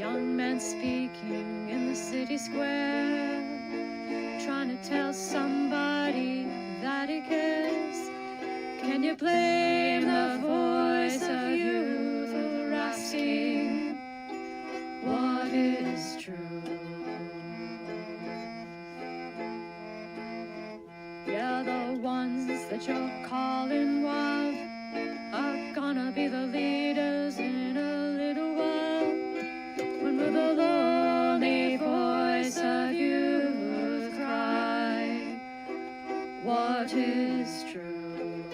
young man speaking in the city square, trying to tell somebody that he cares. Can you blame the voice of youth for asking what is true? Yeah, the ones that you're calling wild are gonna be the leaders in a little while, when will the lonely voice of youth cry what is true?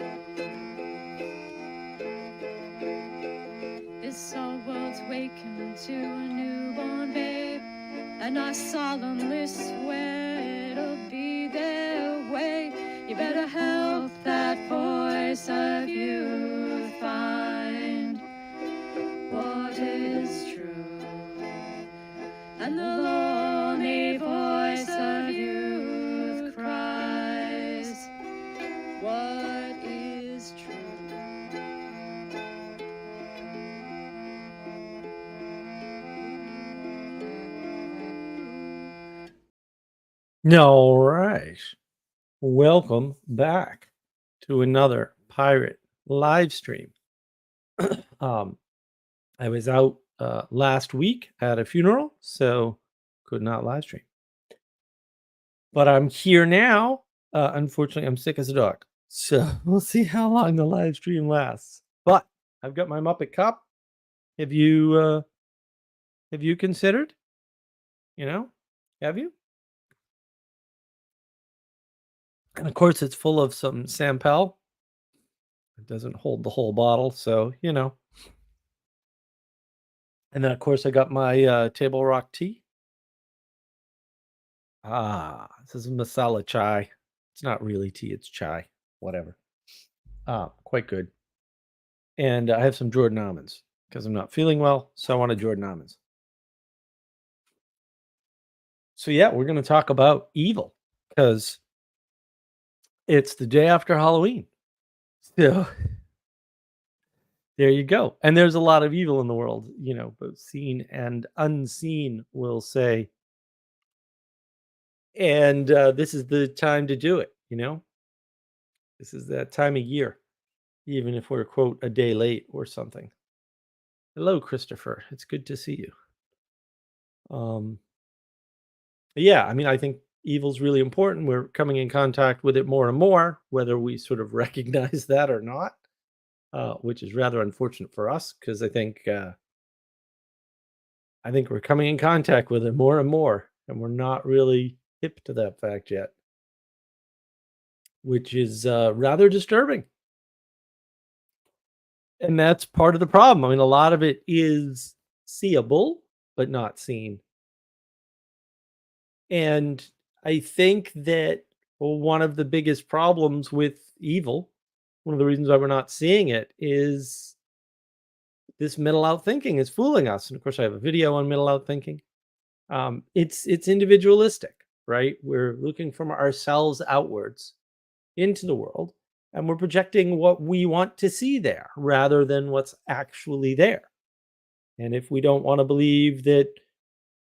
This our world's waking to a newborn babe, and I solemnly swear it'll be their way. You better help that voice of youth find what is true. And the lonely voice of youth cries, what is true? All right. Welcome back to another pirate live stream. I was out last week at a funeral, so could not live stream. But I'm here now. Unfortunately, I'm sick as a dog. So we'll see how long the live stream lasts. But I've got my Muppet cup. Have you considered? Have you? And of course, it's full of some Sam Pell. It doesn't hold the whole bottle, so. And then, of course, I got my Table Rock tea. This is masala chai. It's not really tea, it's chai. Whatever. Quite good. And I have some Jordan almonds because I'm not feeling well, so I wanted Jordan almonds. So yeah, we're going to talk about evil because it's the day after Halloween. So there you go. And there's a lot of evil in the world, both seen and unseen, we'll say. And this is the time to do it, This is that time of year, even if we're, quote, a day late or something. Hello, Christopher. It's good to see you. Yeah, I think evil's really important. We're coming in contact with it more and more, whether we sort of recognize that or not, which is rather unfortunate for us because I think we're coming in contact with it more and more, and we're not really hip to that fact yet, which is rather disturbing. And that's part of the problem. A lot of it is seeable, but not seen. And I think that one of the biggest problems with evil, one of the reasons why we're not seeing it, is this middle out thinking is fooling us. And of course, I have a video on middle out thinking. It's individualistic, right? We're looking from ourselves outwards into the world, and we're projecting what we want to see there rather than what's actually there. And if we don't want to believe that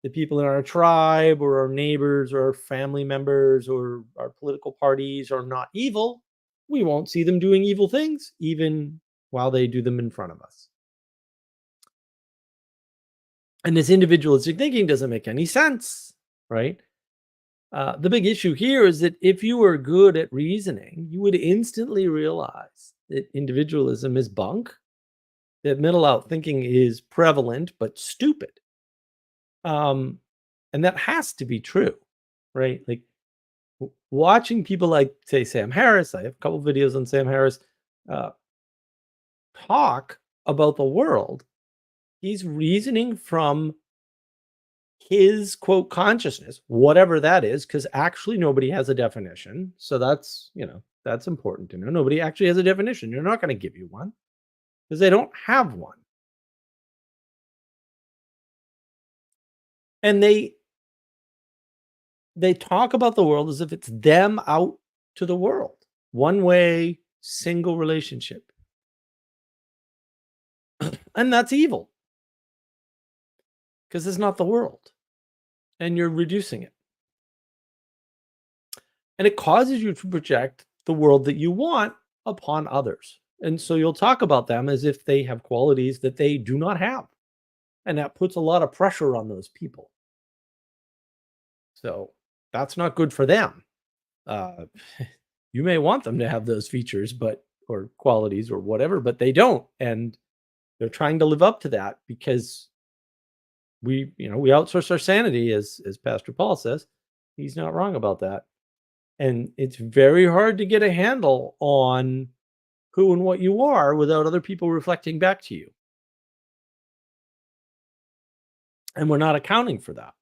the people in our tribe or our neighbors or our family members or our political parties are not evil, we won't see them doing evil things, even while they do them in front of us. And this individualistic thinking doesn't make any sense, right? The big issue here is that if you were good at reasoning, you would instantly realize that individualism is bunk, that middle out thinking is prevalent but stupid. And that has to be true, right? Like watching people like, say, Sam Harris, I have a couple videos on Sam Harris, talk about the world. He's reasoning from his, quote, consciousness, whatever that is, because actually nobody has a definition. So that's important to know. Nobody actually has a definition. They're not going to give you one because they don't have one. And they talk about the world as if it's them out to the world. One way, single relationship. And that's evil. because it's not the world, and you're reducing it. And it causes you to project the world that you want upon others. And so you'll talk about them as if they have qualities that they do not have. And that puts a lot of pressure on those people. So that's not good for them. Uh, you may want them to have those features, but or qualities or whatever, but they don't. And they're trying to live up to that because we outsource our sanity, as Pastor Paul says. He's not wrong about that. And it's very hard to get a handle on who and what you are without other people reflecting back to you. And we're not accounting for that.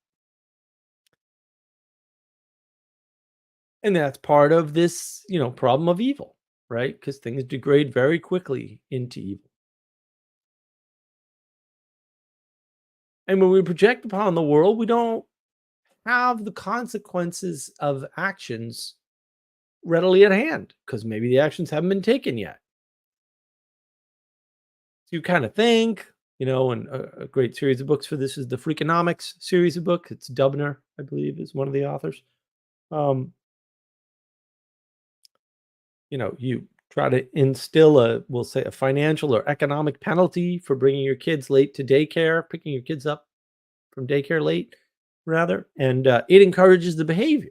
And that's part of this, problem of evil, right? Because things degrade very quickly into evil. And when we project upon the world, we don't have the consequences of actions readily at hand because maybe the actions haven't been taken yet. So you kind of think, and a great series of books for this is the Freakonomics series of books. It's Dubner, I believe, is one of the authors. Um, you try to instill we'll say a financial or economic penalty for bringing your kids late to daycare, picking your kids up from daycare late, rather, and it encourages the behavior.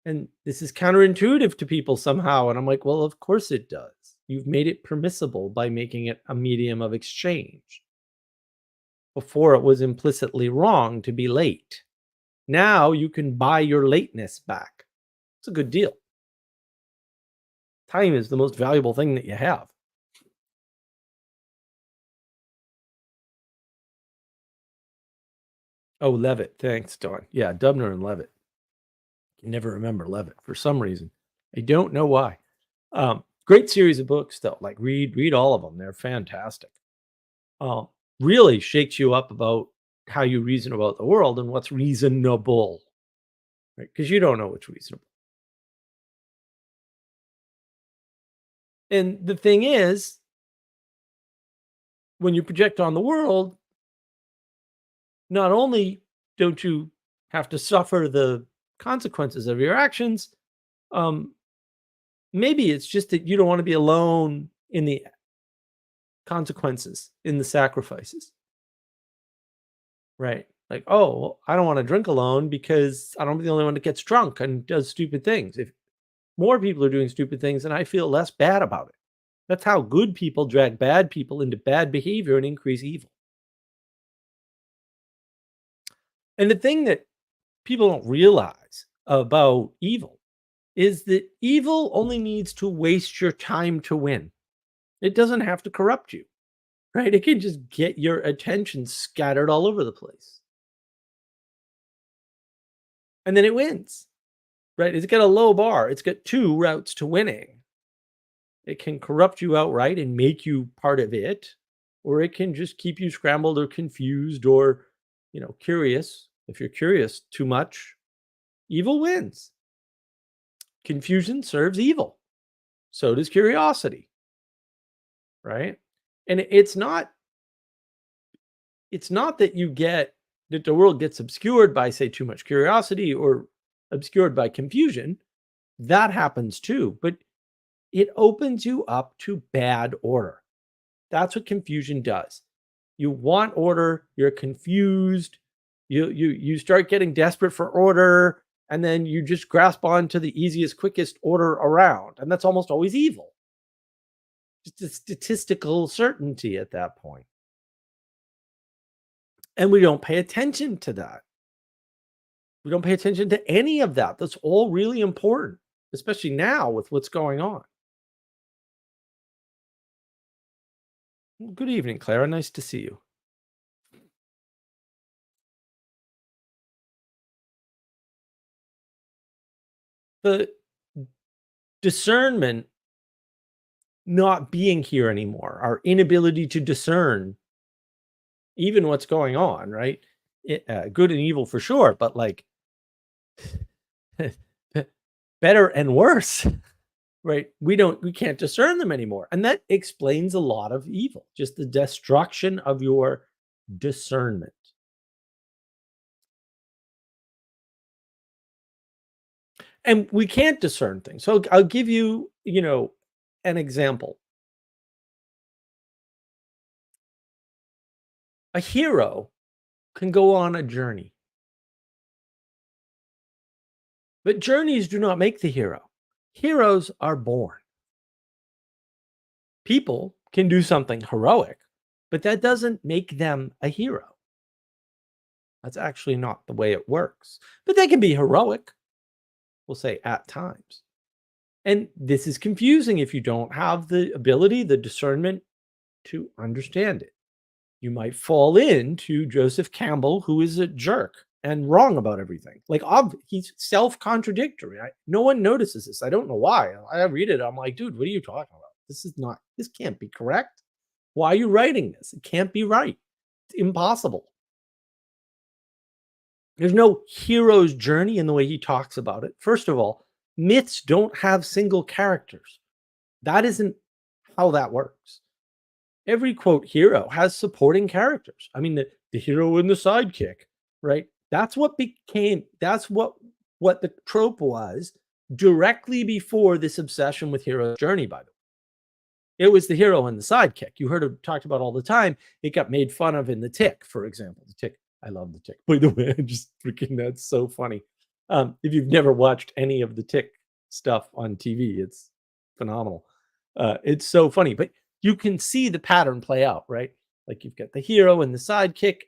And this is counterintuitive to people somehow. And I'm like, well, of course it does. You've made it permissible by making it a medium of exchange. Before it was implicitly wrong to be late. Now you can buy your lateness back. It's a good deal. Time is the most valuable thing that you have. Oh, Levitt. Thanks, Don. Yeah, Dubner and Levitt. I can never remember Levitt for some reason. I don't know why. Great series of books, though. Like read all of them. They're fantastic. Really shakes you up about how you reason about the world and what's reasonable, right? Because you don't know what's reasonable. And the thing is, when you project on the world, not only don't you have to suffer the consequences of your actions, maybe it's just that you don't want to be alone in the consequences, in the sacrifices. Right. Like, oh, well, I don't want to drink alone because I don't want to be the only one that gets drunk and does stupid things. If more people are doing stupid things, then I feel less bad about it. That's how good people drag bad people into bad behavior and increase evil. And the thing that people don't realize about evil is that evil only needs to waste your time to win. It doesn't have to corrupt you, right? It can just get your attention scattered all over the place. And then it wins, right? It's got a low bar. It's got two routes to winning. It can corrupt you outright and make you part of it, or it can just keep you scrambled or confused or, curious. If you're curious too much, evil wins. Confusion serves evil. So does curiosity, right? And it's not that the world gets obscured by, say, too much curiosity or obscured by confusion. That happens too, but it opens you up to bad order. That's what confusion does. You want order, you're confused, you start getting desperate for order, and then you just grasp on to the easiest, quickest order around. And that's almost always evil. Just a statistical certainty at that point. And we don't pay attention to that. We don't pay attention to any of that. That's all really important, especially now with what's going on. Good evening, Clara. Nice to see you. The discernment not being here anymore, our inability to discern even what's going on, right? Good and evil for sure, but like better and worse, right? We can't discern them anymore. And that explains a lot of evil, just the destruction of your discernment. And we can't discern things. So I'll give you, an example. A hero can go on a journey, but journeys do not make the hero. Heroes are born. People can do something heroic, but that doesn't make them a hero. That's actually not the way it works. But they can be heroic, we'll say at times. And this is confusing if you don't have the ability, the discernment to understand it. You might fall into Joseph Campbell, who is a jerk and wrong about everything. Like, he's self-contradictory. No one notices this. I don't know why. I read it. I'm like, dude, what are you talking about? This can't be correct. Why are you writing this? It can't be right. It's impossible. There's no hero's journey in the way he talks about it. First of all, myths don't have single characters. That isn't how that works. Every quote hero has supporting characters. I mean, the hero and the sidekick, right? That's what the trope was directly before this obsession with hero's journey, by the way. It was the hero and the sidekick. You heard it talked about all the time. It got made fun of in The Tick, for example. The Tick, I love The Tick. By the way, that's so funny. If you've never watched any of the Tick stuff on TV, it's phenomenal. It's so funny, but you can see the pattern play out, right? Like you've got the hero and the sidekick,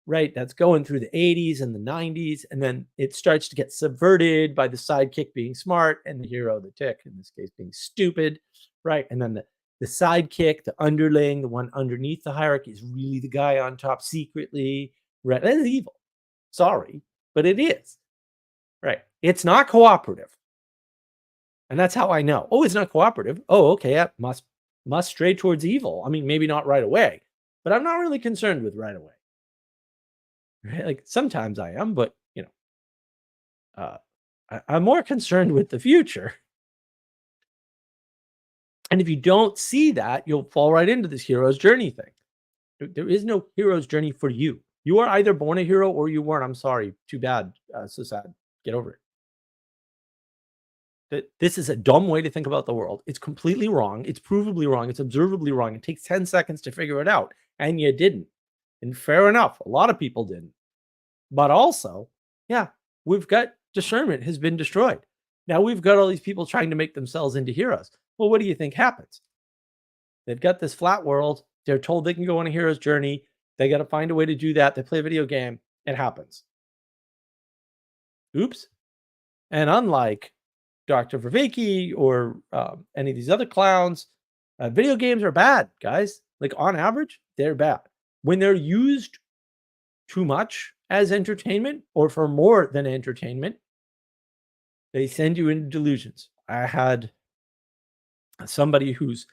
right? That's going through the 80s and the 90s, and then it starts to get subverted by the sidekick being smart and the hero, the Tick, in this case, being stupid, right? And then the sidekick, the underling, the one underneath the hierarchy is really the guy on top secretly, right? That is evil. Sorry, but it is, right? It's not cooperative. And that's how I know. Oh, it's not cooperative. Oh, okay. That must stray towards evil. I mean, maybe not right away, but I'm not really concerned with right away. Right? Like sometimes I am, but I'm more concerned with the future. And if you don't see that, you'll fall right into this hero's journey thing. There is no hero's journey for you. You are either born a hero or you weren't. I'm sorry. Too bad. So sad. Get over it. That this is a dumb way to think about the world. It's completely wrong. It's provably wrong. It's observably wrong. It takes 10 seconds to figure it out. And you didn't. And fair enough. A lot of people didn't. But also, yeah, we've got discernment has been destroyed. Now we've got all these people trying to make themselves into heroes. Well, what do you think happens? They've got this flat world. They're told they can go on a hero's journey. They got to find a way to do that. They play a video game. It happens. Oops. And unlike Dr. Vervaeke or any of these other clowns, video games are bad, guys. Like on average, they're bad. When they're used too much as entertainment or for more than entertainment, they send you into delusions. I had somebody who's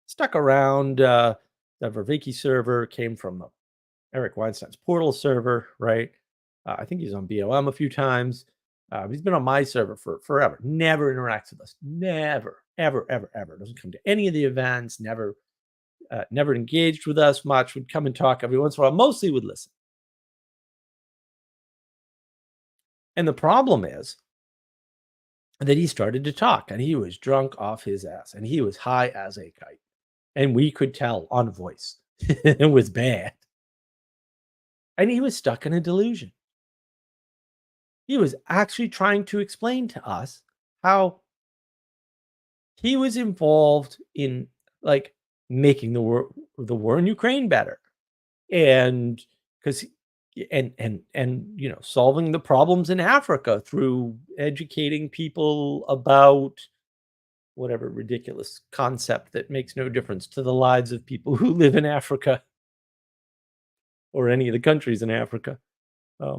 stuck around the Vervaeke server, came from Eric Weinstein's Portal server, right? I think he's on BOM a few times. He's been on my server for forever. Never interacts with us. Never, ever, ever, ever. Doesn't come to any of the events. Never engaged with us much. Would come and talk every once in a while. Mostly would listen. And the problem is that he started to talk, and he was drunk off his ass, and he was high as a kite, and we could tell on voice. It was bad, and he was stuck in a delusion. He was actually trying to explain to us how he was involved in like making the war in Ukraine better, and because solving the problems in Africa through educating people about whatever ridiculous concept that makes no difference to the lives of people who live in Africa or any of the countries in Africa. I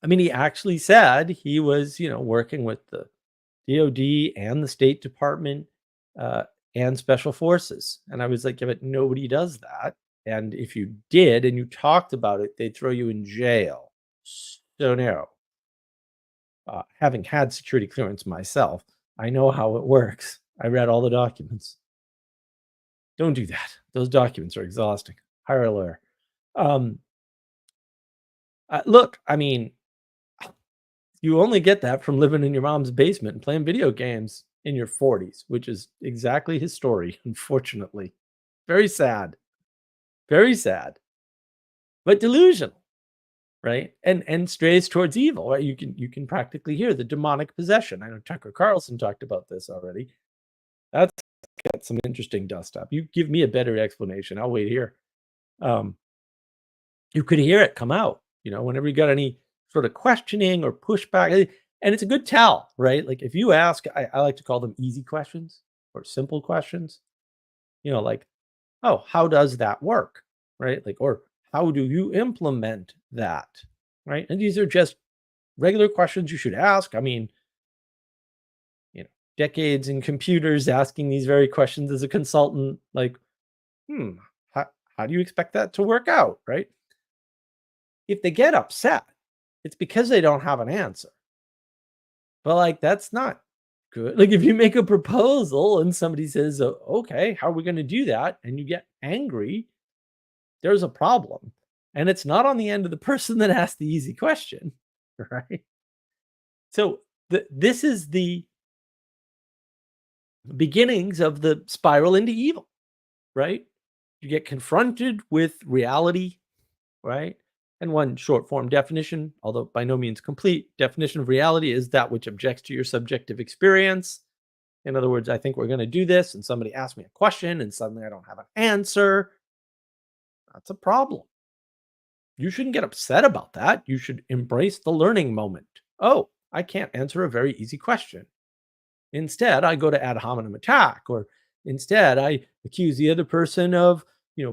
mean, he actually said he was, working with the DOD and the State Department and Special Forces. And I was like, yeah, but nobody does that. And if you did and you talked about it, they'd throw you in jail. So narrow. Having had security clearance myself, I know how it works. I read all the documents. Don't do that. Those documents are exhausting. Hire a lawyer. Um, look, I mean, you only get that from living in your mom's basement and playing video games in your 40s, which is exactly his story, unfortunately. Very sad. Very sad, but delusional, right? And strays towards evil, right? You can practically hear the demonic possession. I know Tucker Carlson talked about this already. That's got some interesting dust up. You give me a better explanation. I'll wait here. Um, you could hear it come out, whenever you got any sort of questioning or pushback. And it's a good tell, right? Like if you ask, I like to call them easy questions or simple questions, like, oh, how does that work? Right? Like, or how do you implement that? Right. And these are just regular questions you should ask. I mean, you know, decades in computers asking these very questions as a consultant, like, hmm, how do you expect that to work out? Right. If they get upset, it's because they don't have an answer. But like, that's not good. Like, if you make a proposal and somebody says, okay, how are we going to do that? And you get angry, there's a problem. And it's not on the end of the person that asked the easy question, right? So this is the beginnings of the spiral into evil, right? You get confronted with reality, right? And one short form definition, although by no means complete, definition of reality is that which objects to your subjective experience. In other words, I think we're going to do this, and somebody asks me a question, and suddenly I don't have an answer. That's a problem. You shouldn't get upset about that. You should embrace the learning moment. Oh, I can't answer a very easy question. Instead, I go to ad hominem attack, or instead, I accuse the other person of,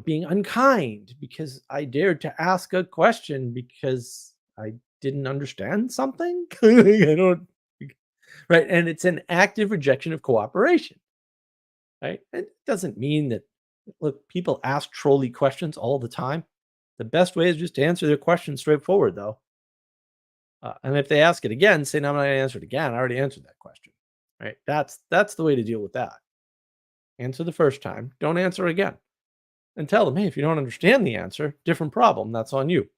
being unkind because I dared to ask a question because I didn't understand something. I don't, right? And it's an active rejection of cooperation, right? It doesn't mean that, look, people ask trolly questions all the time. The best way is just to answer their question straightforward, though. And if they ask it again, say, "No, I'm not going to answer it again. I already answered that question." Right? That's the way to deal with that. Answer the first time. Don't answer again, and tell them, "Hey, if you don't understand the answer, different problem. That's on you."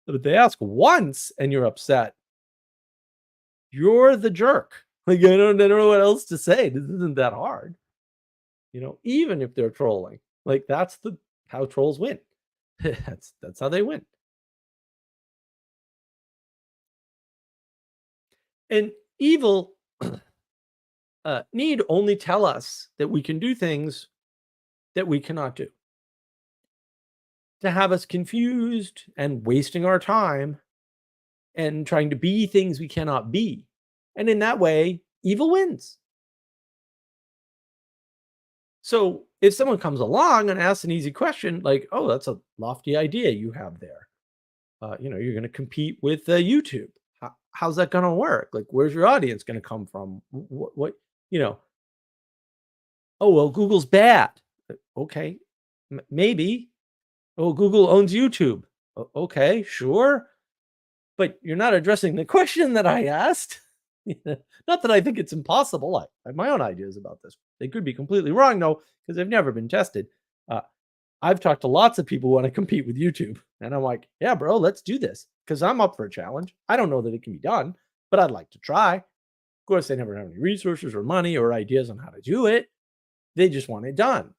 But if they ask once and you're upset, you're the jerk. Like, I don't know what else to say. This isn't that hard. Even if they're trolling, like that's the how trolls win. That's how they win. And evil need only tell us that we can do things that we cannot do, to have us confused and wasting our time and trying to be things we cannot be. And in that way, evil wins. So if someone comes along and asks an easy question, like, oh, that's a lofty idea you have there. You're going to compete with YouTube. How's that going to work? Like, where's your audience going to come from? What, you know, oh, well, Google's bad. Okay, maybe. Oh, Google owns YouTube. Okay, sure. But you're not addressing the question that I asked. Not that I think it's impossible. I have my own ideas about this. They could be completely wrong, though, because they've never been tested. Uh, I've talked to lots of people who want to compete with YouTube. And I'm like, yeah, bro, let's do this because I'm up for a challenge. I don't know that it can be done, but I'd like to try. Of course, they never have any resources or money or ideas on how to do it. They just want it done.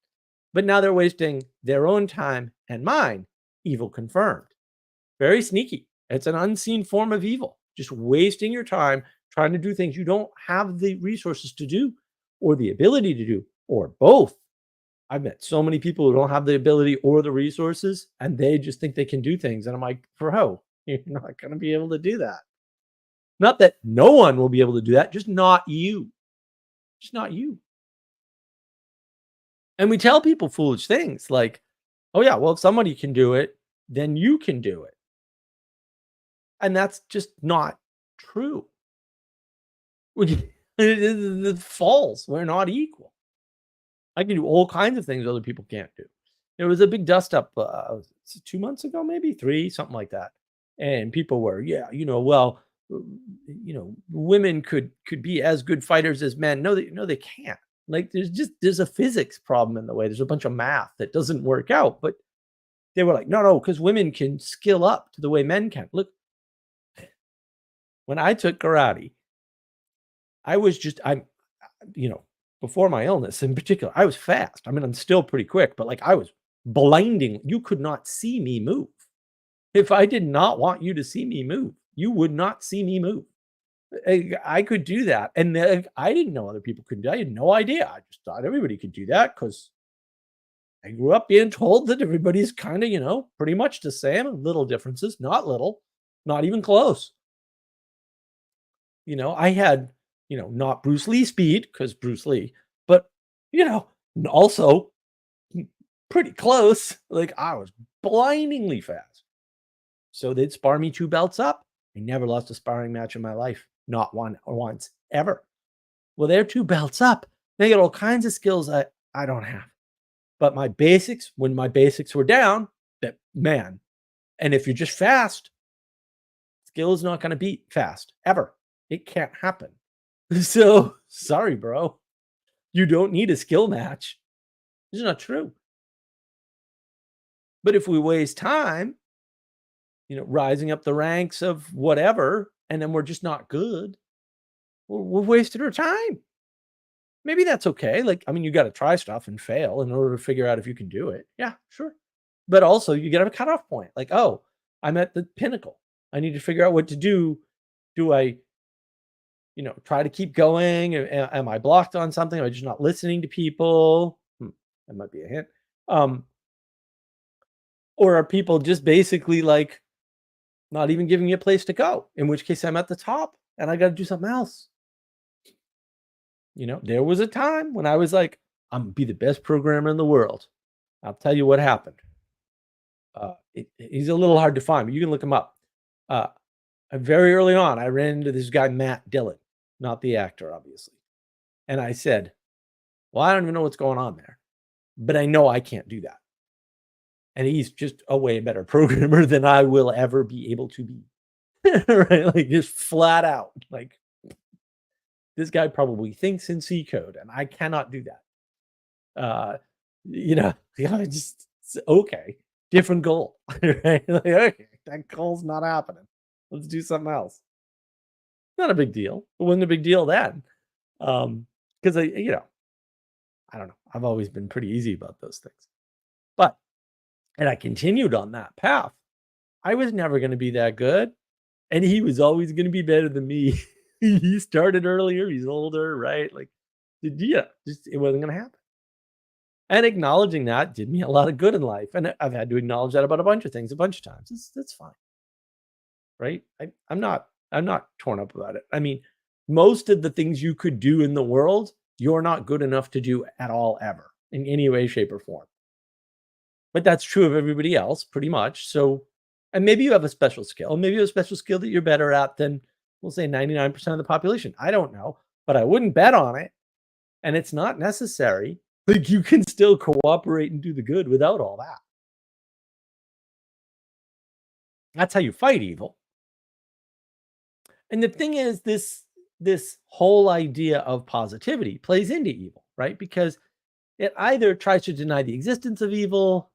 But now they're wasting their own time and mine. Evil confirmed. Very sneaky. It's an unseen form of evil. Just wasting your time trying to do things you don't have the resources to do or the ability to do or both. I've met so many people who don't have the ability or the resources and they just think they can do things. And I'm like, bro, you're not going to be able to do that. Not that no one will be able to do that, just not you. Just not you. And we tell people foolish things like, oh, yeah, well, if somebody can do it, then you can do it. And that's just not true. It's false. We're not equal. I can do all kinds of things other people can't do. There was a big dust up 2 months ago, maybe 3, something like that. And people were, yeah, well, women could be as good fighters as men. No, they can't. Like there's a physics problem in the way. There's a bunch of math that doesn't work out. But They were like, no, because women can skill up to the way men can. Look, when I took karate, I'm, you know, before my illness in particular, I was fast. I mean, I'm still pretty quick, but like I was blinding. You could not see me move. If I did not want you to see me move, you would not see me move. I could do that. And then I didn't know other people could do. I had no idea. I just thought everybody could do that because I grew up being told that everybody's kind of, pretty much the same. Little differences, not little, not even close. I had, not Bruce Lee speed because Bruce Lee, but, also pretty close. Like I was blindingly fast. So they'd spar me 2 belts up. I never lost a sparring match in my life. Not one or once, ever. Well, they're 2 belts up. They got all kinds of skills I don't have. But my basics, when my basics were down, that man. And if you're just fast, skill is not going to beat fast ever. It can't happen. So sorry, bro. You don't need a skill match. It's not true. But if we waste time, rising up the ranks of whatever, and then we're just not good, we've wasted our time. Maybe that's okay. Like, I mean, you got to try stuff and fail in order to figure out if you can do it. Yeah, sure. But also, you got to have a cutoff point. Like, oh, I'm at the pinnacle. I need to figure out what to do. Do I, try to keep going? Am I blocked on something? Am I just not listening to people? That might be a hint. Or are people just basically like not even giving me a place to go? In which case, I'm at the top and I got to do something else. There was a time when I was like, I'm gonna be the best programmer in the world. I'll tell you what happened. He's a little hard to find, but you can look him up. Very early on, I ran into this guy, Matt Dillon, not the actor, obviously. And I said, well, I don't even know what's going on there, but I know I can't do that. And he's just a way better programmer than I will ever be able to be. Right? Like just flat out. Like this guy probably thinks in C code, and I cannot do that. Just okay, different goal, right? Like, okay, that goal's not happening. Let's do something else. Not a big deal. It wasn't a big deal then, because I don't know. I've always been pretty easy about those things, and I continued on that path. I was never going to be that good, and he was always going to be better than me. He started earlier. He's older, right? Like, just it wasn't going to happen. And acknowledging that did me a lot of good in life. And I've had to acknowledge that about a bunch of things a bunch of times. That's fine, right? I'm not torn up about it. I mean, most of the things you could do in the world, you're not good enough to do at all ever in any way, shape, or form. But that's true of everybody else, pretty much. So, and maybe you have a special skill. Maybe you have a special skill that you're better at than, we'll say, 99% of the population. I don't know, but I wouldn't bet on it. And it's not necessary. Like you can still cooperate and do the good without all that. That's how you fight evil. And the thing is, this whole idea of positivity plays into evil, right? Because it either tries to deny the existence of evil,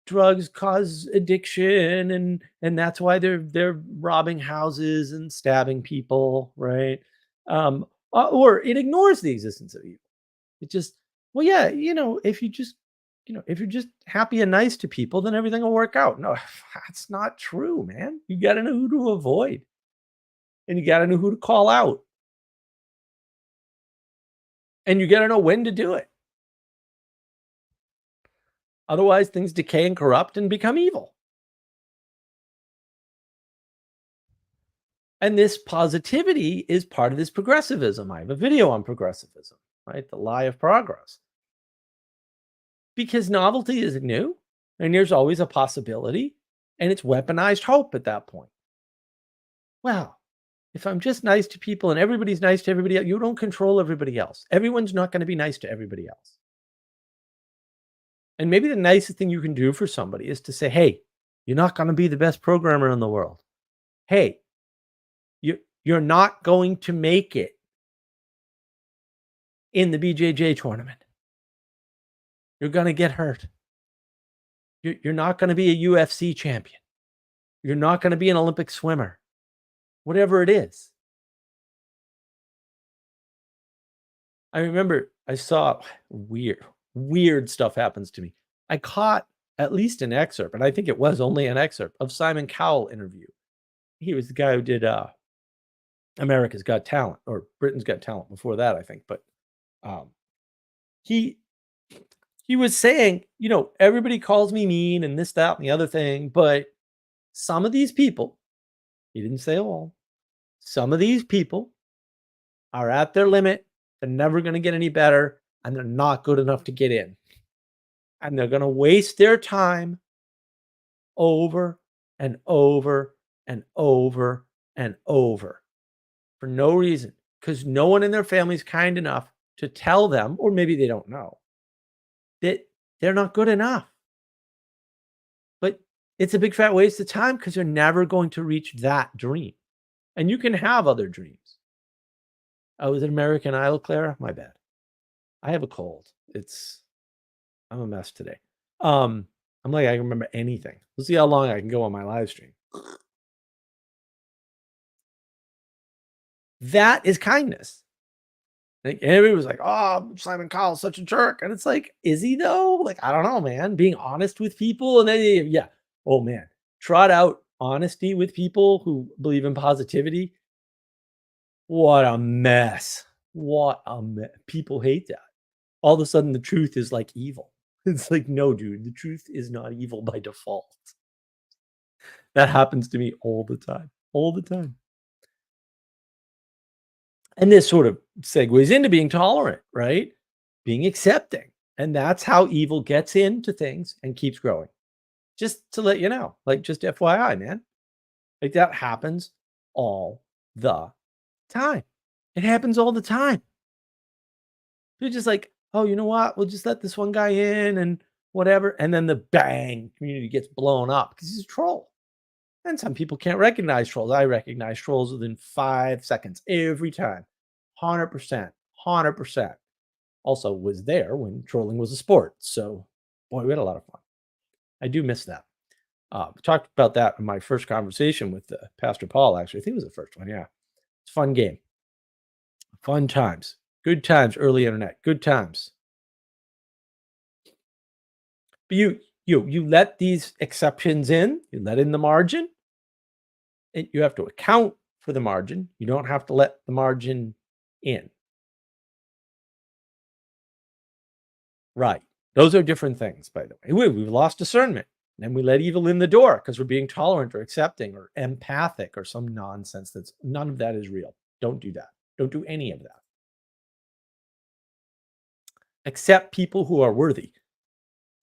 drugs cause addiction and that's why they're robbing houses and stabbing people, right? Or it ignores the existence of evil. It just, well, yeah, if you're just happy and nice to people, then everything will work out. No, that's not true, man. You got to know who to avoid, and you got to know who to call out, and you got to know when to do it. Otherwise, things decay and corrupt and become evil. And this positivity is part of this progressivism. I have a video on progressivism, right? The lie of progress. Because novelty is new, and there's always a possibility, and it's weaponized hope at that point. Well, if I'm just nice to people and everybody's nice to everybody else, you don't control everybody else. Everyone's not going to be nice to everybody else. And maybe the nicest thing you can do for somebody is to say, hey, you're not going to be the best programmer in the world. Hey, you're not going to make it in the BJJ tournament. You're going to get hurt. You're not going to be a UFC champion. You're not going to be an Olympic swimmer, whatever it is. I remember I saw weird stuff happens to me. I caught at least an excerpt, and I think it was only an excerpt of Simon Cowell interview. He was the guy who did America's Got Talent or Britain's Got Talent before that, I think. But um, he he was saying, everybody calls me mean and this, that, and the other thing, but some of these people, he didn't say all, some of these people are at their limit. They're never going to get any better, and they're not good enough to get in. And they're going to waste their time over and over and over and over for no reason, because no one in their family is kind enough to tell them, or maybe they don't know, that they're not good enough. But it's a big fat waste of time because you're never going to reach that dream. And you can have other dreams. Oh, was it American Idol, Clara? My bad. I have a cold. I'm a mess today. I'm like, I can remember anything. We'll see how long I can go on my live stream. That is kindness. Like, everybody was like, oh, Simon Cowell's such a jerk. And it's like, is he though? Like, I don't know, man. Being honest with people. And then, yeah. Oh, man. Trot out honesty with people who believe in positivity. What a mess. What a mess. People hate that. All of a sudden, the truth is like evil. It's like, no, dude, the truth is not evil by default. That happens to me all the time. All the time. And this sort of segues into being tolerant, right? Being accepting. And that's how evil gets into things and keeps growing. Just to let you know, like, just FYI, man. Like, that happens all the time. It happens all the time. You're just like, oh, you know what? We'll just let this one guy in and whatever. And then the bang, community gets blown up because he's a troll. And some people can't recognize trolls. I recognize trolls within 5 seconds every time. 100%. 100%. Also was there when trolling was a sport. So, boy, we had a lot of fun. I do miss that. We talked about that in my first conversation with Pastor Paul, actually. I think it was the first one. Yeah. It's a fun game. Fun times. Good times, early internet. Good times. But you let these exceptions in. You let in the margin. And you have to account for the margin. You don't have to let the margin in. Right. Those are different things, by the way. We've lost discernment. And we let evil in the door because we're being tolerant or accepting or empathic or some nonsense. None of that is real. Don't do that. Don't do any of that. Accept people who are worthy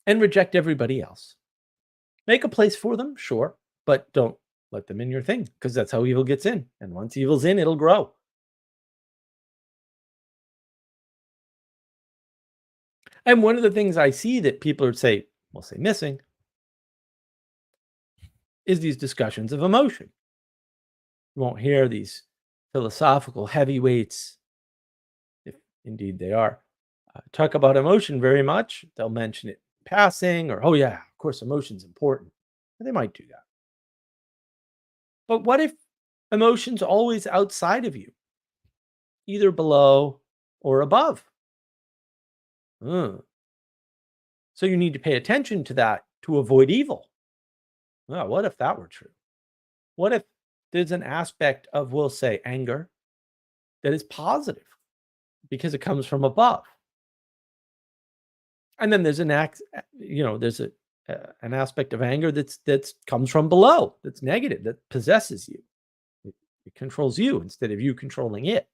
and reject everybody else. Make a place for them, sure, but don't let them in your thing, because that's how evil gets in. And once evil's in, it'll grow. And one of the things I see that people will say missing, is these discussions of emotion. You won't hear these philosophical heavyweights, if indeed they are, talk about emotion very much. They'll mention it passing, or, oh yeah, of course, emotion's important. And they might do that. But what if emotion's always outside of you, either below or above? So you need to pay attention to that to avoid evil. Well, what if that were true? What if there's an aspect of, we'll say, anger that is positive because it comes from above? And then there's an aspect of anger that's comes from below, that's negative, that possesses you. It controls you instead of you controlling it.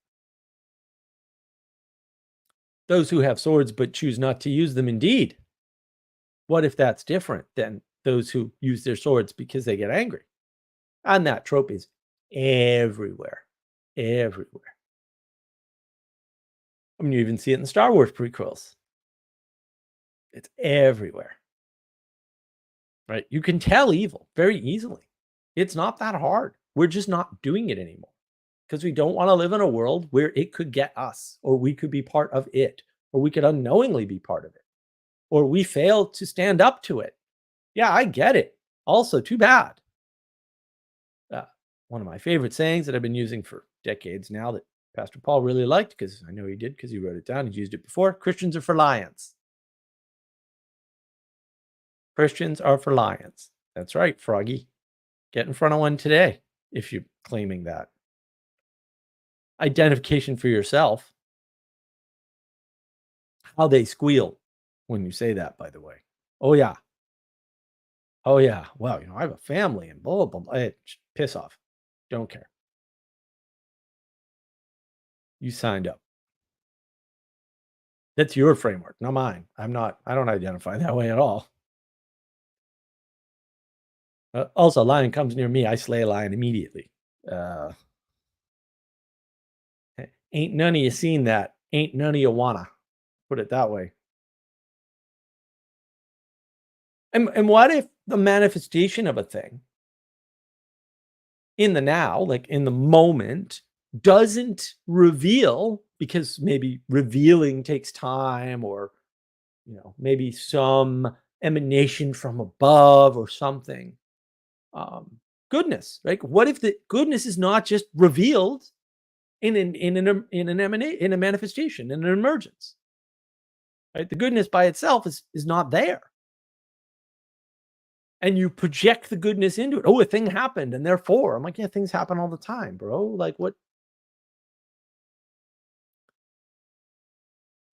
Those who have swords but choose not to use them, indeed. What if that's different than those who use their swords because they get angry? And that trope is everywhere. Everywhere. I mean, you even see it in the Star Wars prequels. It's everywhere. Right? You can tell evil very easily. It's not that hard. We're just not doing it anymore because we don't want to live in a world where it could get us, or we could be part of it, or we could unknowingly be part of it, or we fail to stand up to it. Yeah, I get it. Also, too bad. Uh, One of my favorite sayings that I've been using for decades now that Pastor Paul really liked, because I know he did because he wrote it down. He's used it before. Christians are for lions. Christians are for lions. That's right, Froggy. Get in front of one today if you're claiming that. Identification for yourself. How they squeal when you say that, by the way. Oh, yeah. Oh, yeah. Well, I have a family and blah, blah, blah. Piss off. Don't care. You signed up. That's your framework, not mine. I don't identify that way at all. Also, a lion comes near me, I slay a lion immediately. Uh, Ain't none of you seen that. Ain't none of you wanna. Put it that way. And what if the manifestation of a thing in the now, like in the moment, doesn't reveal because maybe revealing takes time, or maybe some emanation from above or something. Um, Goodness, right? What if the goodness is not just revealed in a manifestation, in an emergence, right? The goodness by itself is not there, and you project the goodness into it. Oh, a thing happened, and therefore, I'm like, yeah, things happen all the time, bro. Like, what?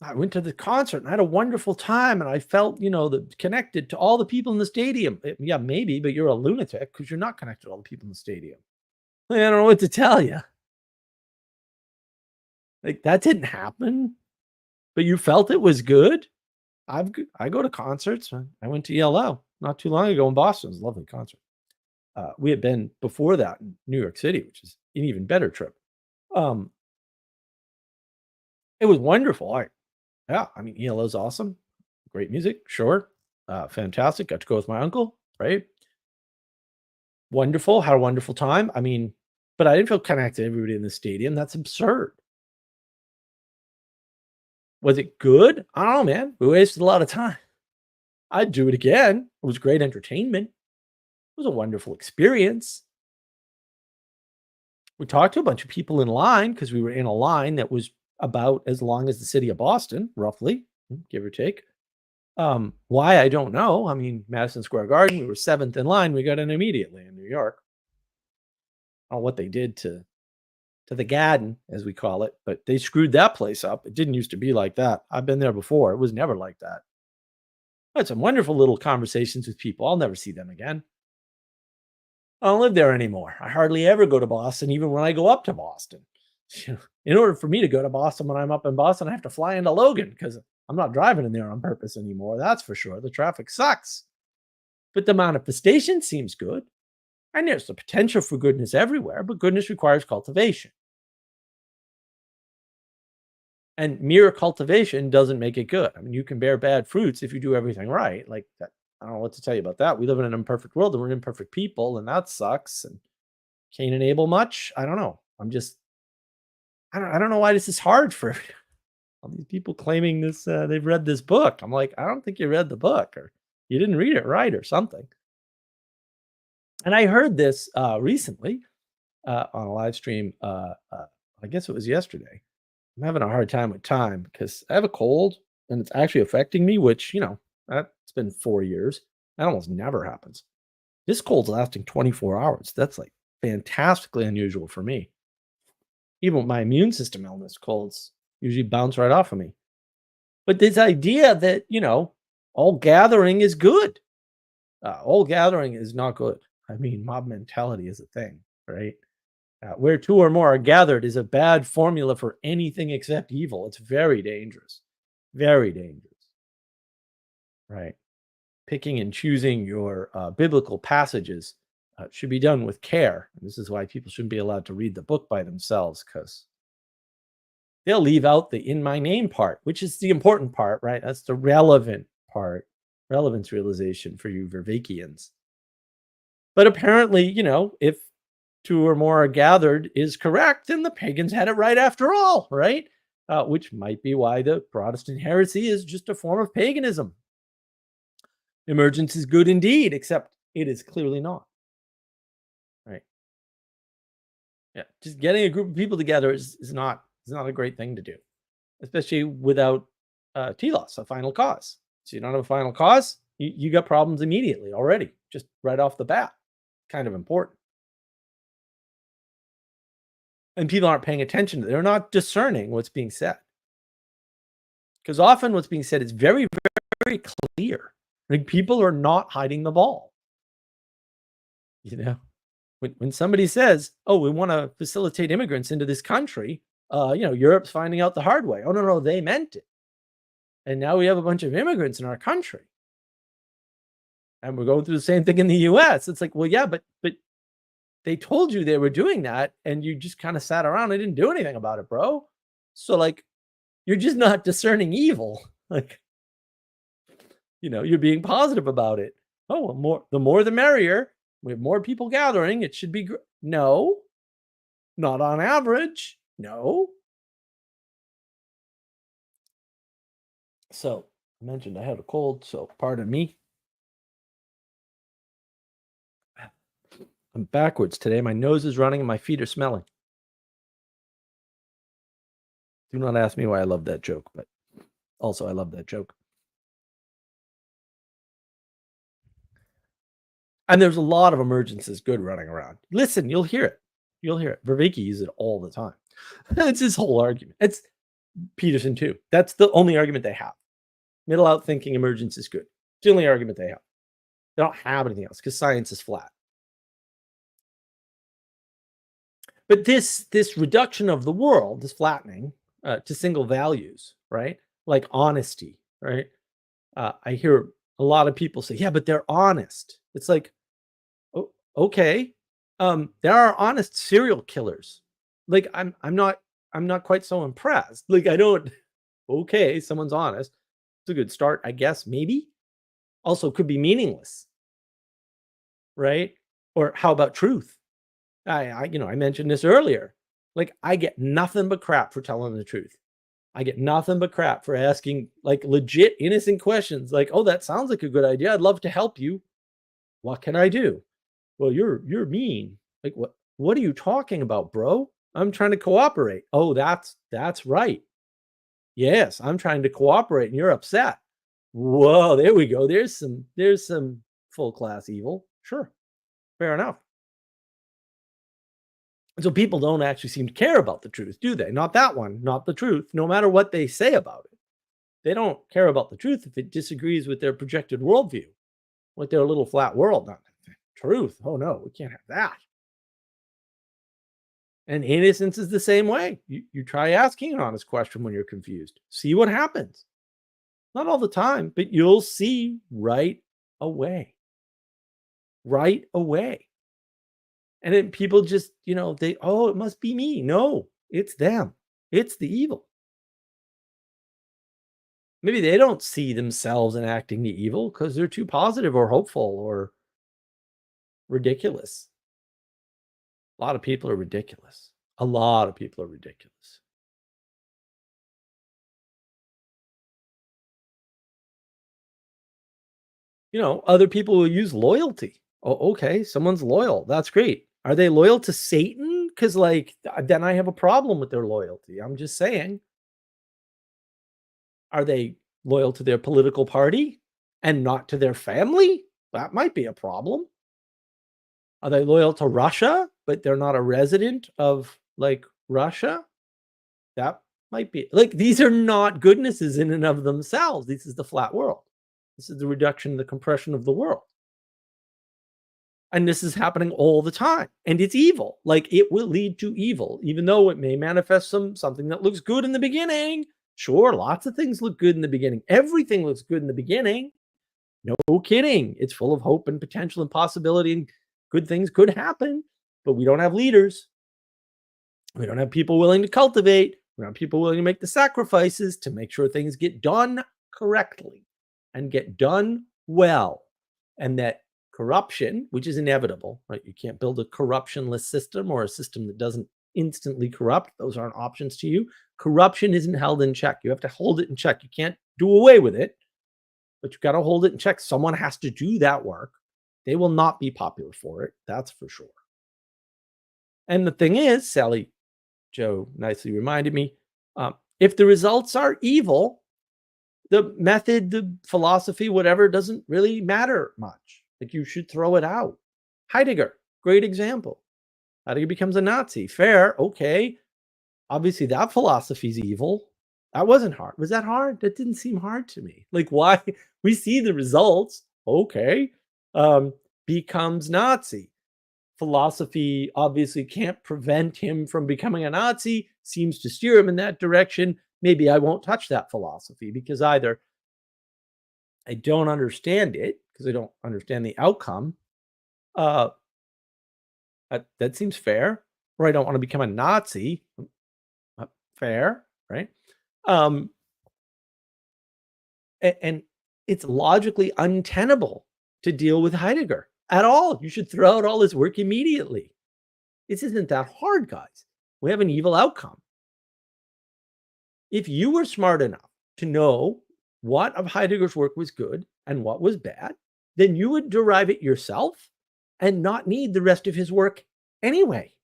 I went to the concert and I had a wonderful time, and I felt, connected to all the people in the stadium. Yeah, maybe, but you're a lunatic because you're not connected to all the people in the stadium. Like, I don't know what to tell you. Like, that didn't happen, but you felt it was good. I go to concerts. I went to ELO not too long ago in Boston. It was a lovely concert. We had been before that in New York City, which is an even better trip. Um, it was wonderful. Yeah, I mean, ELO's awesome. Great music, sure. Fantastic. Got to go with my uncle, right? Wonderful. Had a wonderful time. I mean, but I didn't feel connected to everybody in the stadium. That's absurd. Was it good? I don't know, man. We wasted a lot of time. I'd do it again. It was great entertainment. It was a wonderful experience. We talked to a bunch of people in line because we were in a line that was about as long as the city of Boston, roughly, give or take. Why, I don't know. I mean, Madison Square Garden, we were seventh in line. We got in immediately in New York. I don't know what they did to the Garden, as we call it, but they screwed that place up. It didn't used to be like that. I've been there before. It was never like that. I had some wonderful little conversations with people. I'll never see them again. I don't live there anymore. I hardly ever go to Boston, even when I go up to Boston. In order for me to go to Boston when I'm up in Boston, I have to fly into Logan because I'm not driving in there on purpose anymore. That's for sure. The traffic sucks. But the manifestation seems good. And there's the potential for goodness everywhere, but goodness requires cultivation. And mere cultivation doesn't make it good. I mean, you can bear bad fruits if you do everything right. Like that, I don't know what to tell you about that. We live in an imperfect world and we're imperfect people, and that sucks. And Cain and Abel much? I don't know. I don't know why this is hard for all these people claiming this. They've read this book. I'm like, I don't think you read the book, or you didn't read it right, or something. And I heard this recently on a live stream. I guess it was yesterday. I'm having a hard time with time because I have a cold and it's actually affecting me, which, that's been 4 years. That almost never happens. This cold's lasting 24 hours. That's like fantastically unusual for me. Even with my immune system illness, colds usually bounce right off of me. But this idea that, all gathering is good. All gathering is not good. I mean, mob mentality is a thing, right? Where two or more are gathered is a bad formula for anything except evil. It's very dangerous. Very dangerous. Right. Picking and choosing your biblical passages should be done with care. And this is why people shouldn't be allowed to read the book by themselves, because they'll leave out the in my name part, which is the important part, right? That's the relevant part, relevance realization for you Vervakians. But apparently, if two or more are gathered is correct, then the pagans had it right after all, right? Which might be why the Protestant heresy is just a form of paganism. Emergence is good indeed, except it is clearly not. Right. Yeah. Just getting a group of people together is not a great thing to do, especially without TLOS, a final cause. So you don't have a final cause, you got problems immediately already, just right off the bat. Kind of important. And people aren't paying attention to it. They're not discerning what's being said. Because often what's being said is very, very clear. Like people are not hiding the ball. You know, when somebody says, "Oh, we want to facilitate immigrants into this country," Europe's finding out the hard way. Oh no, no, they meant it, and now we have a bunch of immigrants in our country, and we're going through the same thing in the U.S. It's like, well, yeah, but they told you they were doing that, and you just kind of sat around and didn't do anything about it, bro. So like, you're just not discerning evil. Like, you're being positive about it. Oh, well, the more the merrier. We have more people gathering. It should be no, not on average. No. So I mentioned I had a cold, so pardon me. I'm backwards today. My nose is running and my feet are smelling. Do not ask me why I love that joke, but also I love that joke. And there's a lot of emergencies good running around. Listen, you'll hear it. You'll hear it. Vervaeke uses it all the time. It's his whole argument. It's Peterson too. That's the only argument they have. Middle out thinking emergence is good. It's the only argument they have. They don't have anything else because science is flat. But this reduction of the world, this flattening to single values, right? Like honesty, right? I hear a lot of people say, "Yeah, but they're honest." It's like, oh, okay, there are honest serial killers. Like I'm not quite so impressed. Like I don't. Okay, someone's honest. It's a good start, I guess. Maybe. Also, could be meaningless, right? Or how about truth? I mentioned this earlier. Like I get nothing but crap for telling the truth. I get nothing but crap for asking like legit innocent questions like, "Oh, that sounds like a good idea. I'd love to help you. What can I do?" "Well, you're mean." Like what are you talking about, bro? I'm trying to cooperate. "Oh, that's right. Yes, I'm trying to cooperate and you're upset." Whoa, there we go. There's some full class evil. Sure. Fair enough. So people don't actually seem to care about the truth, do they? Not that one, not the truth, no matter what they say about it. They don't care about the truth if it disagrees with their projected worldview, with their little flat world. Not truth. Oh no, we can't have that. And innocence is the same way. You try asking an honest question when you're confused. See what happens. Not all the time, but you'll see right away. Right away. And then people just, it must be me. No, it's them. It's the evil. Maybe they don't see themselves enacting the evil because they're too positive or hopeful or ridiculous. A lot of people are ridiculous. A lot of people are ridiculous. Other people will use loyalty. Oh, okay, someone's loyal. That's great. Are they loyal to Satan? Because, like, then I have a problem with their loyalty. I'm just saying. Are they loyal to their political party and not to their family? That might be a problem. Are they loyal to Russia, but they're not a resident of like Russia? That might be like these are not goodnesses in and of themselves. This is the flat world. This is the reduction, the compression of the world. And this is happening all the time. And it's evil. Like it will lead to evil, even though it may manifest something that looks good in the beginning. Sure, lots of things look good in the beginning. Everything looks good in the beginning. No kidding. It's full of hope and potential and possibility, and good things could happen, but we don't have leaders. We don't have people willing to cultivate. We don't have people willing to make the sacrifices to make sure things get done correctly and get done well. And that corruption, which is inevitable, right? You can't build a corruptionless system or a system that doesn't instantly corrupt. Those aren't options to you. Corruption isn't held in check. You have to hold it in check. You can't do away with it. but you've got to hold it in check. Someone has to do that work. They will not be popular for it. That's for sure. And the thing is, Sally Joe nicely reminded me, if the results are evil, the method, the philosophy, whatever, doesn't really matter much. Like you should throw it out. Heidegger, great example. Heidegger becomes a Nazi. Fair, okay. Obviously, that philosophy is evil. That wasn't hard. Was that hard? That didn't seem hard to me. Like, why? We see the results. Okay. Becomes Nazi. Philosophy obviously can't prevent him from becoming a Nazi, seems to steer him in that direction. Maybe I won't touch that philosophy because either I don't understand it because I don't understand the outcome. Uh, that seems fair. Or I don't want to become a Nazi. Fair, right? Um, and it's logically untenable to deal with Heidegger at all. You should throw out all his work immediately. This isn't that hard, guys. We have an evil outcome. If you were smart enough to know what of Heidegger's work was good and what was bad, then you would derive it yourself and not need the rest of his work anyway.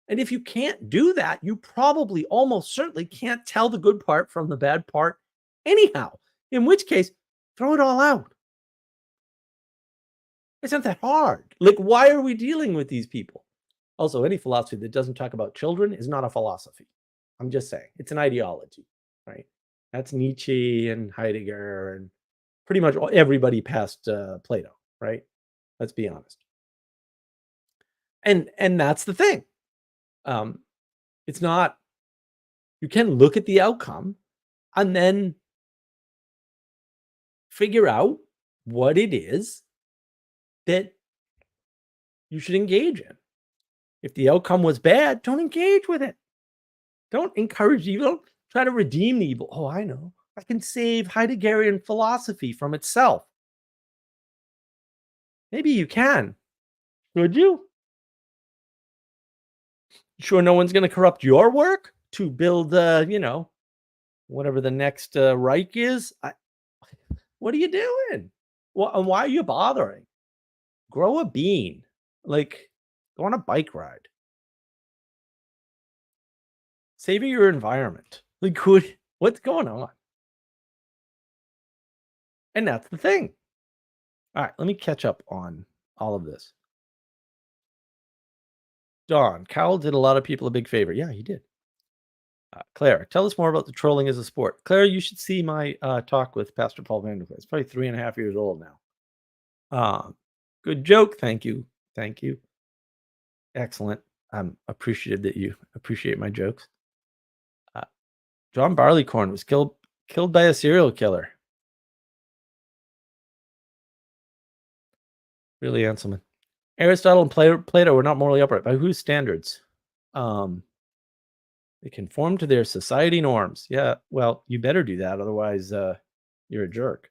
And if you can't do that, you probably almost certainly can't tell the good part from the bad part anyhow, in which case, throw it all out. It's not that hard. Like, why are we dealing with these people? Also, any philosophy that doesn't talk about children is not a philosophy. I'm just saying, it's an ideology, right? That's Nietzsche and Heidegger and pretty much everybody past Plato, right? Let's be honest. And that's the thing. It's not. You can look at the outcome and then figure out what it is that you should engage in. If the outcome was bad, don't engage with it. Don't encourage evil. Don't try to redeem the evil. Oh, I know. I can save Heideggerian philosophy from itself. Maybe you can. Would you? Sure, no one's going to corrupt your work to build, whatever the next Reich is. What are you doing? And why are you bothering? Grow a bean. Like, go on a bike ride. Saving your environment. Like, what's going on? And that's the thing. All right, let me catch up on all of this. Don, Cowell did a lot of people a big favor. Yeah, he did. Claire, tell us more about the trolling as a sport. Claire, you should see my talk with Pastor Paul Vanderclay. It's probably 3.5 years old now. Good joke. Thank you. Thank you. Excellent. I'm appreciative that you appreciate my jokes. John Barleycorn was killed by a serial killer. Really, Anselman. Aristotle and Plato were not morally upright. By whose standards? They conform to their society norms. Yeah, well, you better do that. Otherwise, you're a jerk.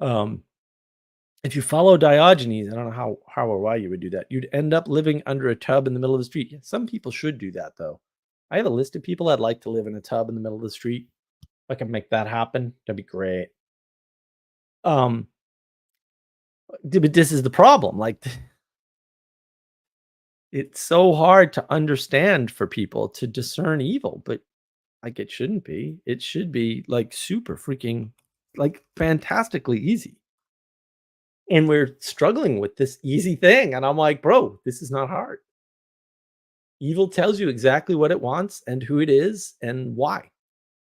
If you follow Diogenes, I don't know how or why you would do that. You'd end up living under a tub in the middle of the street. Yeah, some people should do that, though. I have a list of people I'd like to live in a tub in the middle of the street. If I can make that happen, that'd be great. But this is the problem. Like, it's so hard to understand for people to discern evil, but like it shouldn't be. It should be like super freaking, like fantastically easy. And we're struggling with this easy thing. And I'm like, bro, this is not hard. Evil tells you exactly what it wants and who it is and why.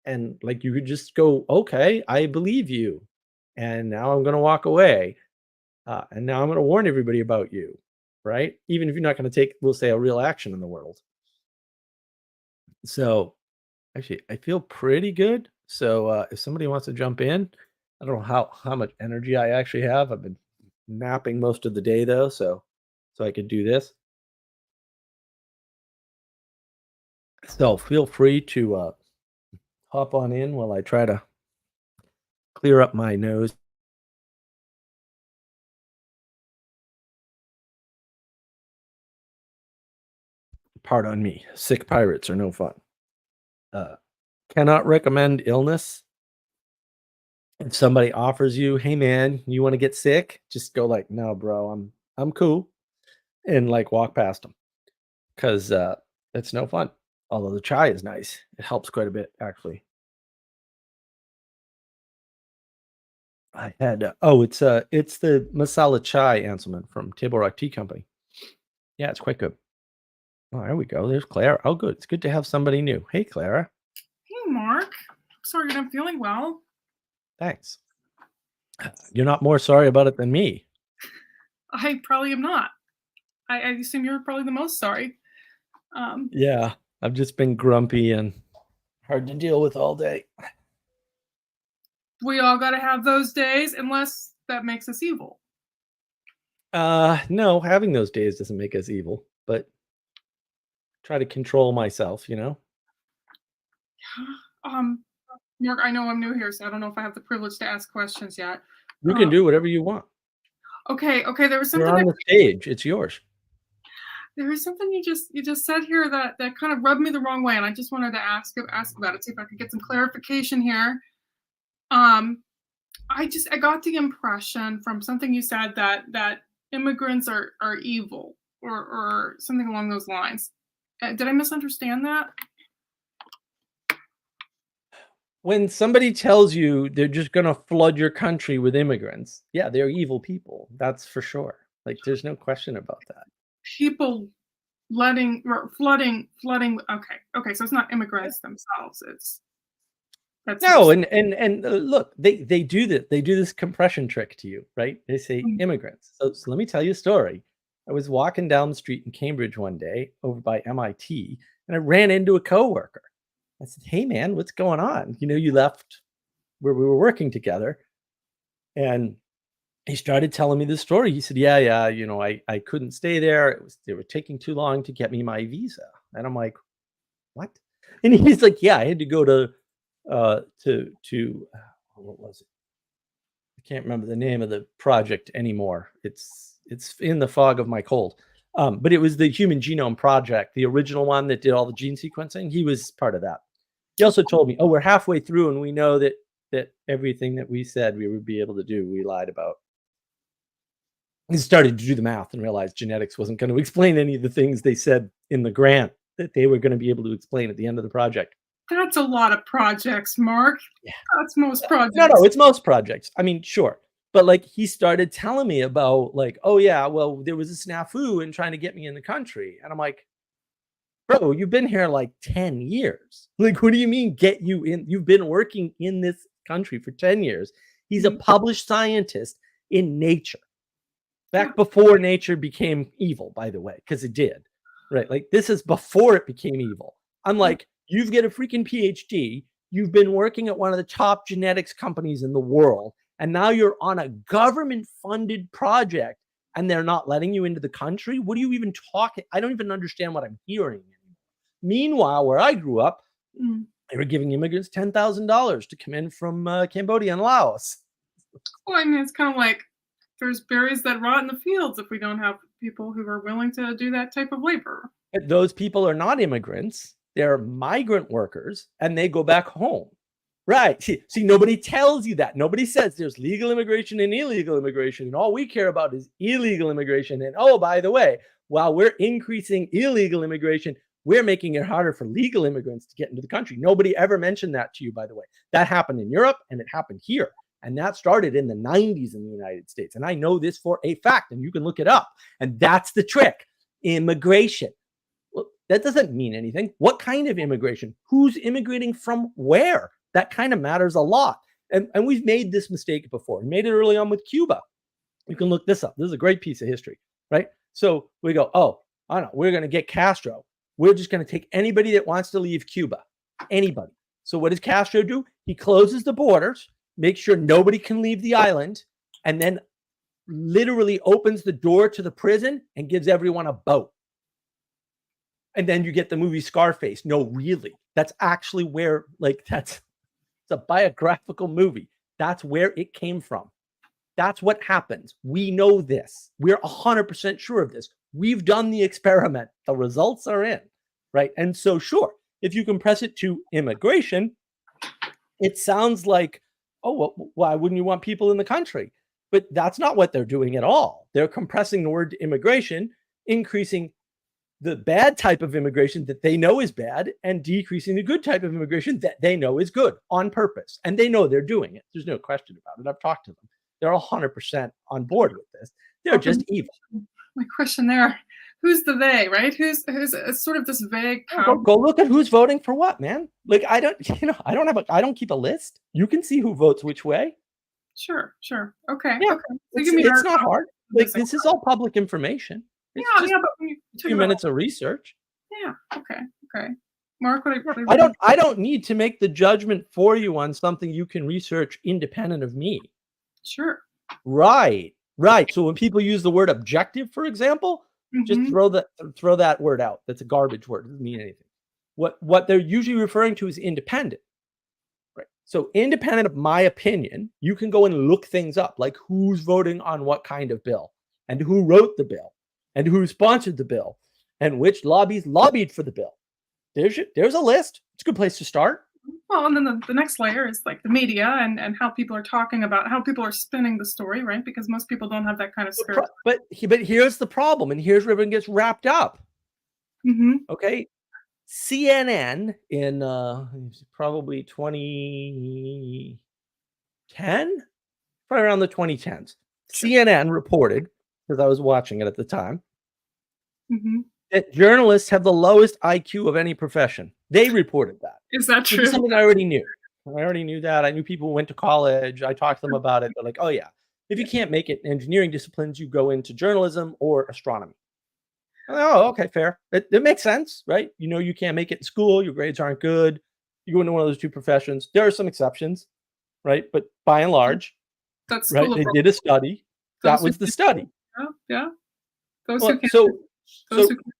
And like you could just go, okay, I believe you. And now I'm going to walk away. And now I'm going to warn everybody about you. Right. Even if you're not going to take, we'll say, a real action in the world. So actually, I feel pretty good. So if somebody wants to jump in, I don't know how much energy I actually have. I've been napping most of the day though, so I could do this. So feel free to hop on in while I try to clear up my nose. Pardon me. Sick pirates are no fun. Cannot recommend illness. If somebody offers you, "Hey, man, you wanna get sick?" Just go like, "No, bro, I'm cool," and, like, walk past them 'cause, it's no fun. Although the chai is nice. It helps quite a bit, actually. I had, it's the masala chai, Anselman, from Table Rock Tea Company. Yeah, it's quite good. Oh, there we go. There's Clara. Oh, good. It's good to have somebody new. Hey, Clara. Hey, Mark. Sorry you're not feeling well. Thanks. You're not more sorry about it than me. I probably am not. I assume you're probably the most sorry. Yeah, I've just been grumpy and hard to deal with all day. We all got to have those days, unless that makes us evil. No, having those days doesn't make us evil, but try to control myself, you know? Um, Mark, I know I'm new here, so I don't know if I have the privilege to ask questions yet. You Uh, can do whatever you want. okay. There was You're something on the stage. It's yours. you just said here that kind of rubbed me the wrong way, and I just wanted to ask about it. See if I could get some clarification here. Um, I got the impression from something you said that immigrants are evil or something along those lines. Did I misunderstand that? When somebody tells you they're just gonna flood your country with immigrants, yeah, they're evil people. That's for sure. Like, there's no question about that. People letting or flooding. Okay. So it's not immigrants themselves. It's that's what you're No, saying. and look, they do that. They do this compression trick to you, right? They say Mm. immigrants. So let me tell you a story. I was walking down the street in Cambridge one day over by MIT, and I ran into a coworker. I said, "Hey, man, what's going on? You know, you left where we were working together." And he started telling me this story. He said, "Yeah, you know, I couldn't stay there. They were taking too long to get me my visa." And I'm like, "What?" And he's like, "Yeah, I had to go to what was it? I can't remember the name of the project anymore. It's in the fog of my cold. But it was the Human Genome Project, the original one that did all the gene sequencing. He was part of that. He also told me, "Oh, we're halfway through, and we know that everything that we said we would be able to do, we lied about." He started to do the math and realized genetics wasn't going to explain any of the things they said in the grant that they were going to be able to explain at the end of the project. That's a lot of projects, Mark. Yeah. That's most No, projects. it's most projects. I mean, sure. But like he started telling me about like, "Oh yeah, well, there was a snafu in trying to get me in the country." And I'm like, "Bro, you've been here like 10 years. Like, what do you mean get you in? You've been working in this country for 10 years." He's a Mhm. published scientist in Nature. Yeah. Back before nature became evil, by the way, because it did, right? Like, this is before it became evil. I'm like, "You've got a freaking PhD, you've been working at one of the top genetics companies in the world, and now you're on a government-funded project, and they're not letting you into the country? What are you even talking?" I don't even understand what I'm hearing anymore. Meanwhile, where I grew up, Mm. they were giving immigrants $10,000 to come in from, Cambodia and Laos. Well, I mean, it's kind of like there's berries that rot in the fields if we don't have people who are willing to do that type of labor. But those people are not immigrants, they're migrant workers, and they go back home. Right. See, nobody tells you that. Nobody says there's legal immigration and illegal immigration, and all we care about is illegal immigration. And oh, by the way, while we're increasing illegal immigration, we're making it harder for legal immigrants to get into the country. Nobody ever mentioned that to you, by the way. That happened in Europe and it happened here. And that started in the 90s in the United States. And I know this for a fact, and you can look it up. And that's the trick: immigration. Well, that doesn't mean anything. What kind of immigration? Who's immigrating from where? That kind of matters a lot. And we've made this mistake before. We made it early on with Cuba. You can look this up. This is a great piece of history, right? So we go, "Oh, I don't know, we're going to get Castro. We're just going to take anybody that wants to leave Cuba. Anybody." So what does Castro do? He closes the borders, makes sure nobody can leave the island, and then literally opens the door to the prison and gives everyone a boat. And then you get the movie Scarface. No, really. That's actually where, like, it's a biographical movie. That's where it came from. That's what happens. We know this. We're 100% sure of this. We've done the experiment. The results are in, right? And so, sure, if you compress it to immigration, it sounds like oh, well, why wouldn't you want people in the country? But that's not what they're doing at all. They're compressing the word immigration, increasing the bad type of immigration that they know is bad and decreasing the good type of immigration that they know is good on purpose. And they know they're doing it. There's no question about it. I've talked to them. They're 100% on board with this. They're just evil. My question there, who's the they, right? Who's it's sort of this vague power. Go look at who's voting for what, man. Like, I don't keep a list. You can see who votes which way. Sure. Okay. Yeah, Okay. So it's not hard. Like, this is all public information. It's just but when you a few minutes of research. Yeah. Okay. Mark, I don't need to make the judgment for you on something you can research independent of me. Sure. Right. So when people use the word objective, for example, just throw that word out. That's a garbage word. It doesn't mean anything. What they're usually referring to is independent. Right. So independent of my opinion, you can go and look things up, like who's voting on what kind of bill, and who wrote the bill, and who sponsored the bill, and which lobbies lobbied for the bill. There's a list. It's a good place to start. Well, and then the next layer is like the media and how people are talking about, how people are spinning the story, right? Because most people don't have that kind of spirit. But here's the problem, and here's where everyone gets wrapped up. Okay, CNN in probably 2010, probably around the 2010s. Sure. CNN reported, because I was watching it at the time, that journalists have the lowest IQ of any profession. They reported that. Is that true? It's something I already knew. I already knew that. I knew people who went to college. I talked to them about it. They're like, oh, yeah. If you can't make it in engineering disciplines, you go into journalism or astronomy. Oh, okay, fair. It makes sense, right? You know, you can't make it in school. Your grades aren't good. You go into one of those two professions. There are some exceptions, right? But by and large, that's right? They did a study. That was the study. Yeah. Those who can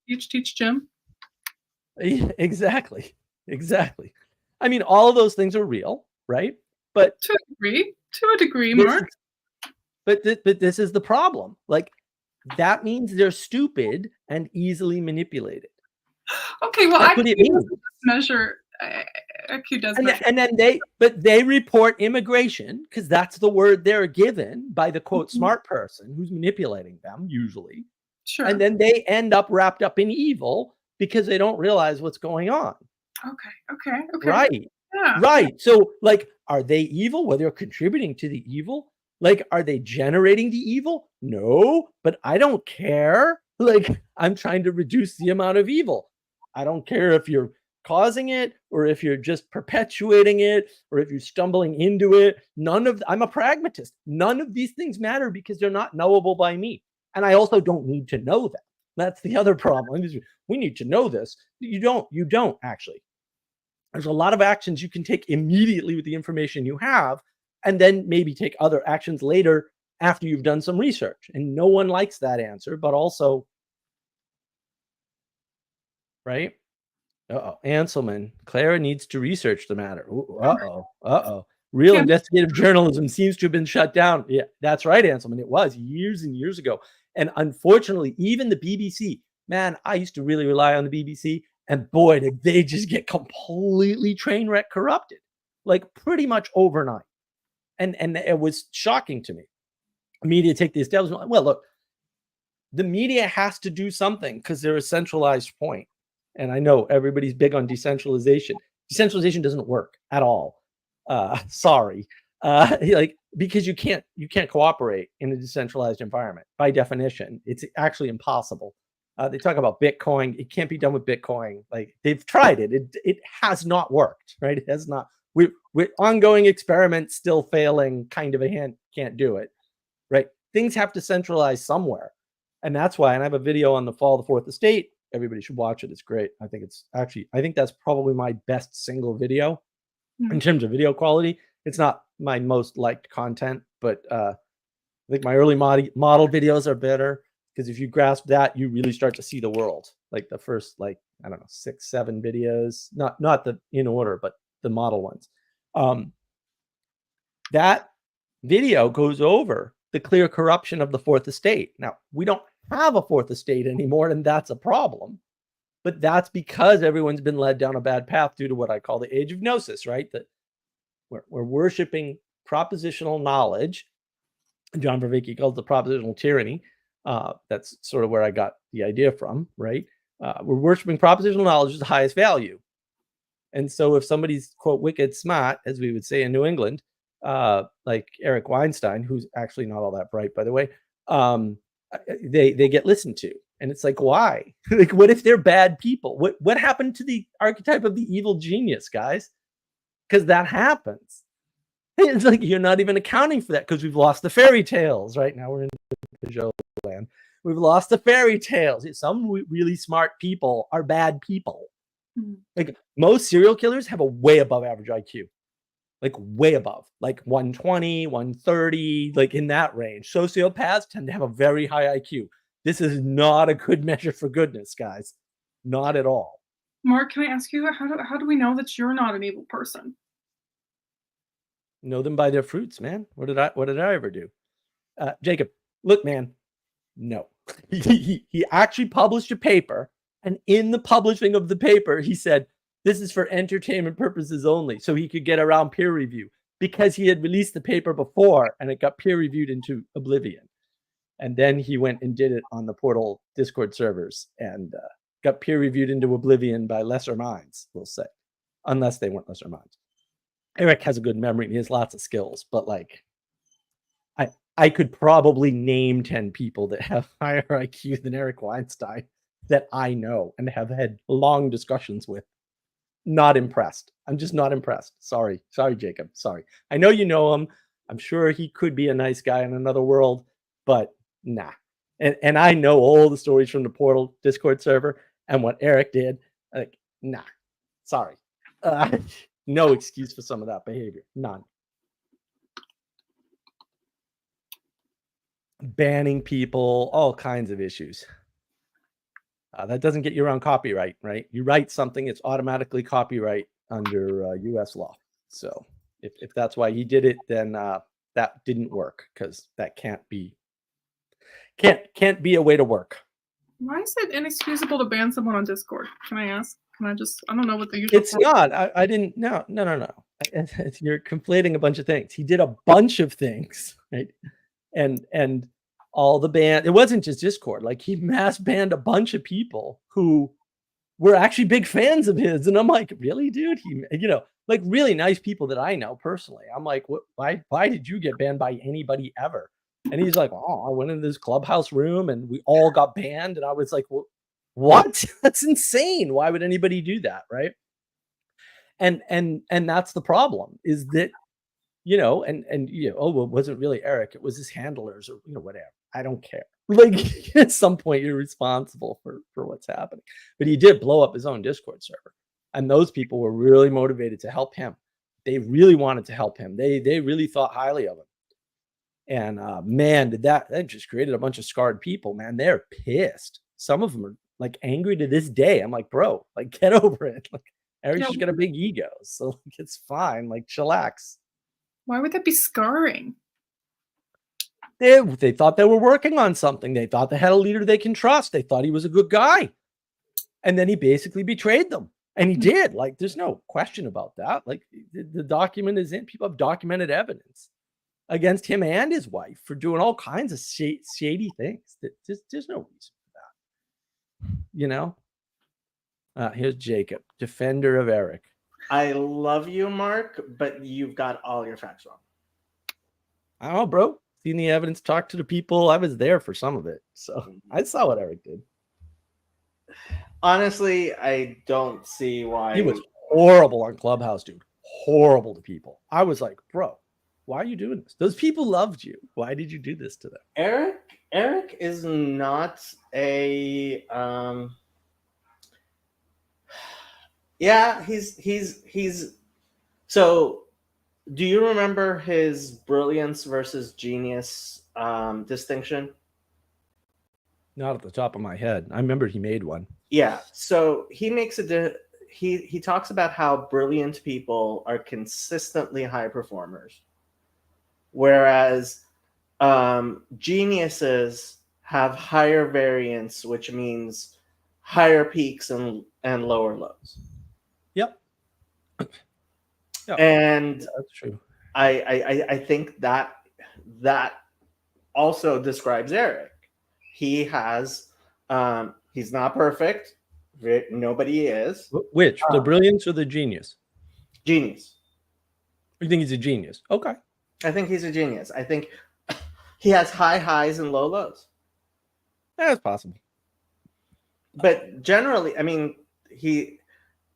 teach Jim. Exactly. I mean, all of those things are real, right? But to a degree, Mark. But this is the problem. Like, that means they're stupid and easily manipulated. Okay, well, that's what it means. Measure IQ does measure. And then they report immigration because that's the word they're given by the quote smart person who's manipulating them usually. Sure. And then they end up wrapped up in evil because they don't realize what's going on. Okay. Right. Yeah. Right. So, like, are they evil? Well, they're contributing to the evil. Like, are they generating the evil? No, but I don't care. Like, I'm trying to reduce the amount of evil. I don't care if you're causing it or if you're just perpetuating it or if you're stumbling into it. I'm a pragmatist. None of these things matter because they're not knowable by me. And I also don't need to know them. That's the other problem. We need to know this. You don't actually. There's a lot of actions you can take immediately with the information you have, and then maybe take other actions later after you've done some research. And no one likes that answer, but also, right? Anselman, Clara needs to research the matter. Real investigative journalism seems to have been shut down. Yeah, that's right, Anselman. It was years and years ago. And unfortunately, even the BBC, man, I used to really rely on the BBC. And boy, did they just get completely train wreck corrupted, like pretty much overnight. And it was shocking to me. Media take the establishment. Well, look, the media has to do something because they're a centralized point. And I know everybody's big on decentralization. Decentralization doesn't work at all. Sorry. Because you can't cooperate in a decentralized environment by definition. It's actually impossible. They talk about Bitcoin. It can't be done with Bitcoin. Like, they've tried it. It has not worked, right? It has not. With ongoing experiments still failing, kind of a hint, can't do it, right? Things have to centralize somewhere. And that's why, and I have a video on the fall of the Fourth Estate. Everybody should watch it. It's great. I think that's probably my best single video in terms of video quality. It's not my most liked content, but I think my early model videos are better. Because if you grasp that, you really start to see the world. Like the first, 6, 7 videos, not the in order, but the model ones. That video goes over the clear corruption of the Fourth Estate. Now, we don't have a Fourth Estate anymore, and that's a problem. But that's because everyone's been led down a bad path due to what I call the age of gnosis, right? That we're worshiping propositional knowledge. John Vervaeke calls it propositional tyranny. That's sort of where I got the idea from, right? We're worshiping propositional knowledge as the highest value. And so if somebody's, quote, wicked smart, as we would say in New England, like Eric Weinstein, who's actually not all that bright, by the way, they get listened to. And it's like, why? Like, what if they're bad people? What happened to the archetype of the evil genius, guys? Because that happens. It's like you're not even accounting for that because we've lost the fairy tales. Right now we're in Peugeot land. We've lost the fairy tales. Some really smart people are bad people. Mm-hmm. Like most serial killers have a way above average IQ. Like way above, like 120, 130, like in that range. Sociopaths tend to have a very high IQ. This is not a good measure for goodness, guys. Not at all. Mark, can I ask you, how do we know that you're not an evil person? Know them by their fruits, man. What did I ever do? Jacob, look, man, no. he actually published a paper, and in the publishing of the paper, he said, this is for entertainment purposes only, so he could get around peer review because he had released the paper before and it got peer reviewed into oblivion. And then he went and did it on the Portal Discord servers and got peer reviewed into oblivion by lesser minds, we'll say, unless they weren't lesser minds. Eric has a good memory and he has lots of skills, but like I could probably name 10 people that have higher IQ than Eric Weinstein that I know and have had long discussions with. Not impressed. I'm just not impressed. Sorry, Jacob. Sorry. I know you know him. I'm sure he could be a nice guy in another world, but nah. And I know all the stories from the Portal Discord server and what Eric did. Like, nah. Sorry. No excuse for some of that behavior. None. Banning people, all kinds of issues. That doesn't get you around copyright, right? You write something, it's automatically copyright under U.S. law. So if that's why he did it, then that didn't work because that can't be a way to work. Why is it inexcusable to ban someone on Discord? Can I ask? I don't know what the usual. It's not. I didn't. No. You're conflating a bunch of things. He did a bunch of things, right? And all the ban. It wasn't just Discord. Like he mass banned a bunch of people who were actually big fans of his. And I'm like, really, dude? Like really nice people that I know personally. I'm like, why did you get banned by anybody ever? And he's like, oh, I went in this clubhouse room and we all got banned. And I was like, what? That's insane. Why would anybody do that? Right. And that's the problem is that, well, it wasn't really Eric. It was his handlers or, whatever. I don't care. Like at some point you're responsible for what's happening, but he did blow up his own Discord server. And those people were really motivated to help him. They really wanted to help him. They really thought highly of him. And man, that just created a bunch of scarred people, man. They're pissed. Some of them are like angry to this day. I'm like, bro, like get over it. Like Eric's just got a big ego. So like, it's fine. Like chillax. Why would that be scarring? They thought they were working on something. They thought they had a leader they can trust. They thought he was a good guy. And then he basically betrayed them. And he did. Like, there's no question about that. Like the document is in. People have documented evidence against him and his wife for doing all kinds of shady things. There's no reason for that. Here's Jacob, defender of Eric. I love you, Mark, but you've got all your facts wrong. I don't know, bro. Seen the evidence, talked to the people. I was there for some of it. So I saw what Eric did. Honestly, I don't see why. He was horrible on Clubhouse, dude. Horrible to people. I was like, bro, why are you doing this? Those people loved you. Why did you do this to them? Eric is not a yeah, he's so do you remember his brilliance versus genius distinction? Not at the top of my head. I remember he made one. Yeah, so he makes he talks about how brilliant people are consistently high performers, whereas geniuses have higher variance, which means higher peaks and lower lows. Yep. And that's true. I think that also describes Eric. He has he's not perfect. Nobody is. Which, the brilliance or the genius? Genius. You think he's a genius? Okay. I think he's a genius. I think he has high highs and low lows. That's possible. But generally, I mean,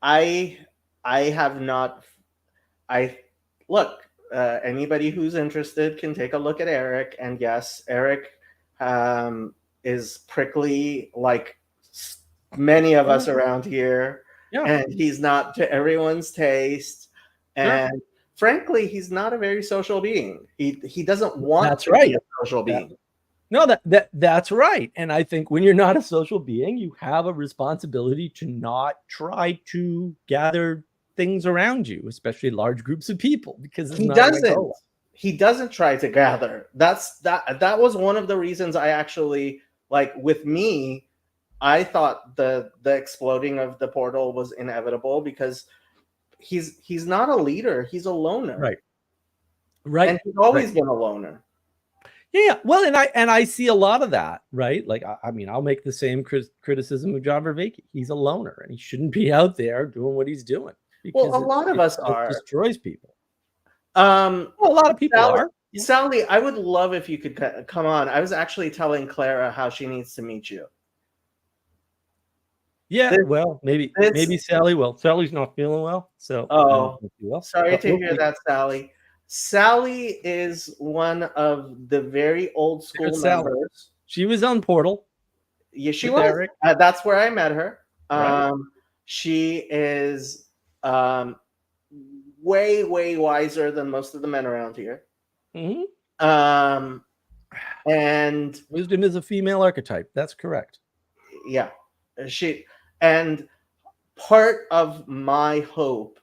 I have not. I look. Anybody who's interested can take a look at Eric, and yes, Eric is prickly like many of us around here, and he's not to everyone's taste, and frankly, he's not a very social being. He doesn't want to be a social being. No, that's right. And I think when you're not a social being, you have a responsibility to not try to gather things around you, especially large groups of people, because it's not gonna go well. He doesn't try to gather. That was one of the reasons I actually, like, with me, I thought the exploding of the portal was inevitable, because he's not a leader, he's a loner. Right. And he's always been a loner. Yeah, well, and I see a lot of that, right? Like, I mean, I'll make the same criticism of John Vervaeke. He's a loner, and he shouldn't be out there doing what he's doing. Well, a lot of us are. It destroys people. Well, a lot of people are. Yeah. Sally, I would love if you could come on. I was actually telling Clara how she needs to meet you. Yeah, well, maybe Sally will. Sally's not feeling well, so. Sorry to hear that, Sally. Sally is one of the very old school members. She was on Portal. Yeah, she was. Eric. That's where I met her. Right. She is way wiser than most of the men around here. Mm-hmm. And wisdom is a female archetype. That's correct. Yeah, and part of my hope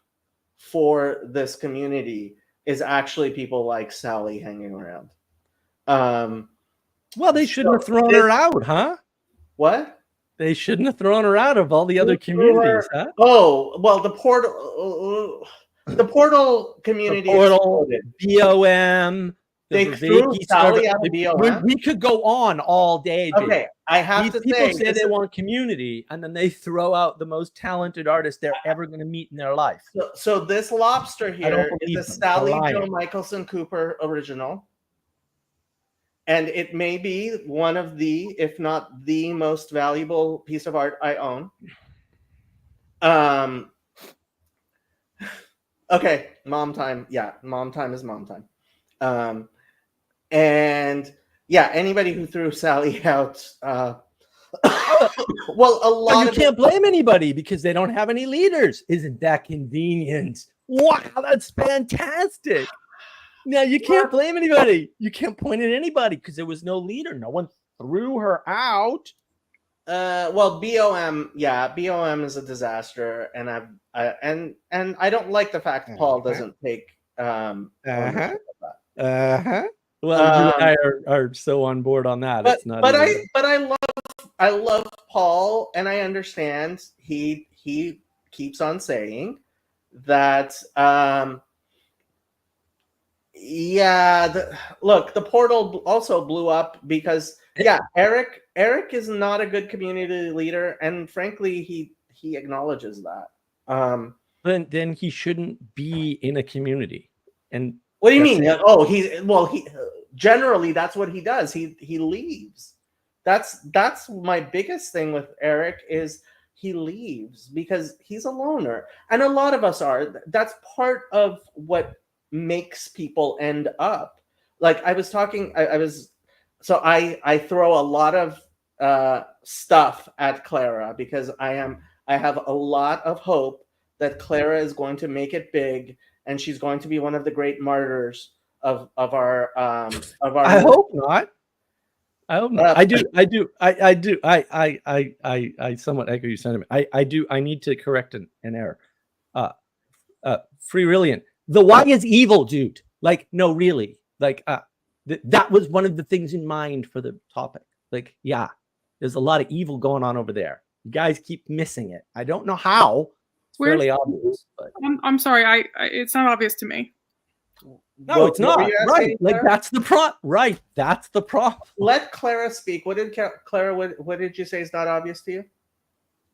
for this community is actually people like Sally hanging around. Well, they shouldn't have thrown her out, huh? What? They shouldn't have thrown her out of all the other communities, huh? Oh, well, the portal community. The portal, BOM. They threw Sally out of BOM. We could go on all day. Jake. Okay, I have to say, people say they want community, and then they throw out the most talented artist they're ever going to meet in their life. So this lobster here is a Sally Jo Michelson Cooper original. And it may be one of the, if not the most valuable piece of art I own. Okay, mom time. Yeah, mom time is mom time. And yeah, anybody who threw Sally out, well, a lot you can't blame anybody because they don't have any leaders. Isn't that convenient? Wow, that's fantastic. Now you can't blame anybody. You can't point at anybody because there was no leader. No one threw her out. Well, BOM, yeah, BOM is a disaster, and I don't like the fact that Paul doesn't take ownership of that. Well, you and I are so on board on that. But, it's not. But I love Paul, and I understand he keeps on saying that. Look, the portal also blew up because Eric is not a good community leader, and frankly, he acknowledges that. Then he shouldn't be in a community. And what do you mean? Oh, he generally that's what he does. He leaves. That's my biggest thing with Eric is he leaves because he's a loner, and a lot of us are. That's part of what makes people end up. Like I was talking, I throw a lot of stuff at Clara because I have a lot of hope that Clara is going to make it big, and she's going to be one of the great martyrs of our. I hope not. I hope not. I do. I somewhat echo your sentiment. I do. I need to correct an error. Free Brilliant. The why is evil, dude. Like, no, really. Like, that was one of the things in mind for the topic. Like, yeah, there's a lot of evil going on over there. You guys keep missing it. I don't know how. It's fairly obvious. But. I'm sorry. It's not obvious to me. No, it's what were not. you Right. asking, Like, Clara? that's the Right. That's the problem. Let Clara speak. What did Clara? What did you say is not obvious to you?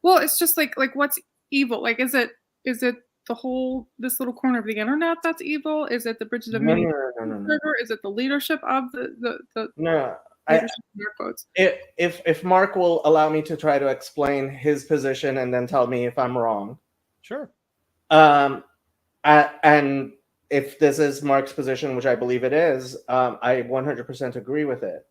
Well, it's just like what's evil? Like, is it the whole this little corner of the internet that's evil? Is it the Bridges of No, Meaning no. server? Is it the leadership of the No. leadership in air quotes? If Mark will allow me to try to explain his position and then tell me if I'm wrong. Sure. And if this is Mark's position, which I believe it is, I 100% agree with it.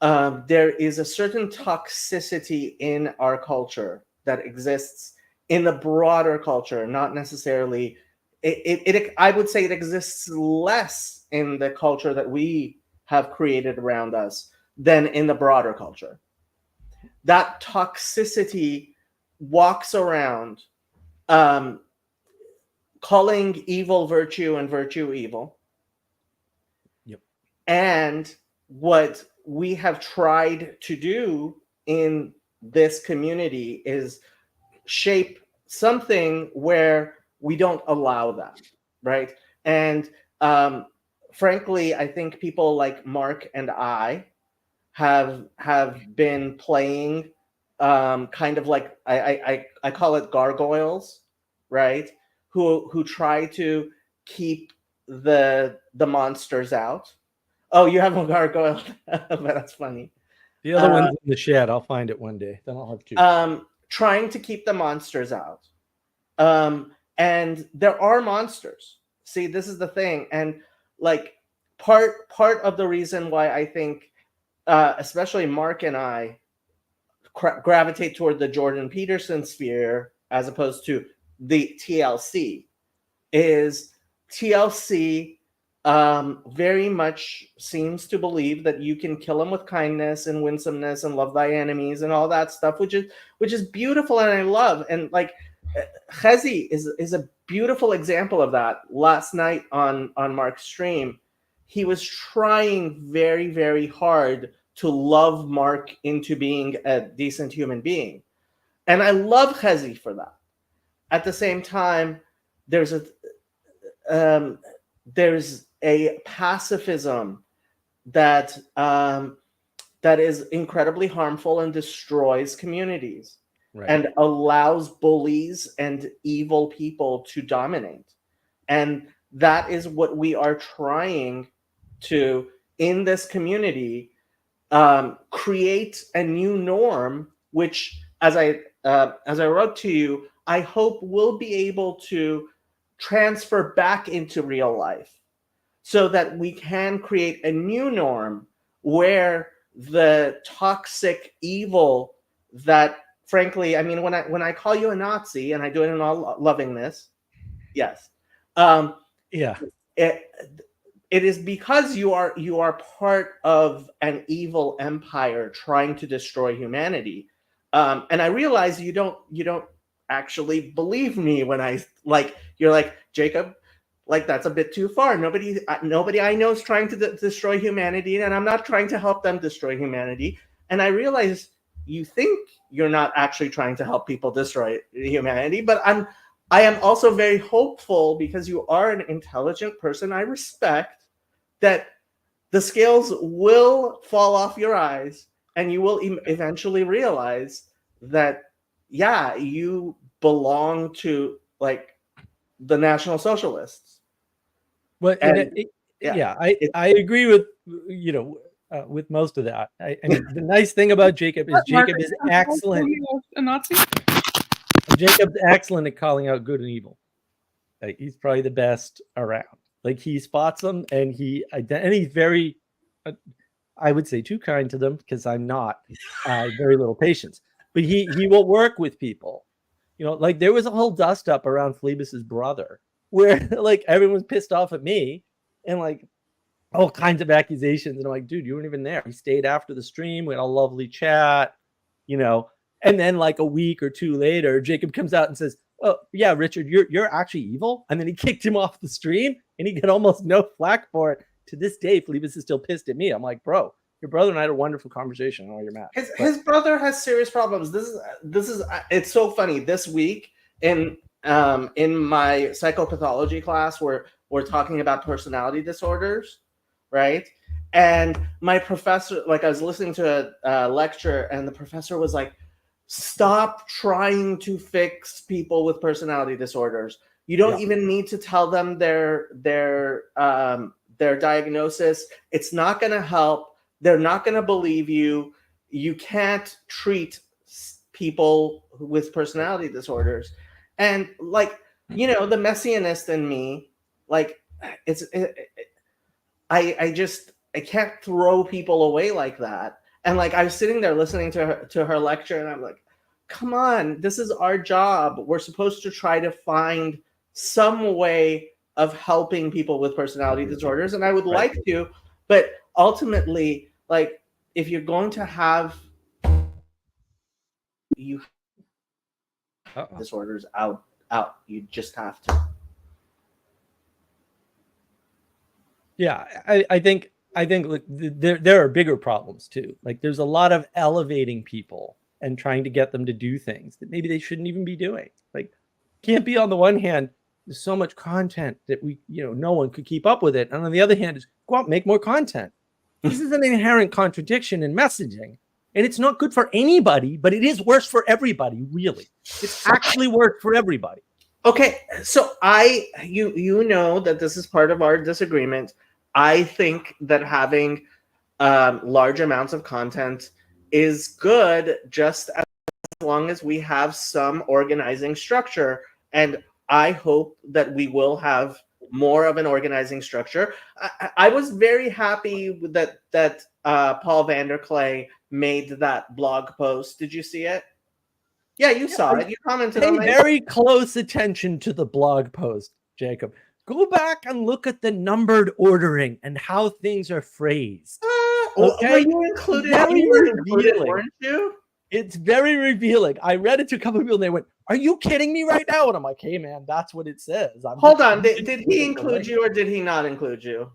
There is a certain toxicity in our culture that exists in the broader culture, not necessarily. I would say it exists less in the culture that we have created around us than in the broader culture. That toxicity walks around calling evil virtue and virtue evil. Yep. And what we have tried to do in this community is shape something where we don't allow that, right? And frankly, I think people like Mark and I have been playing kind of like I call it gargoyles, right? Who try to keep the monsters out. Oh, you have a gargoyle. But that's funny. The other one's in the shed. I'll find it one day. Then I'll have two. Trying to keep the monsters out. And there are monsters. See, this is the thing. And like part of the reason why I think especially Mark and I gravitate toward the Jordan Peterson sphere as opposed to the TLC is TLC very much seems to believe that you can kill them with kindness and winsomeness and love thy enemies and all that stuff, which is beautiful and I love. And like Chezi is a beautiful example of that. Last night on Mark's stream, he was trying very, very hard to love Mark into being a decent human being. And I love Chezi for that. At the same time, there's a pacifism that is incredibly harmful and destroys communities, right, and allows bullies and evil people to dominate. And that is what we are trying to, in this community, create a new norm, which, as I wrote to you, I hope will be able to transfer back into real life so that we can create a new norm where the toxic evil that, frankly, I mean, when I call you a Nazi, and I do it in all lovingness, yes, yeah, it is because you are part of an evil empire trying to destroy humanity. And I realize you don't actually believe me when I you're like, Jacob, like that's a bit too far. Nobody I know is trying to destroy humanity, and I'm not trying to help them destroy humanity. And I realize you think you're not actually trying to help people destroy humanity, but I am also very hopeful, because you are an intelligent person I respect, that the scales will fall off your eyes and you will eventually realize that, yeah, you belong to like the National Socialists. Well, I agree with with most of that. I mean, the nice thing about Jacob is Jacob is excellent. A Nazi? Jacob's excellent at calling out good and evil. Like, he's probably the best around. Like, he spots them, and he's very, I would say, too kind to them, because I'm not. Very little patience, but he will work with people. You know, like there was a whole dust up around Phlebas's brother, where like everyone's pissed off at me, and like all kinds of accusations. And I'm like, dude, you weren't even there. He stayed after the stream. We had a lovely chat, you know. And then like a week or two later, Jacob comes out and says, "Oh yeah, Richard, you're actually evil." And then he kicked him off the stream, and he got almost no flack for it. To this day, Phlebas is still pissed at me. I'm like, bro, your brother and I had a wonderful conversation. I know you're mad. His brother has serious problems. This is it's so funny. This week in my psychopathology class, where we're talking about personality disorders, right? And my professor, like I was listening to a lecture, and the professor was like, stop trying to fix people with personality disorders. You don't even need to tell them their diagnosis. It's not going to help. They're not going to believe you. You can't treat people with personality disorders. And like, you know, the messianist in me, like, I can't throw people away like that. And like, I was sitting there listening to her lecture, and I'm like, come on, this is our job. We're supposed to try to find some way of helping people with personality disorders, and I would like to, but ultimately, like, if you're going to have disorders out, you just have to. Yeah, I think like there are bigger problems too. Like, there's a lot of elevating people and trying to get them to do things that maybe they shouldn't even be doing. Like, can't be on the one hand, there's so much content that no one could keep up with it, and on the other hand is go out and make more content. This is an inherent contradiction in messaging, and it's not good for anybody, but it is worse for everybody. Really, it's actually worse for everybody. Okay, so you know that this is part of our disagreement. I think that having large amounts of content is good, just as long as we have some organizing structure. And I hope that we will have more of an organizing structure. I was very happy that Paul Vanderklay made that blog post. Did you see it? Yeah, you saw it. You commented on it. Pay very close attention to the blog post, Jacob. Go back and look at the numbered ordering and how things are phrased. Okay, you included, weren't you? It's very revealing. I read it to a couple of people, and they went, "Are you kidding me right now?" And I'm like, "Hey, man, that's what it says." Hold on. Did he include you, or did he not include you?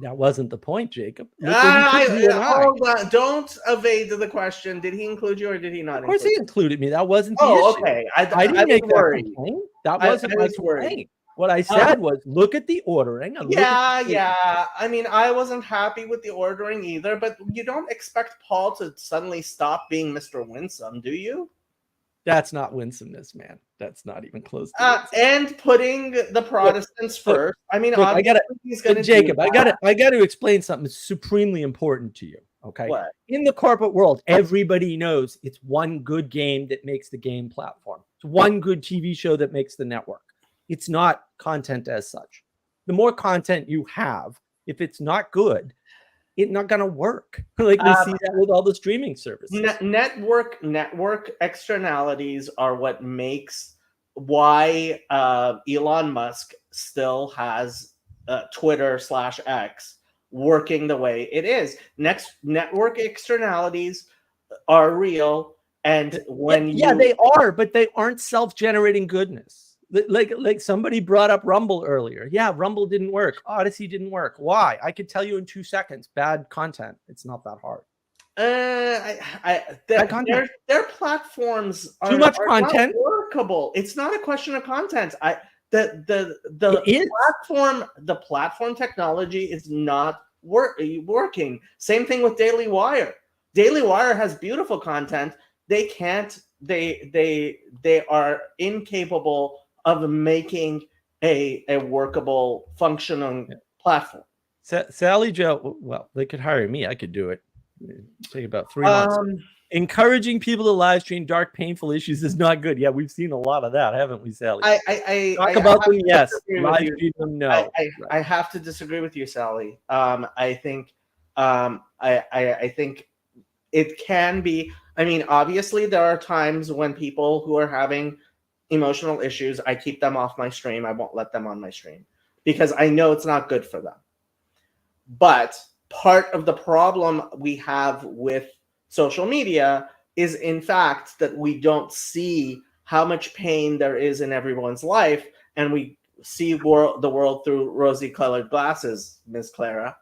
That wasn't the point, Jacob. Hold on. Don't evade the question. Did he include you, or did he not? Of course, he included me. That wasn't the issue. Okay. I didn't make that complaint. That wasn't my complaint. What I said was, look at the ordering. Yeah. I mean, I wasn't happy with the ordering either, but you don't expect Paul to suddenly stop being Mr. Winsome, do you? That's not winsomeness, man. That's not even close to and putting the Protestants first. I mean, I gotta, Jacob, I gotta explain something that's supremely important to you. Okay. What? In the corporate world, everybody knows it's one good game that makes the game platform. It's one good TV show that makes the network. It's not content as such. The more content you have, if it's not good, it's not going to work. Like we see that with all the streaming services. Network externalities are what makes why Elon Musk still has Twitter/X working the way it is. Network externalities are real, and they are, but they aren't self-generating goodness. Like somebody brought up Rumble earlier. Yeah, Rumble didn't work. Odyssey didn't work. Why? I could tell you in 2 seconds. Bad content. It's not that hard. Their platforms are too much content. Not workable. It's not a question of content. The platform technology is not working. Same thing with Daily Wire. Daily Wire has beautiful content. They can't. They are incapable of making a workable, functioning platform. Sally Joe, well, they could hire me. I could do it. It'd take about 3 months. Encouraging people to live stream dark, painful issues is not good. Yeah, we've seen a lot of that, haven't we, Sally? Talk about them, yes. Live stream them, no. I have to disagree with you, Sally. I think I think it can be. I mean, obviously, there are times when people who are having emotional issues, I keep them off my stream. I won't let them on my stream because I know it's not good for them. But part of the problem we have with social media is, in fact, that we don't see how much pain there is in everyone's life, and we see the world through rosy-colored glasses, Ms. Clara.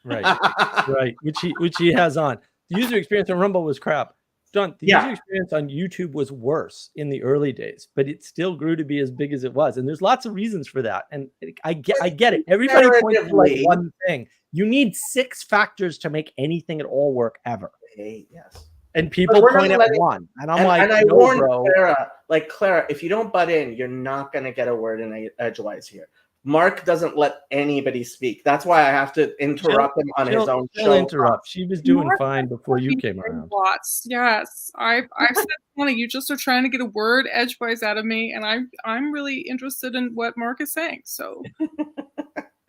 Right, which he has on. The user experience on Rumble was crap. John, the user experience on YouTube was worse in the early days, but it still grew to be as big as it was. And there's lots of reasons for that. And I get it. Everybody points to like one thing. You need 6 factors to make anything at all work ever. Yes. And people point at one. And I'm like, I no, warned bro. Clara, if you don't butt in, you're not going to get a word in edgewise here. Mark doesn't let anybody speak. That's why I have to interrupt him on his own show. Interrupt. She was doing fine before you came around. Lots. Yes. I've said funny. You just are trying to get a word edgewise out of me, and I'm really interested in what Mark is saying. So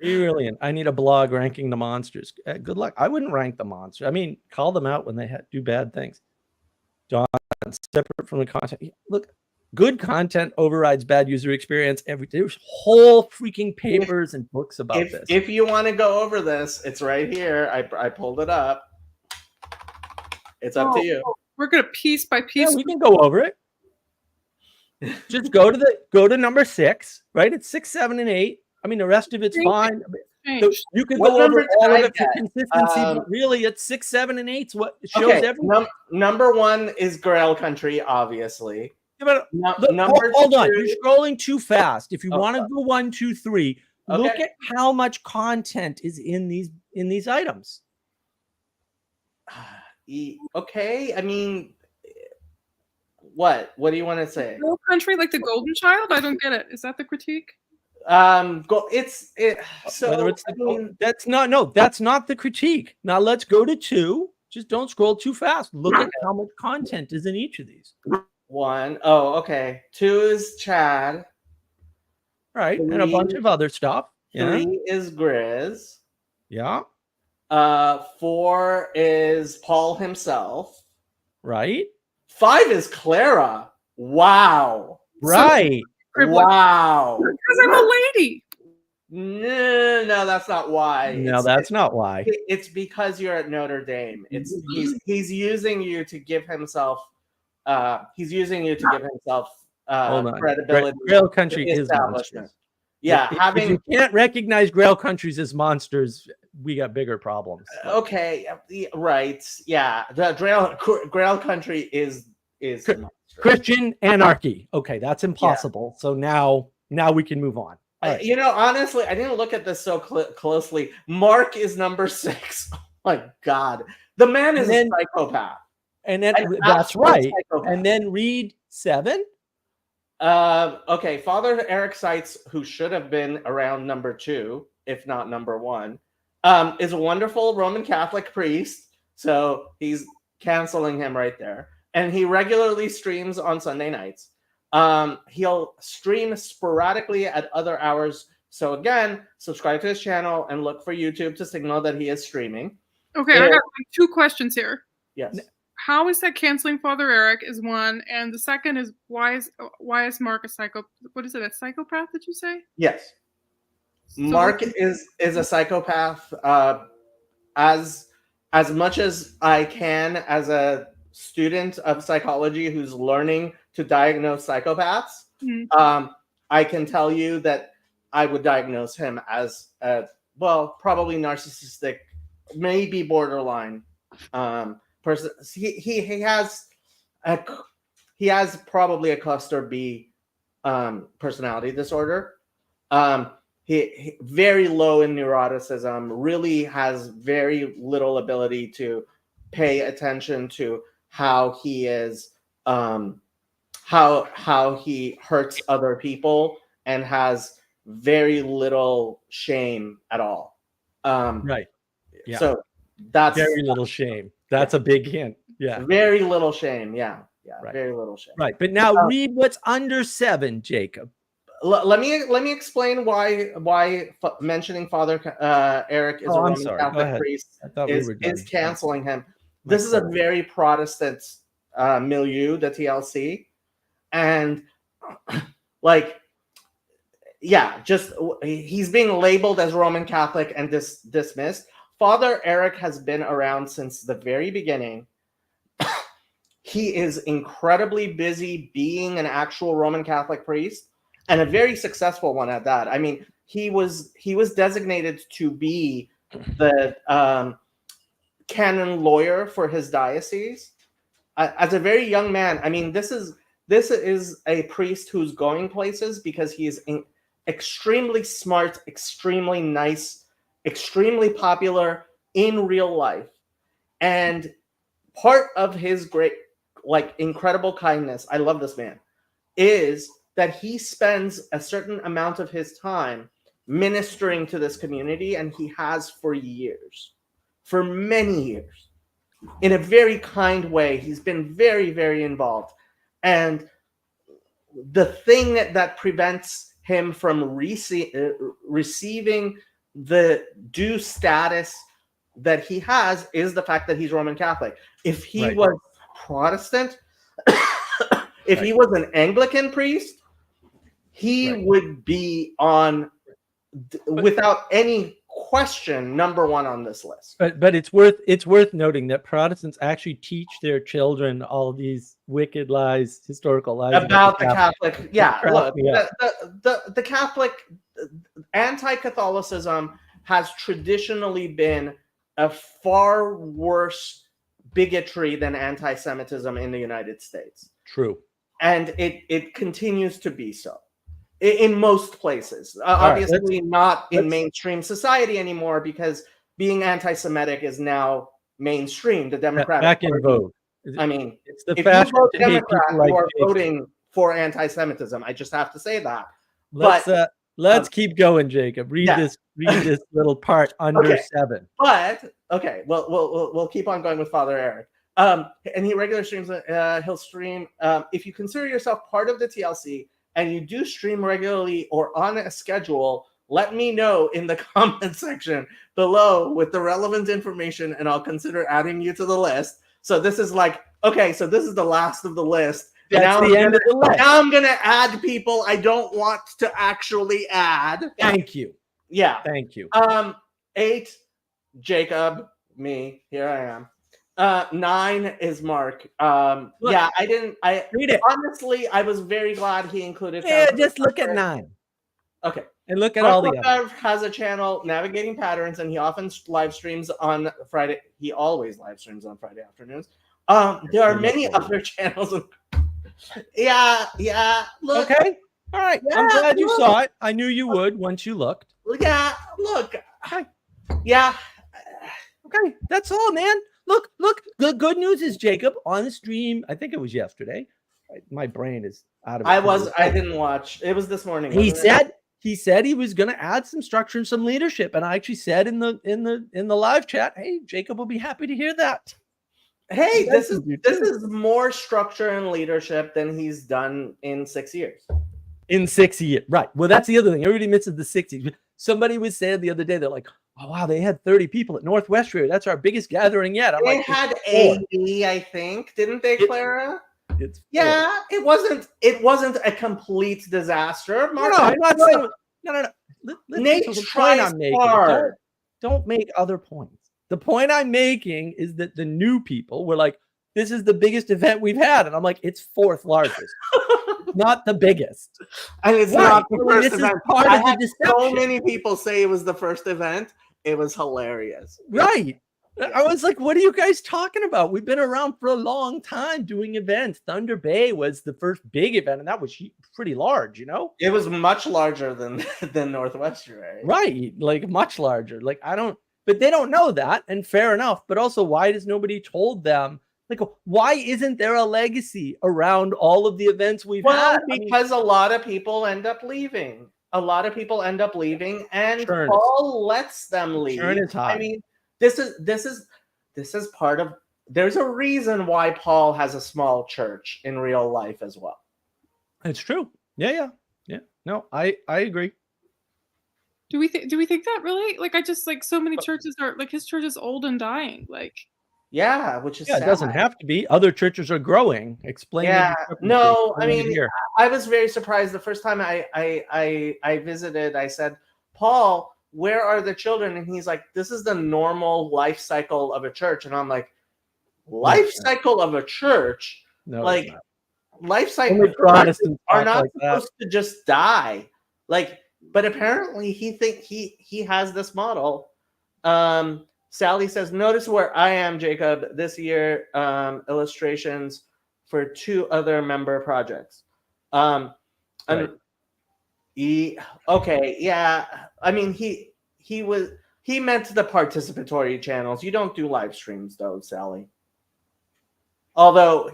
brilliant. I need a blog ranking the monsters. Good luck. I wouldn't rank the monsters. I mean, call them out when they do bad things. John, separate from the content. Look, good content overrides bad user experience. There's whole freaking papers and books about this. If you want to go over this, it's right here. I pulled it up. It's up to you. We're gonna piece by piece. Yeah, we can go over it. Just go to number 6, right? It's 6, 7, and 8. I mean, the rest of it's fine. So you can go over all of it for consistency, but really it's 6, 7, and 8. What shows everything. Number 1 is Grail Country, obviously. Yeah, but hold on, you're scrolling too fast. If you want to go 1, 2, 3, look at how much content is in these items. Okay, I mean, what do you want to say? Grail Country, like the Golden Child? I don't get it. Is that the critique? That's not the critique. Now let's go to 2. Just don't scroll too fast. Look at how much content is in each of these. 1. Oh, okay. 2 is Chad. Right. 3, and a bunch of other stuff. 3 is Grizz. Yeah. 4 is Paul himself. Right. 5 is Clara. Wow. Right. Wow. Because I'm a lady. No, that's not why. No, that's not why. It's because you're at Notre Dame. He's using you to give himself. Credibility. Grail Country is monsters. Yeah, if you can't recognize Grail Countries as monsters, we got bigger problems. Okay, right. Yeah, the Grail Country is Christian anarchy. Okay, that's impossible. Yeah. So now we can move on. Right. Honestly, I didn't look at this so closely. Mark is number 6. Oh my God, the man is a psychopath. And then that's right. Psychopath. And then read 7. Okay, Father Eric Seitz, who should have been around number 2, if not number 1, is a wonderful Roman Catholic priest. So he's canceling him right there. And he regularly streams on Sunday nights. He'll stream sporadically at other hours. So again, subscribe to his channel and look for YouTube to signal that he is streaming. Okay, I got 2 questions here. Yes. How is that canceling Father Eric is one, and the second is why is Mark a psycho? What is it? A psychopath? Did you say? Yes. So Mark is a psychopath. As much as I can, as a student of psychology who's learning to diagnose psychopaths, I can tell you that I would diagnose him as probably narcissistic, maybe borderline person. He has probably a cluster B personality disorder. He very low in neuroticism, really has very little ability to pay attention to how he is, how he hurts other people, and has very little shame at all. Right. Yeah. So that's very little shame. That's a big hint. Yeah. Very little shame. Yeah. Right. Very little shame. Right. But now read what's under 7, Jacob. Let me explain why mentioning Father Eric is a Roman Catholic priest is canceling him. This is a very Protestant milieu, the TLC, and he's being labeled as Roman Catholic and dismissed. Father Eric has been around since the very beginning. He is incredibly busy being an actual Roman Catholic priest, and a very successful one at that. I mean, he was designated to be the canon lawyer for his diocese. as a very young man, I mean, this is a priest who's going places because he is extremely smart, extremely nice, extremely popular in real life. And part of his great, like, incredible kindness, I love this man, is that he spends a certain amount of his time ministering to this community, and he has for years, for many years, in a very kind way. He's been very, very involved. And the thing that prevents him from receiving the due status that he has is the fact that he's Roman Catholic. If he was Protestant, if he was an Anglican priest, he would be on, without any question, number one on this list. But it's worth noting that Protestants actually teach their children all these wicked lies, historical lies about the Catholic. Yeah, look, the Catholic, anti-Catholicism has traditionally been a far worse bigotry than anti-Semitism in the United States. True. And it continues to be so in most places. Obviously not in mainstream society anymore, because being anti-Semitic is now mainstream. The Democratic back in vogue. I mean, it's the if fashion you vote to hate Democrat, people like you are Jacob. voting for anti-Semitism. I just have to say that. Let's keep going, Jacob. Read this little part under 7. But okay, we'll keep on going with Father Eric. And he regularly streams. He'll stream. If you consider yourself part of the TLC and you do stream regularly or on a schedule, let me know in the comment section below with the relevant information, and I'll consider adding you to the list. So this is like, okay, so this is the last of the list. That's the end of the list. Now I'm gonna add people I don't want to actually add. Thank you. Yeah. Thank you. 8, Jacob, me. Here I am. 9 is Mark. Yeah, I read it. Honestly, I was very glad he included. Yeah, just look at 9. Okay. And look at all the others. Has a channel, Navigating Patterns, and he often live streams on Friday. He always live streams on Friday afternoons. There are many other channels. Yeah. Look. Okay. All right. Yeah, I'm glad you saw it. I knew you would once you looked. Yeah. Look. Okay. Yeah. Okay. That's all, man. Look. The good news is, Jacob, on the stream, I think it was yesterday. My brain is out of it. I didn't watch. It was this morning. He said he was going to add some structure and some leadership, and I actually said in the live chat, "Hey, Jacob will be happy to hear that." Hey, this is more structure and leadership than he's done in 6 years. In 6 years, right? Well, that's the other thing. Everybody misses the 60s. Somebody was saying the other day, they're like, "Oh wow, they had 30 people at Northwest Area. That's our biggest gathering yet." I'm they had 80, I think, didn't they, Clara? It wasn't a complete disaster. No, I'm not saying. No. Nate tries hard. Don't make other points. The point I'm making is that the new people were like, "This is the biggest event we've had," and I'm like, "It's 4th largest, not the biggest." And it's not the first this event. Is part of the deception. So many people say it was the first event. It was hilarious. Right. I was like, what are you guys talking about? We've been around for a long time doing events. Thunder Bay was the first big event, and that was pretty large, you know? It was much larger than Northwestern, right? Right. Like much larger. Like but they don't know that, and fair enough. But also, why has nobody told them? Like, why isn't there a legacy around all of the events we've had? Because a lot of people end up leaving. And Paul lets them leave. Churn is high. I mean, this is part of. There's a reason why Paul has a small church in real life as well. It's true. Yeah. No, I agree. Do we think that really? Like, I just like so many churches are like his church is old and dying. Like, yeah, which is sad. It doesn't have to be. Other churches are growing. Explain. Yeah, no, I mean, I was very surprised the first time I visited. I said, "Paul, where are the children?" And he's like, "This is the normal life cycle of a church." And I'm like, "Life cycle of a church? No, like, life cycle Protestants are not supposed to just die." Like, but apparently he has this model. Sally says, notice where I am, Jacob, this year, illustrations for 2 other member projects. And Right. okay, yeah. I mean, he meant the participatory channels. You don't do live streams though, Sally. Although,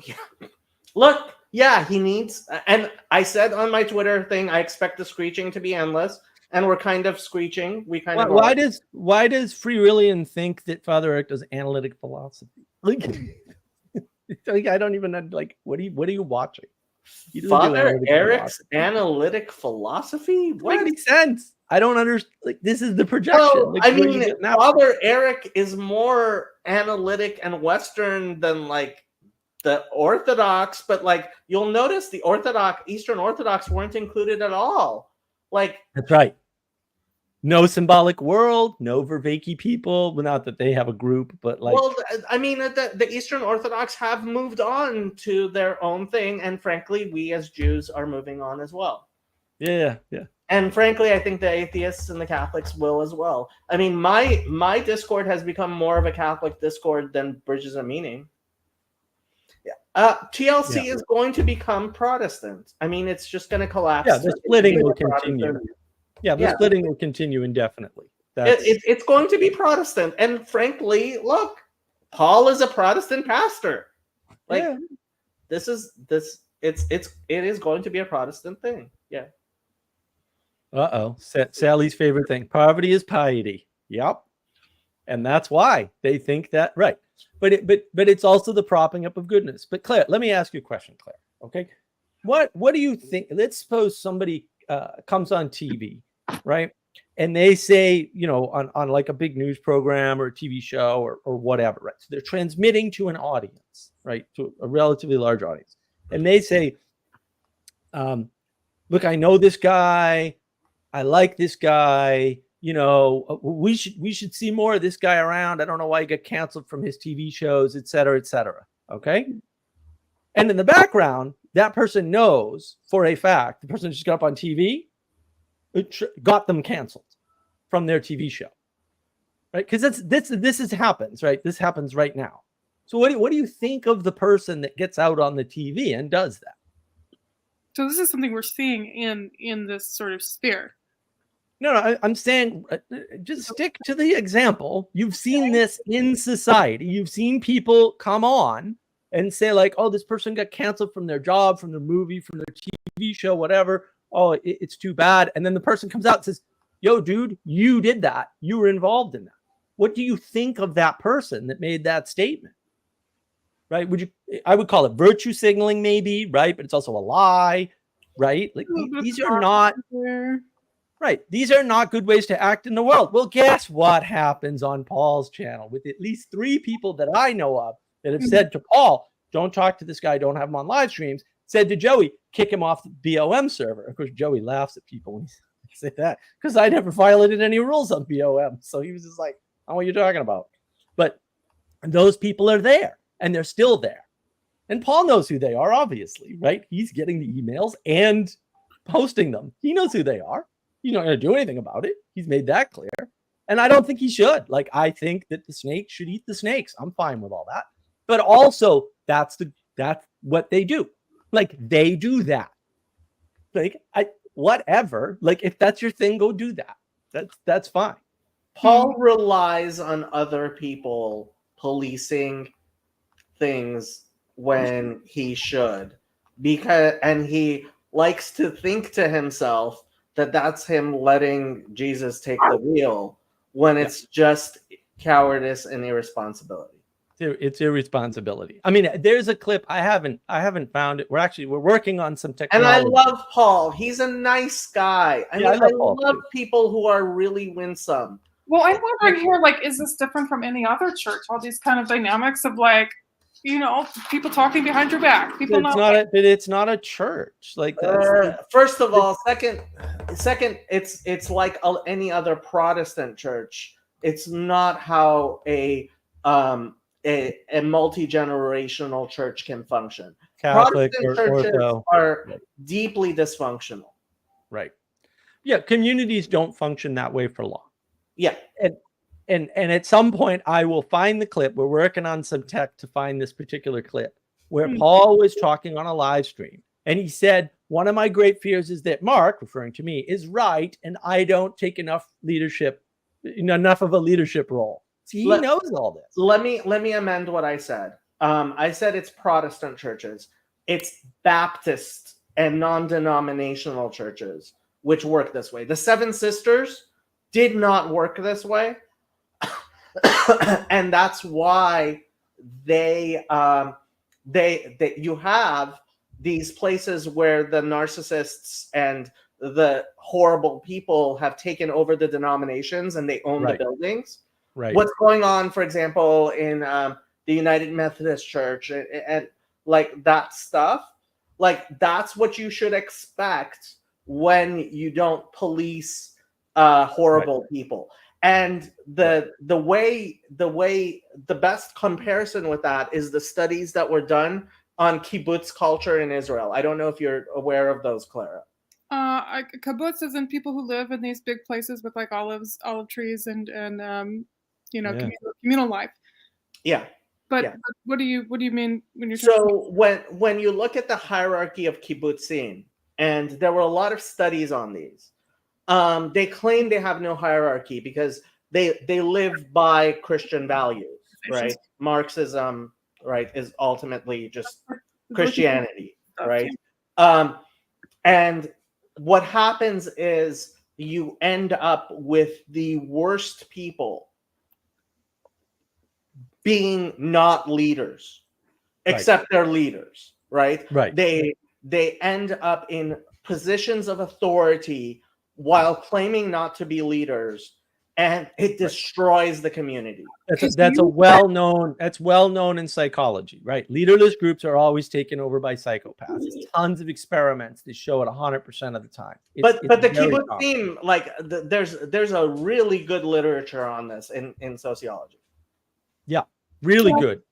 look, yeah, he needs, and I said on my Twitter thing, I expect the screeching to be endless, and we're kind of screeching. We kind of Why are. why does Free Willian think that Father Eric does analytic philosophy? Like, I don't even know, like, what are you watching? He doesn't do Father analytic Eric's philosophy. analytic philosophy? Doesn't What? make any sense. I don't understand. Like, this is the projection. Well, Like, I where are you mean, getting that from? Father Eric is more analytic and Western than like the Orthodox, but like you'll notice the Eastern Orthodox weren't included at all. Like, That's right. No symbolic world, no Vervaeke people. Well, not that they have a group, but like, well, I mean, the Eastern Orthodox have moved on to their own thing, and frankly, we as Jews are moving on as well. yeah. And frankly, I think the atheists and the Catholics will as well. I mean, my Discord has become more of a Catholic Discord than Bridges of Meaning. TLC is going to become Protestant. I mean, it's just going to collapse. Yeah, the splitting will continue. Yeah, the splitting will continue indefinitely. It's going to be Protestant, and frankly, look, Paul is a Protestant pastor. Like, it is going to be a Protestant thing. Yeah. Sally's favorite thing: poverty is piety. Yep, and that's why they think that, right? But it's also the propping up of goodness. But Claire, let me ask you a question, Claire. Okay, what do you think? Let's suppose somebody comes on TV, right? And they say, on like a big news program or a TV show or whatever, right? So they're transmitting to an audience, right? To a relatively large audience. And they say, look, I know this guy. I like this guy. We should see more of this guy around. I don't know why he got canceled from his TV shows, et cetera, et cetera. Okay. And in the background, that person knows for a fact, the person just got up on TV, got them canceled from their TV show, right? Because this happens, right? This happens right now. So what do you think of the person that gets out on the TV and does that? So this is something we're seeing in this sort of sphere. No, I'm saying just stick to the example. You've seen this in society. You've seen people come on and say like, oh, this person got canceled from their job, from their movie, from their TV show, whatever. Oh, it's too bad. And then the person comes out and says, yo, dude, you did that. You were involved in that. What do you think of that person that made that statement? Right? I would call it virtue signaling maybe, right? But it's also a lie, right? Like these are not... Right. These are not good ways to act in the world. Well, guess what happens on Paul's channel with at least 3 people that I know of that have said to Paul, don't talk to this guy, don't have him on live streams, said to Joey, kick him off the BOM server. Of course, Joey laughs at people when he say that because I never violated any rules on BOM. So he was just like, I don't know what you're talking about. But those people are there and they're still there. And Paul knows who they are, obviously, right? He's getting the emails and posting them. He knows who they are. He's not going to do anything about it. He's made that clear. And I don't think he should. Like, I think that the snake should eat the snakes. I'm fine with all that. But also, that's what they do. Like, they do that. Like, whatever. Like, if that's your thing, go do that. That's fine. Paul relies on other people policing things when he should. And he likes to think to himself that that's him letting Jesus take the wheel when it's just cowardice and irresponsibility. It's irresponsibility. I mean, there's a clip. I haven't found it. We're working on some technology. And I love Paul. He's a nice guy. I love people who are really winsome. Well, I'm wondering here, like, is this different from any other church? All these kind of dynamics of like, people talking behind your back. It's not a church. Like, first of all, second, it's like any other Protestant church. It's not how a multi-generational church can function. Catholic Protestant churches are deeply dysfunctional. Right. Yeah, communities don't function that way for long. Yeah. and at some point I will find the clip. We're working on some tech to find this particular clip where Paul was talking on a live stream, and he said, one of my great fears is that Mark, referring to me, is right, and I don't take enough of a leadership role. See, he knows all this. Let me amend what I said. I said it's Protestant churches. It's Baptist and non-denominational churches which work this way. The Seven Sisters did not work this way. And that's why you have these places where the narcissists and the horrible people have taken over the denominations and they own the buildings. Right. What's going on, for example, in the United Methodist Church and like that stuff, like that's what you should expect when you don't police horrible people. And the best comparison with that is the studies that were done on kibbutz culture in Israel. I don't know if you're aware of those, Clara. Kibbutz is in people who live in these big places with like olive trees and communal life. Yeah. But what do you mean when you're so when you look at the hierarchy of kibbutzim, and there were a lot of studies on these, they claim they have no hierarchy because they live by Christian values, right? Marxism, right, is ultimately just Christianity, right? And what happens is you end up with the worst people being not leaders, except they're leaders, right? Right. They end up in positions of authority while claiming not to be leaders, and it destroys the community. That's well known in psychology, right? Leaderless groups are always taken over by psychopaths. Tons of experiments that show it 100% of the time. But the kibbutz theme, like there's a really good literature on this in sociology. Yeah, really good.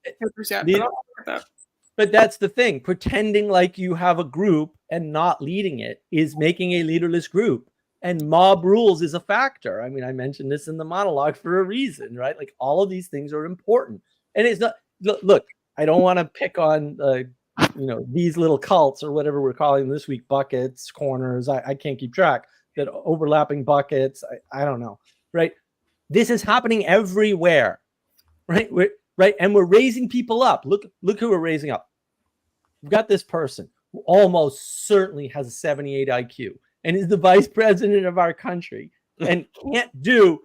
But that's the thing. Pretending like you have a group and not leading it is making a leaderless group. And mob rules is a factor. I mean, I mentioned this in the monologue for a reason, right? Like all of these things are important. And it's not, look, I don't want to pick on, these little cults or whatever we're calling them this week, buckets, corners. I can't keep track, that overlapping buckets. I don't know, right? This is happening everywhere, right? And we're raising people up. Look who we're raising up. We've got this person who almost certainly has a 78 IQ. And is the vice president of our country and can't do.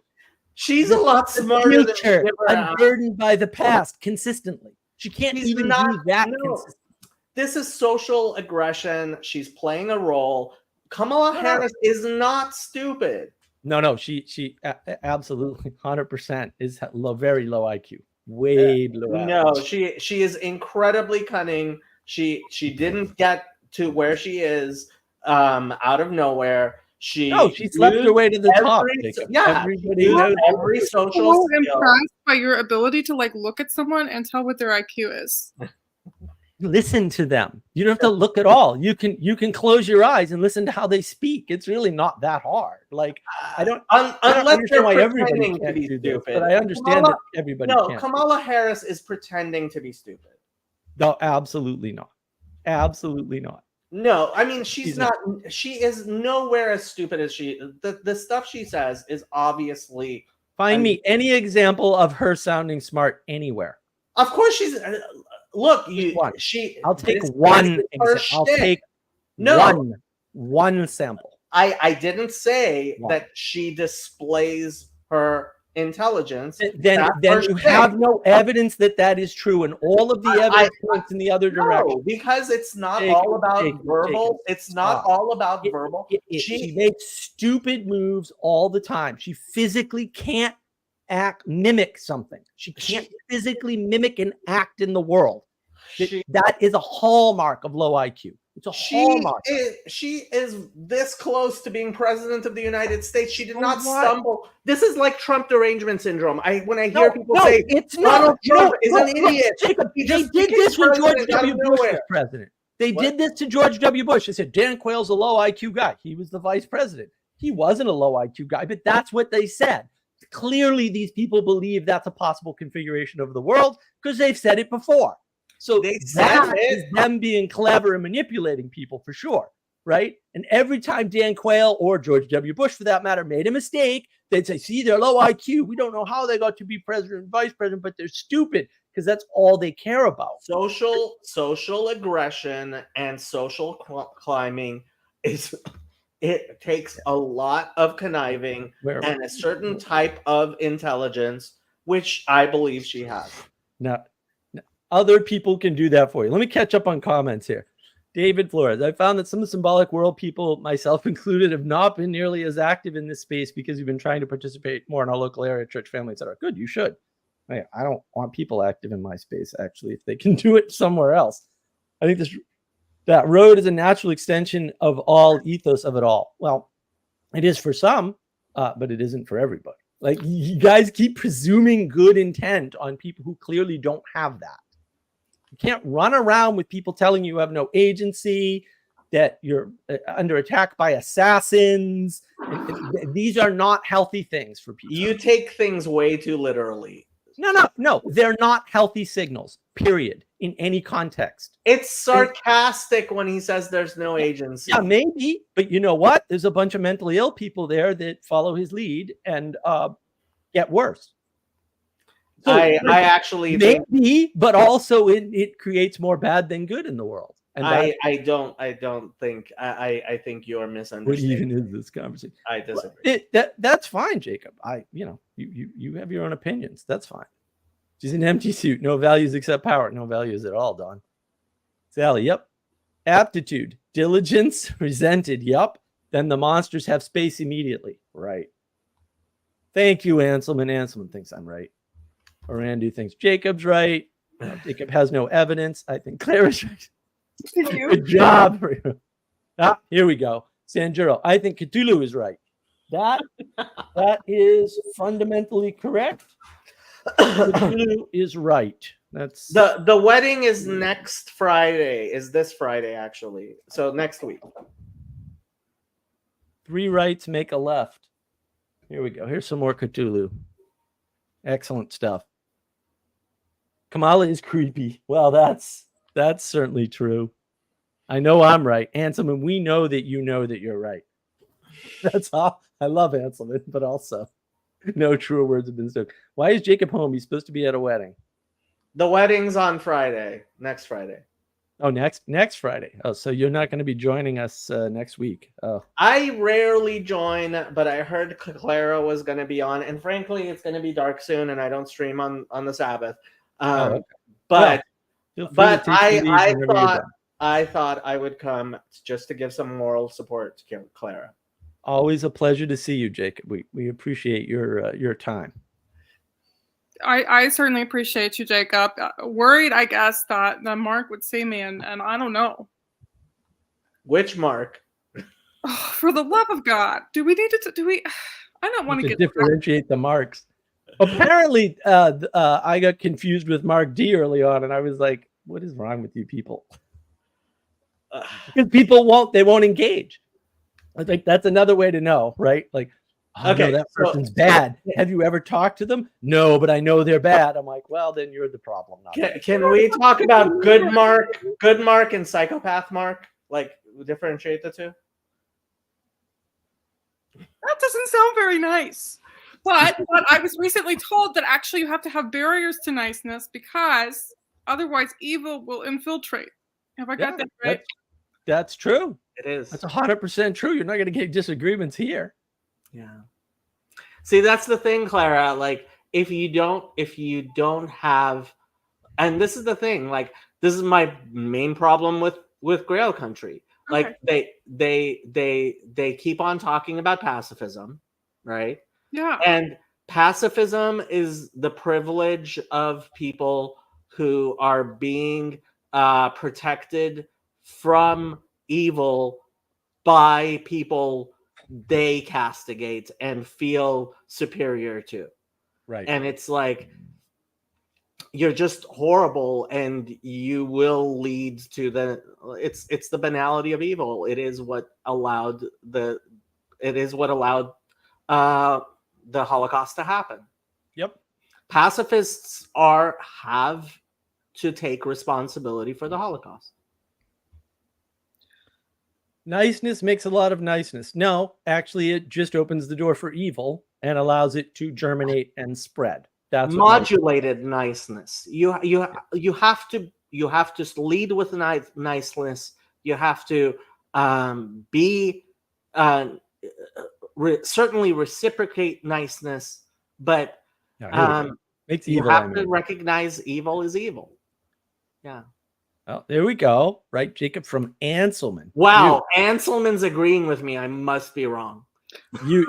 She's a lot smarter than she ever unburdened by the past consistently. She can't even do that. This is social aggression. She's playing a role. Kamala Harris is not stupid. No, she absolutely 100% is very low IQ, way below. No, she is incredibly cunning. She didn't get to where she is out of nowhere. She slept her way to the top. Everybody knows every social skill. Impressed by your ability to like look at someone and tell what their IQ is. Listen to them. You don't have to look at all. You can close your eyes and listen to how they speak. It's really not that hard. Like I don't understand why everybody can't do this, but I understand that everybody can't. No, Kamala Harris is pretending to be stupid. No, absolutely not. Absolutely not. No, I mean she's not. She is nowhere as stupid as the stuff she says is obviously. Find me any example of her sounding smart anywhere. Of course she's. Look, I'll take one. I'll take one sample. I didn't say that she displays her intelligence. Then you have no evidence that is true, and all of the evidence points in the other direction. Because it's not all about verbal. It's not all about verbal. She makes stupid moves all the time. She physically can't mimic something. She can't physically mimic and act in the world. That is a hallmark of low IQ. It's a hallmark. She is this close to being president of the United States. She did not stumble. This is like Trump derangement syndrome. When I hear people say Donald Trump is an idiot. They did this when George W. Bush was president. They did this to George W. Bush. They said Dan Quayle's a low IQ guy. He was the vice president. He wasn't a low IQ guy, but that's what they said. clearly these people believe that's a possible configuration of the world because they've said it before. So They that said is it. them being clever and manipulating people for sure, right? And every time Dan Quayle or George W. Bush, for that matter, made a mistake, they'd say, see, they're low IQ. We don't know how they got to be president and vice president, but they're stupid because that's all they care about. Social aggression and social climbing is it takes a lot of conniving and a certain type of intelligence, which I believe she has. Now, other people can do that for you. Let me catch up on comments here. David Flores, I found that some symbolic world people, myself included, have not been nearly as active in this space because we've been trying to participate more in our local area, church, family, etc. Good, you should. I don't want people active in my space, actually, if they can do it somewhere else. I think that road is a natural extension of all ethos of it all. Well, it is for some, but it isn't for everybody. Like, you guys keep presuming good intent on people who clearly don't have that. You can't run around with people telling you have no agency, that you're under attack by assassins. These are not healthy things for people. You take things way too literally. No. They're not healthy signals, period, in any context. It's sarcastic when he says there's no agency. Yeah, maybe. But you know what? There's a bunch of mentally ill people there that follow his lead and get worse. So I actually maybe, think, but also it creates more bad than good in the world. And I think you're misunderstanding. What even is this conversation? I disagree. That's fine, Jacob. You have your own opinions. That's fine. She's an empty suit. No values except power. No values at all, Don. Sally, yep. Aptitude, diligence, resented, yep. Then the monsters have space immediately. Right. Thank you, Anselman. Anselman thinks I'm right. Orandu thinks Jacob's right. Jacob has no evidence. I think Clara's right. Thank you. Good job. Here we go. Sanjuro, I think Cthulhu is right. That is fundamentally correct. Cthulhu is right. That's the wedding is next Friday. Is this Friday actually? So next week. 3 rights make a left. Here we go. Here's some more Cthulhu. Excellent stuff. Kamala is creepy. Well, that's certainly true. I know I'm right. Anselman, we know that you know that you're right. That's all. I love Anselman, but also no truer words have been spoken. Why is Jacob home? He's supposed to be at a wedding. The wedding's on Friday. Next Friday. Oh, next Friday. Oh, so you're not going to be joining us next week. Oh. I rarely join, but I heard Clara was going to be on, and frankly, it's going to be dark soon, and I don't stream on the Sabbath. Okay. But I I thought I would come just to give some moral support to Clara. Always a pleasure to see you, Jacob. We appreciate your time. I certainly appreciate you, Jacob. Worried, I guess, that Mark would see me, and I don't know. Which Mark? Oh, for the love of God, do we need to? Do we? I don't want to get differentiate the marks. Apparently, I got confused with Mark D early on, and I was like, "What is wrong with you people?" Because people won't engage. I think that's another way to know, right? Like, okay, no, that person's bad. Have you ever talked to them? No, but I know they're bad. I'm like, well, then you're the problem. Can we talk about good Mark, and psychopath Mark? Like, differentiate the two? That doesn't sound very nice. But I was recently told that actually you have to have barriers to niceness because otherwise evil will infiltrate. Have I got that right? That's true. It is. That's 100% true. You're not going to get disagreements here. Yeah. See, that's the thing, Clara. Like, if you don't have, and this is the thing. Like, this is my main problem with Grail Country. Like, they keep on talking about pacifism, right? Yeah. And pacifism is the privilege of people who are being protected from evil by people they castigate and feel superior to. Right. And it's like, you're just horrible, and you will lead to it's the banality of evil. It is what allowed the the Holocaust to happen. Yep. Pacifists have to take responsibility for the Holocaust. Niceness makes a lot of niceness. No, actually, it just opens the door for evil and allows it to germinate and spread. That's modulated niceness. You have to lead with niceness. You have to be certainly reciprocate niceness, but makes you evil, have to recognize evil is evil. Yeah. Oh, there we go. Right, Jacob from Anselman. Wow, Anselman's agreeing with me. I must be wrong. You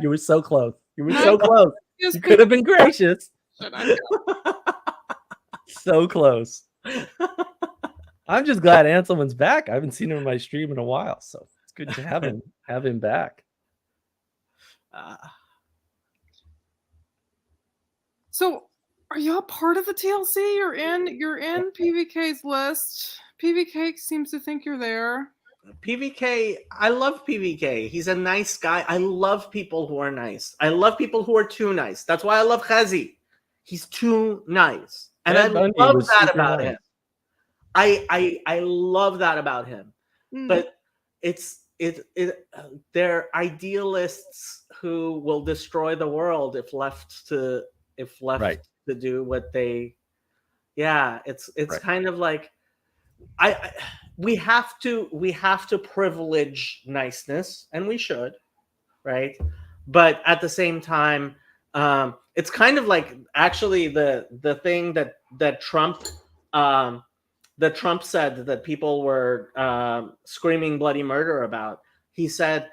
were so close. You were so close. You could have been gracious. So close. I'm just glad Anselman's back. I haven't seen him in my stream in a while, so it's good to have him back. So, are y'all part of the TLC? You're in PVK's list. PVK seems to think you're there. PVK, I love PVK. He's a nice guy. I love people who are nice. I love people who are too nice. That's why I love Chazi. He's too nice. And I love that about him. I love that about him. But they're idealists who will destroy the world if left to do what they. Yeah, it's kind of like we have to privilege niceness, and we should, right? But at the same time, it's kind of like actually the thing that Trump said that people were screaming bloody murder about. He said,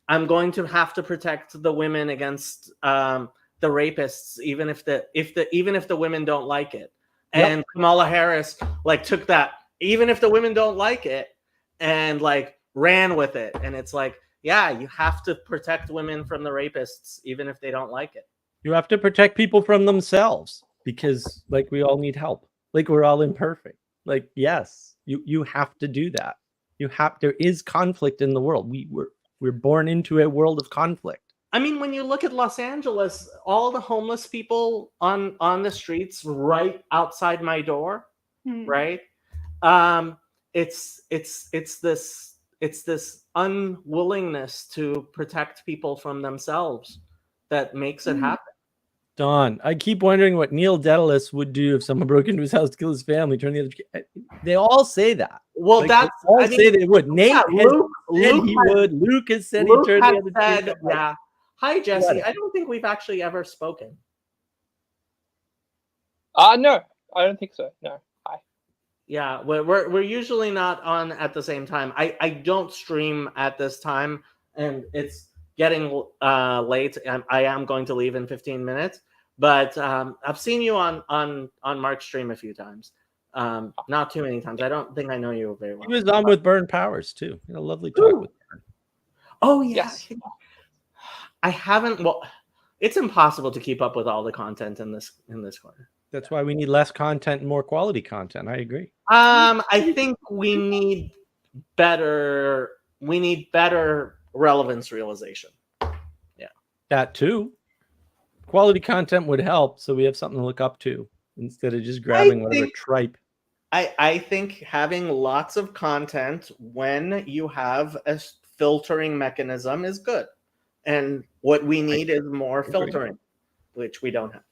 "I'm going to have to protect the women against the rapists, even if the women don't like it." Yep. And Kamala Harris took that, even if the women don't like it, and ran with it. And it's like, yeah, you have to protect women from the rapists, even if they don't like it. You have to protect people from themselves because we all need help. We're all imperfect. Yes, you have to do that. There is conflict in the world. We're born into a world of conflict. I mean, when you look at Los Angeles, all the homeless people on the streets right outside my door, right? It's this unwillingness to protect people from themselves that makes it happen. Don, I keep wondering what Neil Dedalus would do if someone broke into his house to kill his family, turn the other. They all say that. Well, they all say they would. Nate Luke would. Luke has said he'd turn the other. Yeah. Hi, Jesse. I don't think we've actually ever spoken. No, I don't think so. No. Hi. Yeah, we're usually not on at the same time. I don't stream at this time, and it's getting late. I am going to leave in 15 minutes, but I've seen you on Mark's stream a few times. Not too many times. I don't think I know you very well. He was on with Burn Powers too. A lovely talk with Burn. Oh yeah. Yes. I haven't. Well, it's impossible to keep up with all the content in this corner. That's why we need less content and more quality content. I agree. I think we need better relevance realization. Yeah. That too. Quality content would help, so we have something to look up to instead of just grabbing whatever tripe. I think having lots of content when you have a filtering mechanism is good. And what we need is more filtering, which we don't have.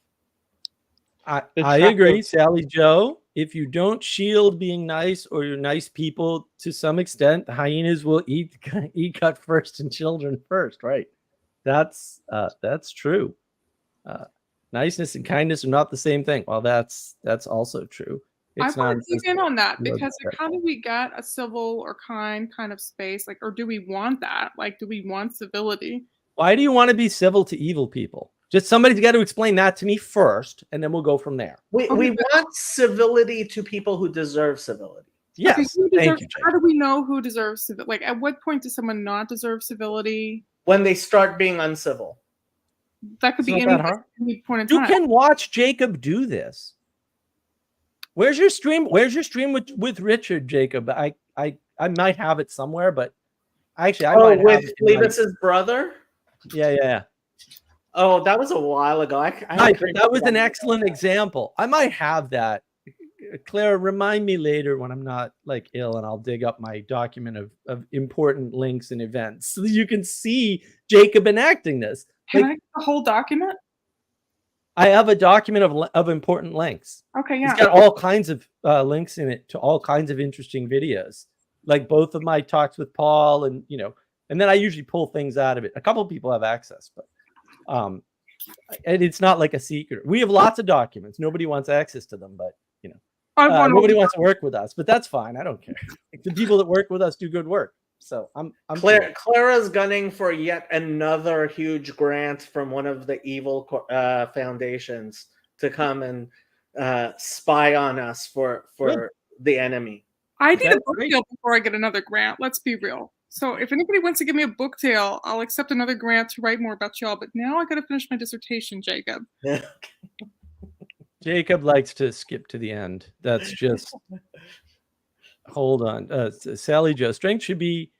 I agree, Sally Joe. If you don't shield being nice or you're nice people to some extent, the hyenas will eat cut first and children first, right? That's true. Niceness and kindness are not the same thing. Well, that's also true. I want to dig in on that because how do we get a civil or kind of space? Or do we want that? Do we want civility? Why do you want to be civil to evil people? Just somebody's got to explain that to me first, and then we'll go from there. We want civility to people who deserve civility. Yes. Thank you, Jay. How do we know who deserves civility? At what point does someone not deserve civility? When they start being uncivil. That could be any point in time. You can watch Jacob do this. Where's your stream? Where's your stream with Richard, Jacob? I might have it somewhere, but actually, I might have with Leiboviz's brother. Yeah. Oh, that was a while ago. Right, but that was an excellent example. I might have that. Clara, remind me later when I'm not like ill, and I'll dig up my document of important links and events so that you can see Jacob enacting this. Can Like, I get the whole document? I have a document of important links. Okay, It's yeah. got all kinds of links in it to all kinds of interesting videos, like both of my talks with Paul, and and then I usually pull things out of it. A couple of people have access, but and it's not like a secret. We have lots of documents. Nobody wants access to them, but nobody wants to work with us. But that's fine. I don't care. The people that work with us do good work. So I'm Clara's gunning for yet another huge grant from one of the evil foundations to come and spy on us for the enemy. I need a book deal before I get another grant. Let's be real. So if anybody wants to give me a book deal, I'll accept another grant to write more about y'all. But now I got to finish my dissertation, Jacob. Jacob likes to skip to the end. That's just hold on. Sally Joe, strength should be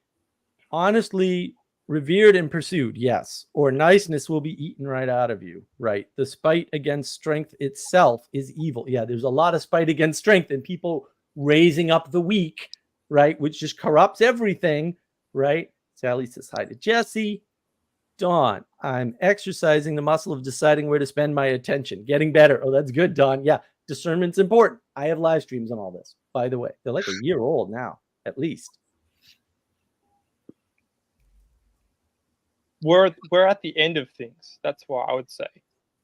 honestly revered and pursued, yes, or niceness will be eaten right out of you, right? The spite against strength itself is evil. Yeah, there's a lot of spite against strength and people raising up the weak, right, which just corrupts everything, right? Sally says hi to Jesse. Dawn, I'm exercising the muscle of deciding where to spend my attention, getting better. Oh, that's good, Dawn. Yeah, discernment's important. I have live streams on all this, by the way. They're like a year old now, at least. We're at the end of things. That's what I would say.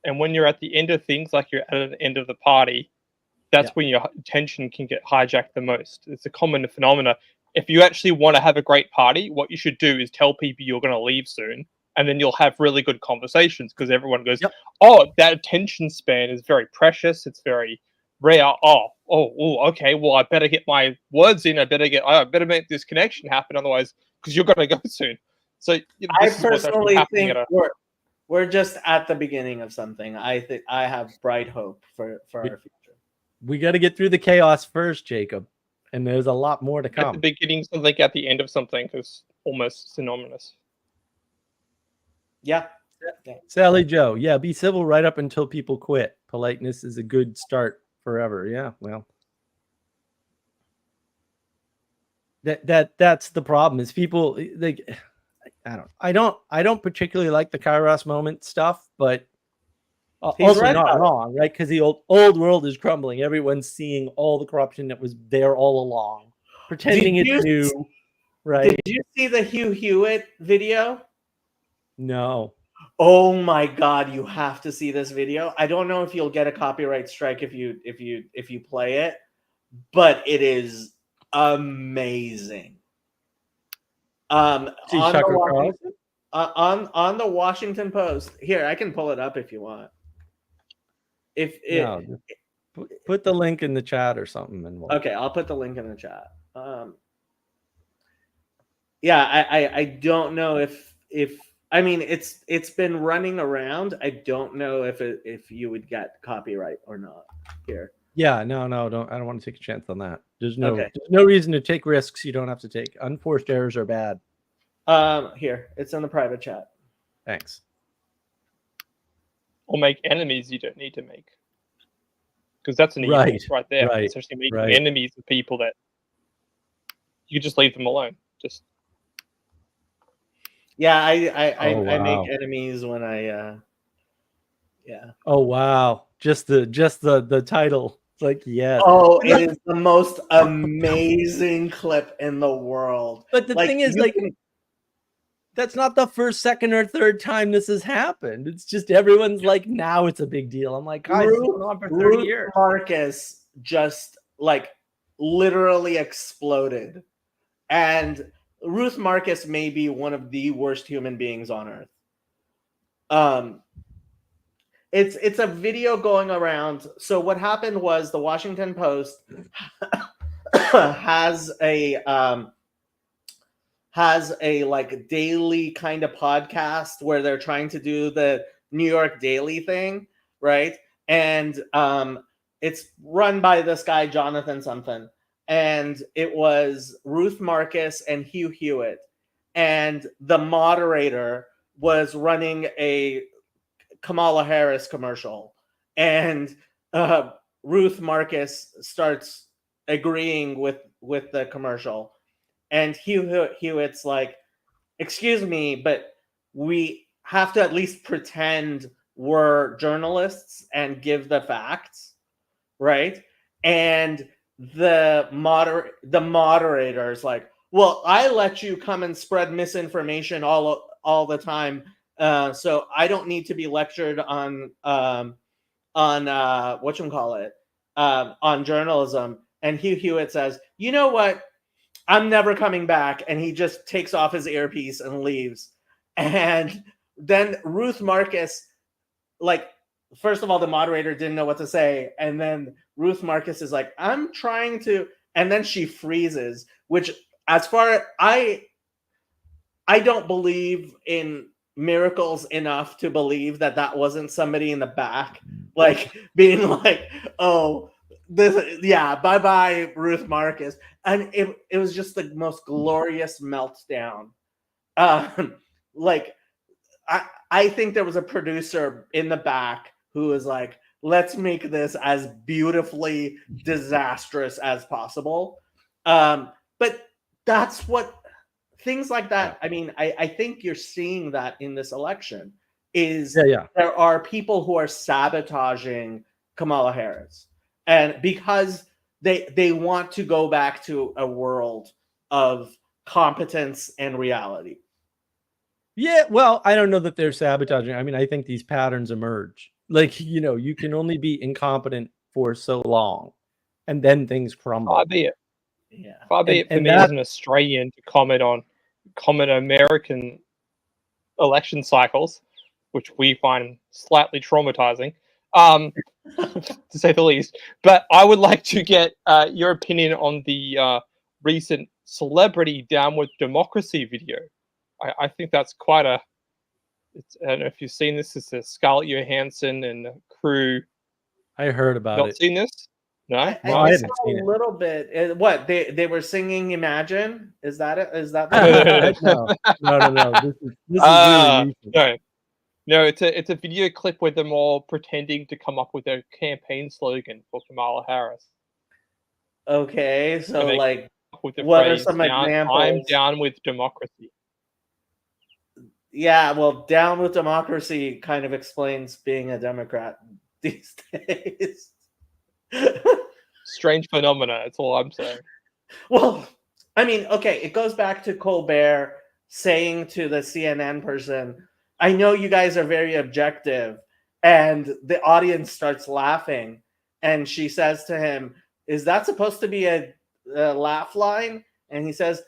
And when you're at the end of things, like you're at the end of the party, that's when your attention can get hijacked the most. It's a common phenomena. If you actually want to have a great party, what you should do is tell people you're going to leave soon, and then you'll have really good conversations because everyone goes, oh, that attention span is very precious. It's very rare. Okay. Well, I better get my words in. I better make this connection happen. Otherwise, because you're going to go soon. So I personally think we're just at the beginning of something. I think I have bright hope for our future. We got to get through the chaos first, Jacob, and there's a lot more to come. At the beginning, something at the end of something is almost synonymous. Yeah. Sally Joe, yeah, be civil right up until people quit. Politeness is a good start forever. Yeah, well, that's the problem is people I don't particularly like the Kairos moment stuff, but also not wrong, right? Because the old world is crumbling. Everyone's seeing all the corruption that was there all along, pretending it's new, right? Did you see the Hugh Hewitt video? No. Oh my God, you have to see this video. I don't know if you'll get a copyright strike if you play it, but it is amazing. On the Washington Post. Here, I can pull it up if you want. Put the link in the chat or something, and okay, I'll put the link in the chat. I don't know if I mean it's been running around. I don't know if you would get copyright or not here. Yeah, no, I don't want to take a chance on that. There's no reason to take risks you don't have to take. Unforced errors are bad. Here, it's in the private chat. Thanks. Or make enemies you don't need to make. Because that's an evil right there. Right, essentially making enemies of people that you just leave them alone. Just I make enemies when I Oh wow. Just the title. It's like, yes. Oh, it is the most amazing clip in the world. But the thing is, that's not the first, second, or third time this has happened. It's just everyone's like, now it's a big deal. I'm like, guys, it's been on for 30 years. Marcus just literally exploded. And Ruth Marcus may be one of the worst human beings on earth. It's a video going around. So what happened was the Washington Post has a daily kind of podcast where they're trying to do the New York Daily thing, right? And it's run by this guy Jonathan something, and it was Ruth Marcus and Hugh Hewitt, and the moderator was running a Kamala Harris commercial, and Ruth Marcus starts agreeing with the commercial, and Hewitt's like, excuse me, but we have to at least pretend we're journalists and give the facts, right? And the moderator is like, well, I let you come and spread misinformation all the time, so I don't need to be lectured on whatchamacallit, on journalism. And Hugh Hewitt says, you know what? I'm never coming back. And he just takes off his earpiece and leaves. And then Ruth Marcus, like, first of all, the moderator didn't know what to say. And then Ruth Marcus is like, I'm trying to, and then she freezes, which, as far I don't believe in miracles enough to believe that wasn't somebody in the back, like, being like, oh, this, yeah, bye Ruth Marcus. And it was just the most glorious meltdown. Like, I think there was a producer in the back who was like, let's make this as beautifully disastrous as possible. But that's what things like that. I mean, I think you're seeing that in this election is there are people who are sabotaging Kamala Harris, and because they want to go back to a world of competence and reality. Yeah, well, I don't know that they're sabotaging. I mean, I think these patterns emerge. Like, you can only be incompetent for so long, and then things crumble. Far be it. Yeah. Far be it for me as an Australian to comment on American election cycles, which we find slightly traumatizing, to say the least. But I would like to get your opinion on the recent celebrity Down with Democracy video. I think that's quite I don't know if you've seen this. It's Scarlett Johansson and crew. I heard about it. Not seen this? No? I haven't seen it. A little bit. What, they were singing Imagine? Is that it? Is that no. This is really recent. No, it's a video clip with them all pretending to come up with a campaign slogan for Kamala Harris. Okay, so like, with the what phrase, are some examples? I'm down with democracy. Yeah, well, down with democracy kind of explains being a Democrat these days. Strange phenomena, that's all I'm saying. Well, I mean, okay, it goes back to Colbert saying to the CNN person, I know you guys are very objective, and the audience starts laughing, and she says to him, is that supposed to be a laugh line? And he says,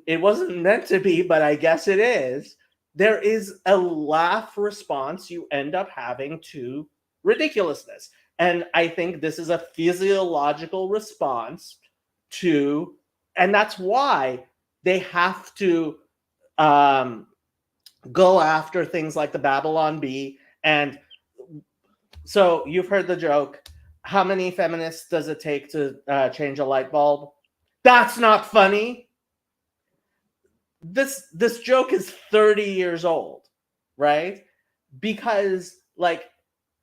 it wasn't meant to be, but I guess it is. There is a laugh response you end up having to ridiculousness. And I think this is a physiological response to, and that's why they have to go after things like the Babylon Bee. And so you've heard the joke, how many feminists does it take to change a light bulb? That's not funny. This joke is 30 years old, right? Because, like,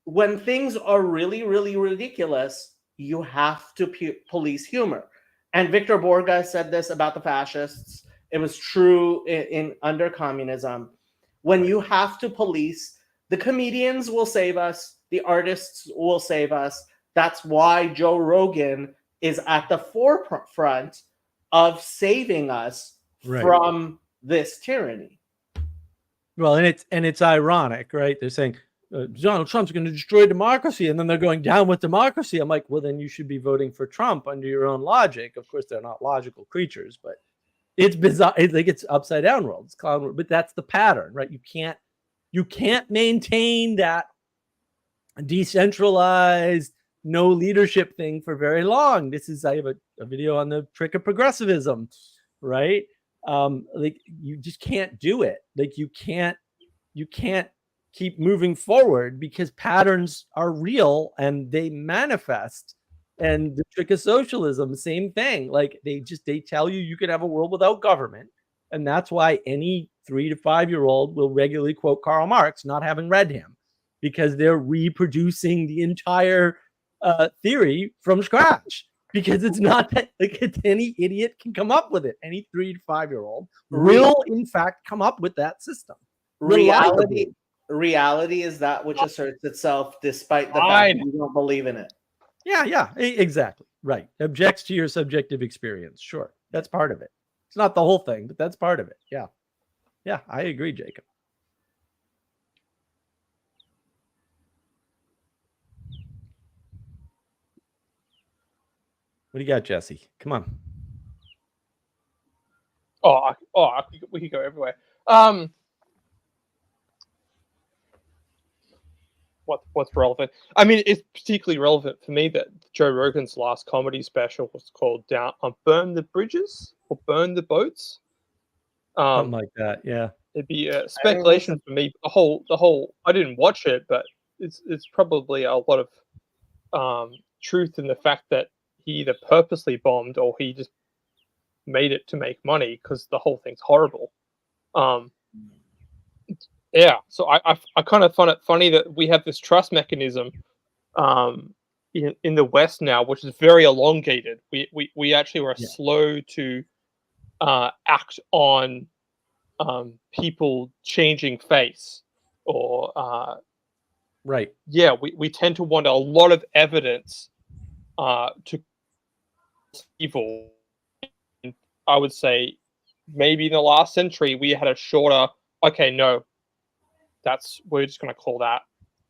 when things are really, really ridiculous, you have to police humor. And Victor Borge said this about the fascists. It was true in under communism. When you have to police, the comedians will save us, the artists will save us. That's why Joe Rogan is at the forefront of saving us from this tyranny. Well, and it's ironic, right? They're saying Donald Trump's going to destroy democracy, and then they're going down with democracy. I'm like, well, then you should be voting for Trump under your own logic. Of course, they're not logical creatures, but it's bizarre. It's like it's upside down world. It's clown world, but that's the pattern, right? You can't maintain that decentralized, no leadership thing for very long. I have a video on the trick of progressivism, right? Like, you just can't do it. Like, you can't keep moving forward because patterns are real and they manifest. And the trick of socialism, same thing. Like, they tell you can have a world without government, And that's why any 3 to 5-year-old will regularly quote Karl Marx, not having read him, because they're reproducing the entire theory from scratch. Because it's not that like any idiot can come up with it. Any 3 to 5-year-old will, in fact, come up with that system. Reality is that which asserts itself despite the fact that you don't believe in it. Yeah, exactly. Right. Objects to your subjective experience. Sure. That's part of it. It's not the whole thing, but that's part of it. Yeah. Yeah, I agree, Jacob. What do you got, Jesse? Come on. We could go everywhere. What's relevant? I mean, it's particularly relevant for me that Joe Rogan's last comedy special was called "Burn the Bridges" or "Burn the Boats." Something like that. Yeah. It'd be a speculation for me. The whole. I didn't watch it, but it's probably a lot of truth in the fact that he either purposely bombed or he just made it to make money, because the whole thing's horrible. Yeah, so I kind of find it funny that we have this trust mechanism in the West now, which is very elongated. We actually were slow to act on people changing face, or right. Yeah, we tend to want a lot of evidence to evil. I would say maybe in the last century we had a shorter, okay, no, we're just going to call that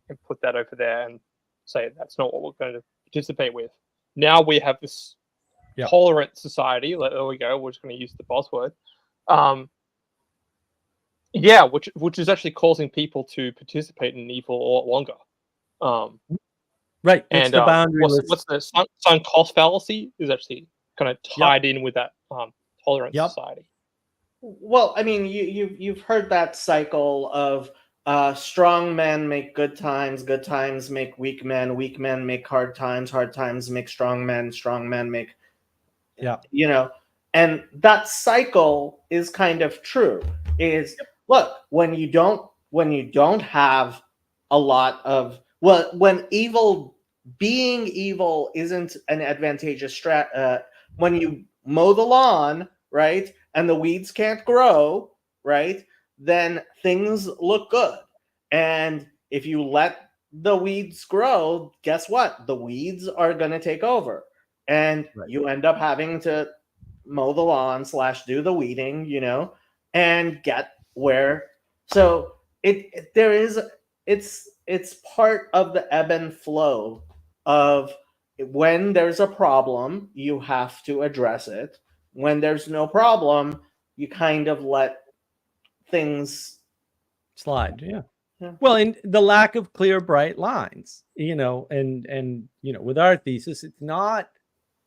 and put that over there and say that's not what we're going to participate with. Now we have this tolerant society. There we go. We're just going to use the buzzword. Which is actually causing people to participate in evil a lot longer. Right. It's and the boundary. What's the sunk cost fallacy is actually kind of tied in with that tolerant society. Well, I mean, you've heard that cycle of strong men make good times make weak men make hard times make strong men make and that cycle is kind of true. Look, when you don't have a lot of, when being evil isn't an advantageous when you mow the lawn, right, and the weeds can't grow, right, then things look good. And if you let the weeds grow, guess what? The weeds are going to take over. And you end up having to mow the lawn / do the weeding, and get where. So it's part of the ebb and flow of when there's a problem, you have to address it. When there's no problem, you kind of let things slide. Yeah. Well, and the lack of clear, bright lines, and with our thesis, it's not,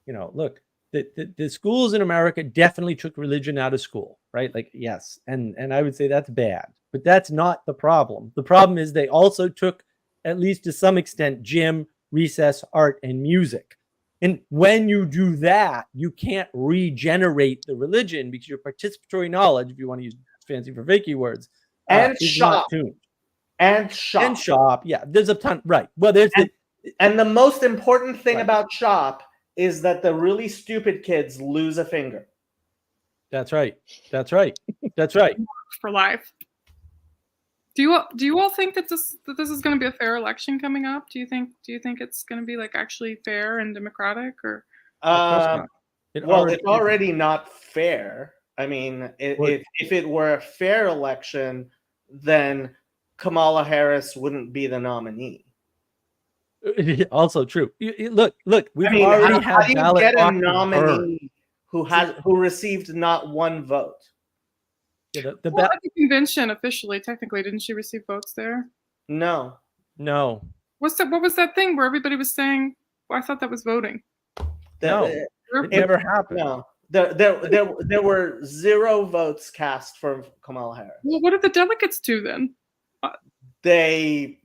look, the schools in America definitely took religion out of school, right? Like, yes. And I would say that's bad, but that's not the problem. The problem is they also took, at least to some extent, gym, recess, art, and music. And when you do that, you can't regenerate the religion, because your participatory knowledge, if you want to use fancy for Vicky words, and is shop. not tuned. And shop. Yeah, there's a ton. Right. Well, and the most important thing about shop is that the really stupid kids lose a finger. That's right. For life. Do you all think that this is going to be a fair election coming up? Do you think it's going to be like actually fair and democratic, or? It's already not fair. I mean, if it were a fair election, then Kamala Harris wouldn't be the nominee. Also true. Look, we've already had how do you get a nominee who received not one vote? Yeah, at the convention officially, technically, didn't she receive votes there? No. What was that thing where everybody was saying? Well, I thought that was voting. It never happened. No. There were 0 votes cast for Kamala Harris. Well, what did the delegates do then? They've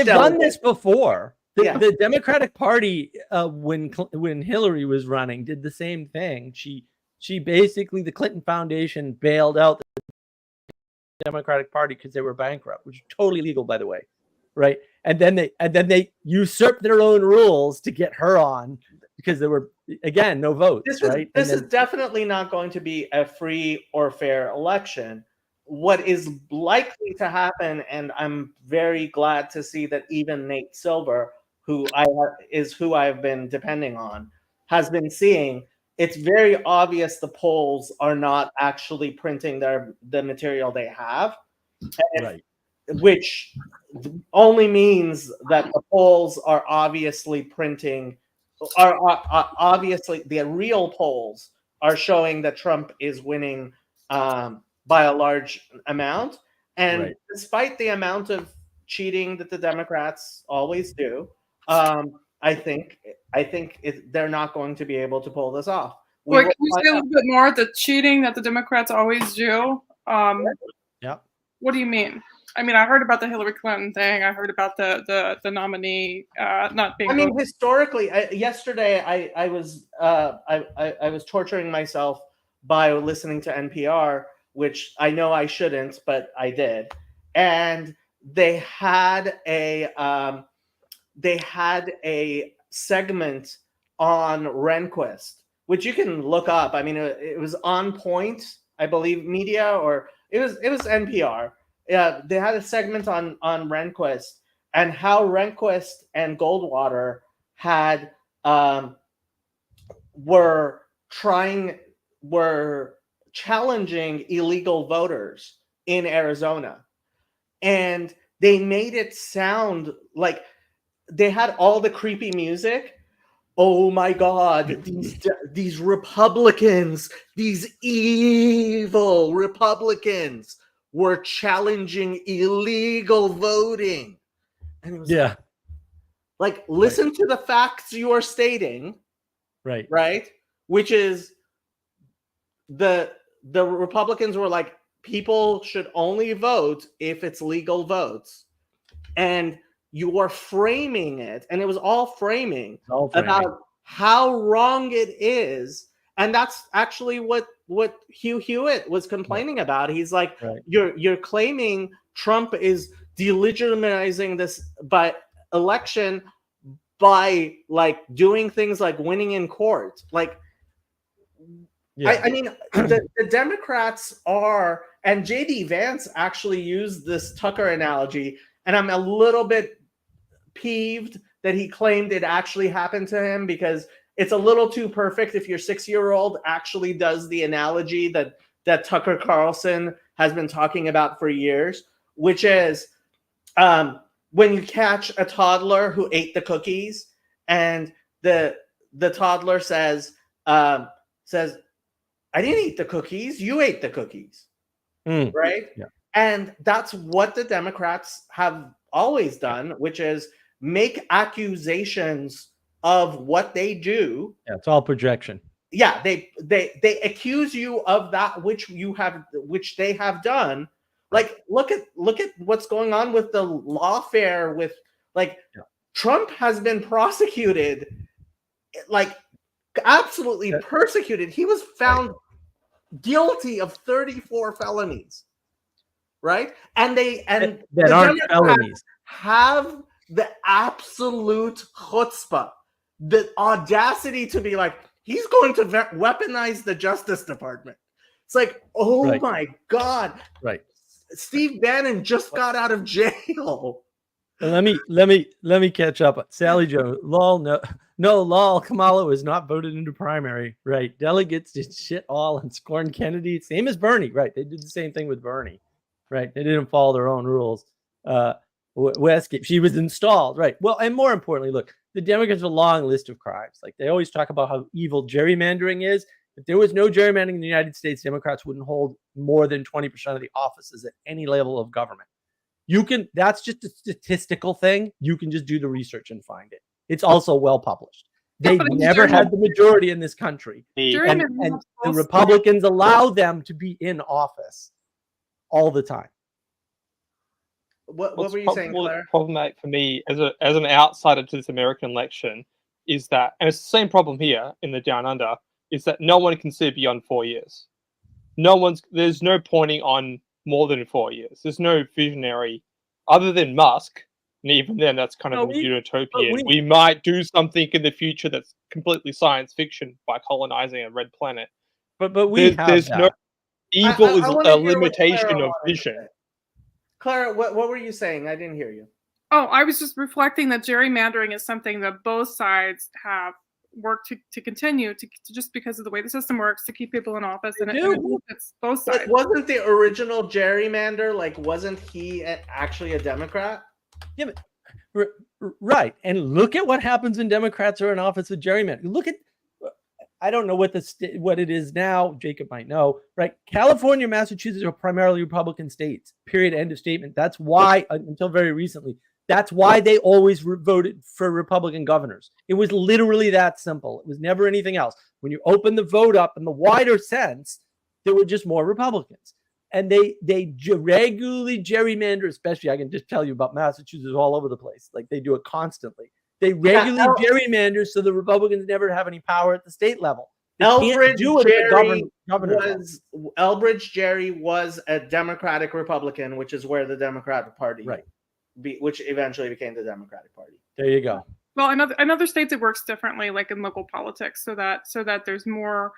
done this before. The Democratic Party, when Hillary was running, did the same thing. She she basically, the Clinton Foundation bailed out the Democratic Party because they were bankrupt, which is totally illegal, by the way, right? And then they usurped their own rules to get her on because there were, again, no votes, right? This is definitely not going to be a free or fair election. What is likely to happen, and I'm very glad to see that even Nate Silver, who I've been depending on, has been seeing, it's very obvious the polls are not actually printing the material they have, Right. which only means that the polls are obviously printing, are obviously the real polls are showing that Trump is winning by a large amount. And Right. despite the amount of cheating that the Democrats always do, I think they're not going to be able to pull this off. Wait, can you say a little bit more? The cheating that the Democrats always do. Yeah. What do you mean? I mean, I heard about the Hillary Clinton thing. I heard about the nominee not being. I mean, historically, yesterday I was torturing myself by listening to NPR, which I know I shouldn't, but I did, and they had a segment on Rehnquist, which you can look up. I mean, it was On Point, I believe, media, or it was NPR. Yeah, they had a segment on Rehnquist and how Rehnquist and Goldwater had were challenging illegal voters in Arizona, and they made it sound like they had all the creepy music. Oh my God, these Republicans, these evil Republicans were challenging illegal voting. And it was like listen to the facts you are stating. Right? Which is the Republicans were like, people should only vote if it's legal votes. And you are framing it, and it was all framing about how wrong it is. And that's actually what Hugh Hewitt was complaining about. He's like, you're claiming Trump is delegitimizing this by election by like doing things like winning in court. Like, I mean, the Democrats are, and JD Vance actually used this Tucker analogy, and I'm a little bit peeved that he claimed it actually happened to him, because it's a little too perfect if your 6-year-old actually does the analogy that Tucker Carlson has been talking about for years, which is when you catch a toddler who ate the cookies, and the toddler says, I didn't eat the cookies, you ate the cookies. Right? Yeah. And that's what the Democrats have always done, which is make accusations of what they do. Yeah, it's all projection. Yeah, they accuse you of that which they have done. Like, look at what's going on with the lawfare with Trump has been prosecuted, like absolutely persecuted. He was found guilty of 34 felonies. Right? And the aren't Democrats felonies. Have the absolute chutzpah, the audacity to be like, he's going to weaponize the Justice Department. It's like, oh my God. Right. Steve Bannon just got out of jail. And let me catch up. Sally Joe, lol, no, lol. Kamala was not voted into primary. Right. Delegates did shit all and scorn Kennedy. Same as Bernie. Right. They did the same thing with Bernie. Right. They didn't follow their own rules. Westgate, she was installed. Right. Well, and more importantly, look, the Democrats have a long list of crimes. Like, they always talk about how evil gerrymandering is. If there was no gerrymandering in the United States, Democrats wouldn't hold more than 20% of the offices at any level of government. That's just a statistical thing. You can just do the research and find it. It's also well published. They never had the majority in this country. And the Republicans allow them to be in office all the time. What were you saying, Claire? Problematic for me as an outsider to this American election is that, and it's the same problem here in the Down Under, is that no one can see beyond 4 years. There's no pointing on more than 4 years. There's no visionary other than Musk. And even then, that's kind of utopian. We might do something in the future that's completely science fiction by colonizing a red planet. But there's no evil is a limitation of vision. Clara, what were you saying? I didn't hear you. Oh, I was just reflecting that gerrymandering is something that both sides have worked to continue to just because of the way the system works to keep people in office, and it's both sides. But wasn't the original gerrymander wasn't he actually a Democrat? Yeah, but, right. And look at what happens when Democrats are in office with gerrymandering. Look at, I don't know what it is now. Jacob might know, right? California, Massachusetts are primarily Republican states. Period. End of statement. That's why, until very recently, that's why they always voted for Republican governors. It was literally that simple. It was never anything else. When you open the vote up in the wider sense, there were just more Republicans. And they regularly gerrymander, especially, I can just tell you about Massachusetts all over the place. Like they do it constantly. They regularly gerrymander so the Republicans never have any power at the state level. Elbridge Gerry was a Democratic Republican, which is where the Democratic Party, right, which eventually became the Democratic Party. There you go. Well, in other states it works differently, like in local politics, so that there's more,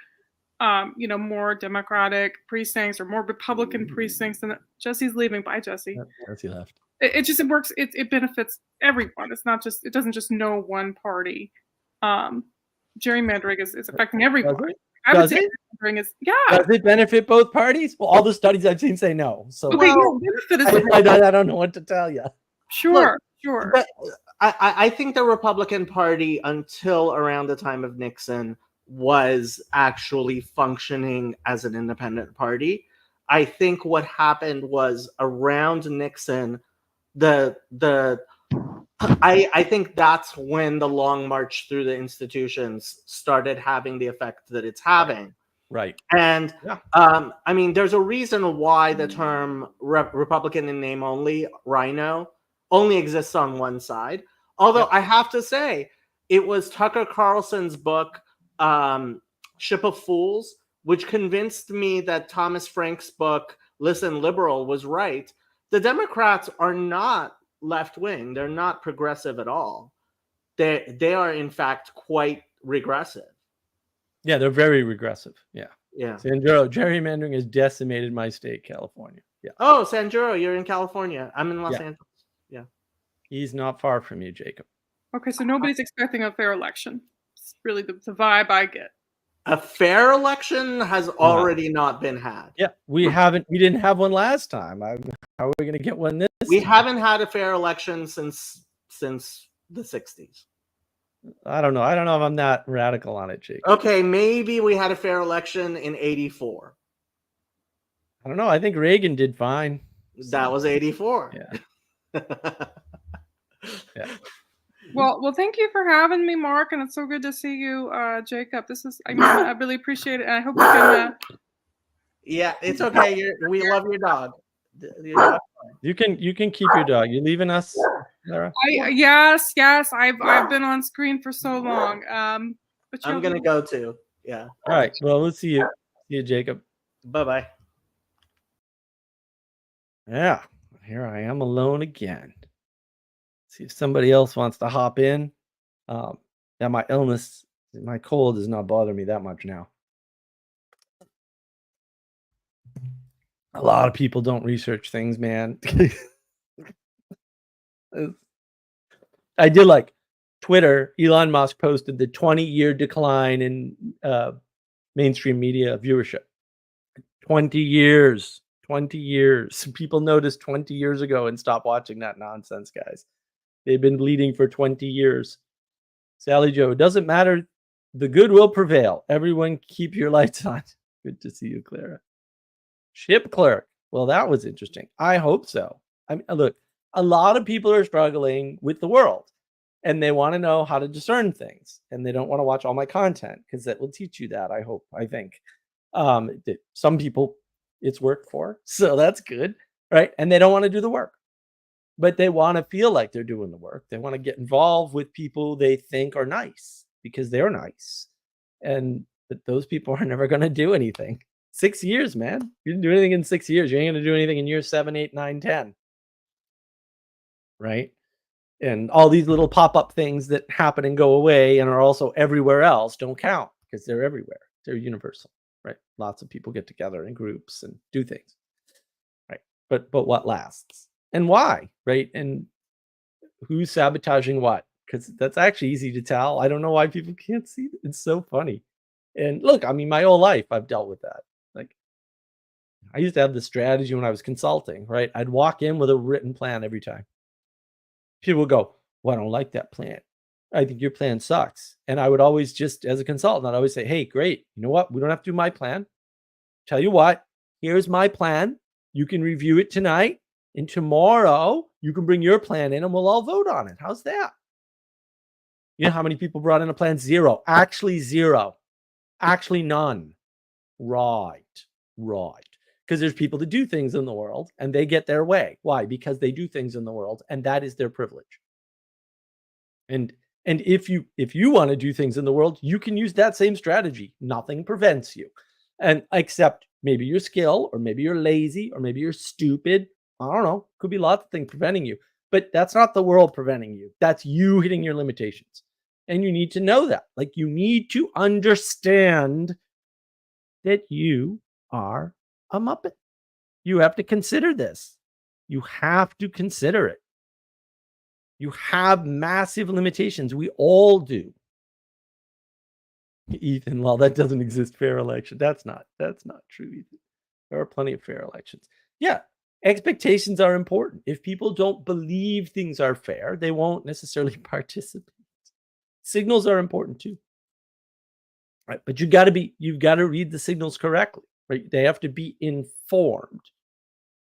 more Democratic precincts or more Republican precincts. And Jesse's leaving. Bye, Jesse. Jesse left. It works. It benefits everyone. It doesn't just know one party. Gerrymandering is affecting everyone. I would say gerrymandering is, yeah. Does it benefit both parties? Well, all the studies I've seen say no. So I don't know what to tell you. Sure. But I think the Republican Party, until around the time of Nixon, was actually functioning as an independent party. I think what happened was around Nixon, I think that's when the long march through the institutions started having the effect that it's having. Right. And there's a reason why the term Republican in name only, rhino, only exists on one side. Although I have to say, it was Tucker Carlson's book, Ship of Fools, which convinced me that Thomas Frank's book, Listen Liberal, was right. The Democrats are not left-wing. They're not progressive at all. They are, in fact, quite regressive. Yeah, they're very regressive. Yeah. Yeah. Sandro, gerrymandering has decimated my state, California. Yeah. Oh, Sandro, you're in California. I'm in Los Angeles. Yeah. He's not far from you, Jacob. Okay, so nobody's expecting a fair election. It's really the vibe I get. A fair election has already not been had. Yeah, we didn't have one last time. How are we going to get one this We time? haven't had a fair election since the 60s. I don't know. I don't know if I'm that radical on it, Jake. Okay, maybe we had a fair election in 84. I don't know. I think Reagan did fine. That was 84. Yeah. Yeah. Well, thank you for having me, Mark, and it's so good to see you, Jacob. I really appreciate it, and I hope we can. Yeah, it's okay. We love your dog. You can keep your dog. You leaving us, Sarah? Yes. I've been on screen for so long. But I'm gonna go too. Yeah. All right. Well, we'll see you. See you, Jacob. Bye. Yeah. Here I am alone again. See if somebody else wants to hop in. Yeah, my cold does not bother me that much now. A lot of people don't research things, man. I did like Twitter. Elon Musk posted the 20-year decline in mainstream media viewership. 20 years. 20 years. People noticed 20 years ago and stopped watching that nonsense, guys. They've been bleeding for 20 years. Sally Joe, it doesn't matter. The good will prevail. Everyone keep your lights on. Good to see you, Clara. Ship clerk. Well, that was interesting. I hope so. I mean, look, a lot of people are struggling with the world and they want to know how to discern things and they don't want to watch all my content because that will teach you that, I think. Some people it's worked for, so that's good, right? And they don't want to do the work. But they want to feel like they're doing the work. They want to get involved with people they think are nice because they're nice. And that those people are never going to do anything. 6 years, man. You didn't do anything in 6 years. You ain't going to do anything in year 7, 8, 9, 10. Right? And all these little pop-up things that happen and go away and are also everywhere else don't count because they're everywhere. They're universal, right? Lots of people get together in groups and do things, right? But what lasts and why, right? And who's sabotaging what? Because that's actually easy to tell. I don't know why people can't see it. It's so funny. And look, I mean, my whole life I've dealt with that. Like, I used to have this strategy when I was consulting, right? I'd walk in with a written plan every time. People would go, well, I don't like that plan. I think your plan sucks. And I would always just, as a consultant, I'd always say, hey, great. You know what? We don't have to do my plan. Tell you what, here's my plan. You can review it tonight. And tomorrow you can bring your plan in and we'll all vote on it. How's that? You know how many people brought in a plan? 0. Actually, 0. Actually, none. Right. Because there's people that do things in the world and they get their way. Why? Because they do things in the world and that is their privilege. And if you want to do things in the world, you can use that same strategy. Nothing prevents you. And except maybe your skill, or maybe you're lazy, or maybe you're stupid. I don't know. Could be lots of things preventing you. But that's not the world preventing you. That's you hitting your limitations. And you need to know that. Like, you need to understand that you are a Muppet. You have to consider this. You have to consider it. You have massive limitations. We all do. Ethan, well, that doesn't exist. Fair election. That's not true, Ethan. There are plenty of fair elections. Yeah, expectations are important. If people don't believe things are fair, they won't necessarily participate. Signals are important too. Right? But you've got to read the signals correctly, right? They have to be informed.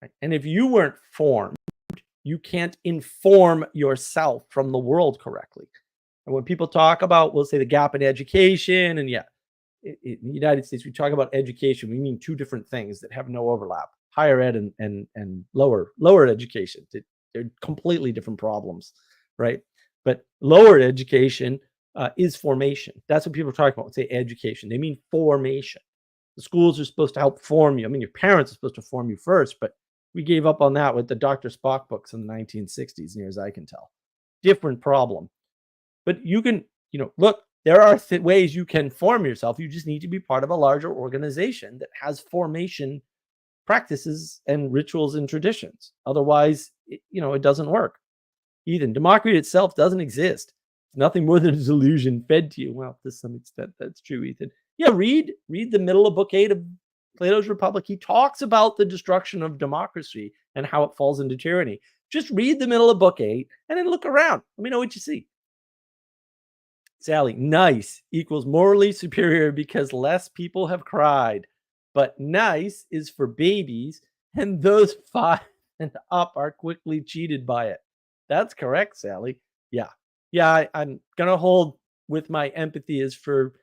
Right? And if you weren't formed, you can't inform yourself from the world correctly. And when people talk about, we'll say, the gap in education, and in the United States, we talk about education, we mean two different things that have no overlap: higher ed and lower education. They're completely different problems, right? But lower education is formation. That's what people are talking about when they say education. They mean formation. The schools are supposed to help form you. I mean, your parents are supposed to form you first, but we gave up on that with the Dr. Spock books in the 1960s, near as I can tell. Different problem. But you can, look, there are ways you can form yourself. You just need to be part of a larger organization that has formation practices and rituals and traditions. Otherwise, it doesn't work. Ethan, democracy itself doesn't exist. It's nothing more than a delusion fed to you. Well, to some extent, that's true, Ethan. Yeah, read the middle of book 8 of Plato's Republic. He talks about the destruction of democracy and how it falls into tyranny. Just read the middle of book 8 and then look around. Let me know what you see. Sally, nice equals morally superior because less people have cried. But nice is for babies, and those 5 and up are quickly cheated by it. That's correct, Sally. Yeah, I'm going to hold with my empathy is for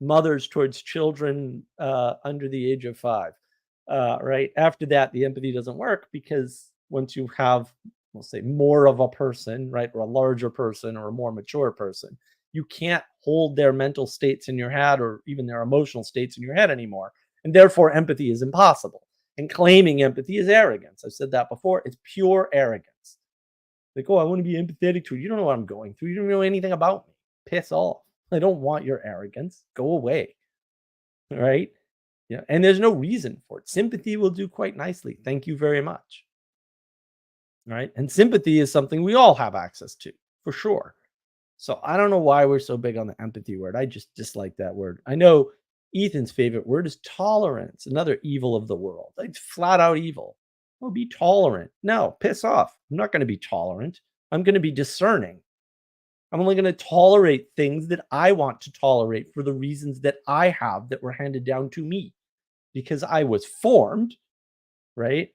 mothers towards children under the age of 5. Right after that, the empathy doesn't work, because once you have, we'll say, more of a person, right, or a larger person or a more mature person, you can't hold their mental states in your head or even their emotional states in your head anymore. And therefore, empathy is impossible. And claiming empathy is arrogance. I've said that before. It's pure arrogance. Like, oh, I want to be empathetic to you. You don't know what I'm going through. You don't know anything about me. Piss off. I don't want your arrogance. Go away. All right? Yeah. And there's no reason for it. Sympathy will do quite nicely. Thank you very much. All right? And sympathy is something we all have access to, for sure. So I don't know why we're so big on the empathy word. I just dislike that word. I know Ethan's favorite word is tolerance, another evil of the world. It's flat out evil. Oh, be tolerant. No, piss off. I'm not going to be tolerant. I'm going to be discerning. I'm only going to tolerate things that I want to tolerate for the reasons that I have that were handed down to me, because I was formed, right?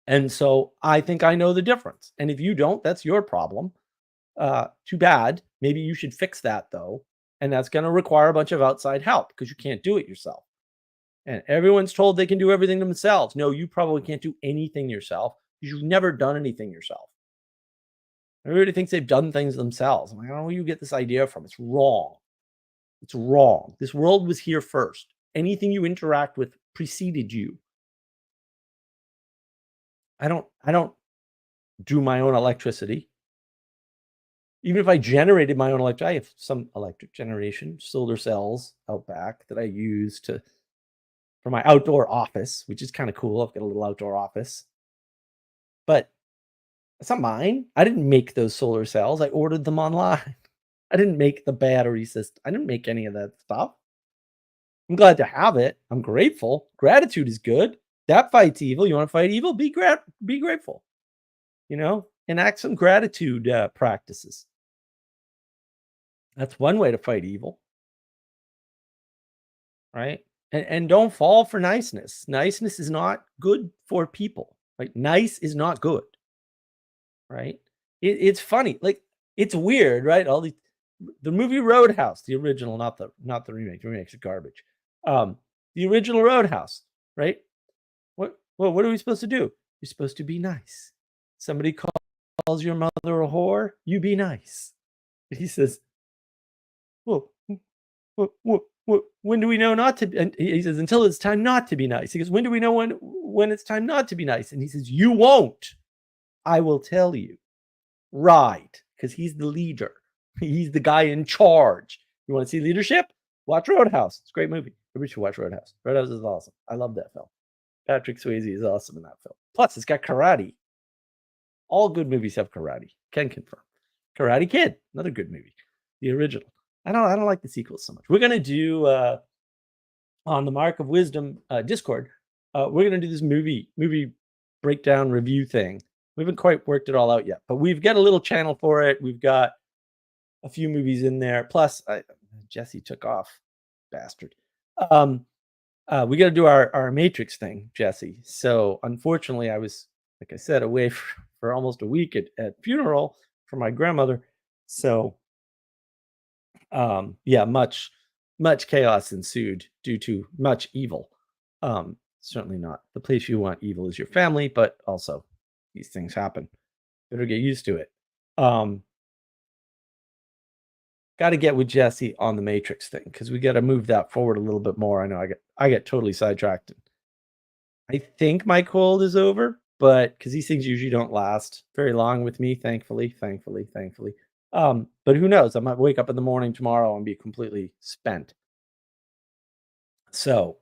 And so I think I know the difference. And if you don't, that's your problem. Too bad. Maybe you should fix that, though. And that's going to require a bunch of outside help, because you can't do it yourself. And everyone's told they can do everything themselves. No, you probably can't do anything yourself, because you've never done anything yourself. Everybody thinks they've done things themselves. I'm like, I don't know where you get this idea from. It's wrong. It's wrong. This world was here first. Anything you interact with preceded you. I don't do my own electricity. Even if I generated my own electricity, I have some electric generation, solar cells out back that I use for my outdoor office, which is kind of cool. I've got a little outdoor office. But it's not mine. I didn't make those solar cells. I ordered them online. I didn't make the battery system. I didn't make any of that stuff. I'm glad to have it. I'm grateful. Gratitude is good. That fights evil. You want to fight evil? Be grateful. Enact some gratitude practices. That's one way to fight evil. Right? And don't fall for niceness. Niceness is not good for people. Like, nice is not good. Right? It's funny. Like, it's weird, right? The movie Roadhouse, the original, not the remake. The remake's garbage. The original Roadhouse, right? What are we supposed to do? You're supposed to be nice. Somebody calls your mother a whore, you be nice. He says, well, when do we know not to be? And he says, until it's time not to be nice. He goes, when do we know when it's time not to be nice? And he says, you won't. I will tell you. Right. Because he's the leader. He's the guy in charge. You want to see leadership? Watch Roadhouse. It's a great movie. Everybody should watch Roadhouse. Roadhouse is awesome. I love that film. Patrick Swayze is awesome in that film. Plus, it's got karate. All good movies have karate. Can confirm. Karate Kid, another good movie. The original. I don't like the sequels so much. We're gonna do on the Mark of Wisdom Discord. We're gonna do this movie breakdown review thing. We haven't quite worked it all out yet, but we've got a little channel for it. We've got a few movies in there. Plus, Jesse took off, bastard. We got to do our Matrix thing, Jesse. So unfortunately, I was, like I said, away for almost a week at funeral for my grandmother. So yeah, much chaos ensued due to much evil. Certainly not the place you want evil is your family, but also these things happen. Better get used to it. Got to get with Jesse on the Matrix thing because we got to move that forward a little bit more. I know I get totally sidetracked. I think my cold is over, but because these things usually don't last very long with me, thankfully. But who knows? I might wake up in the morning tomorrow and be completely spent. So,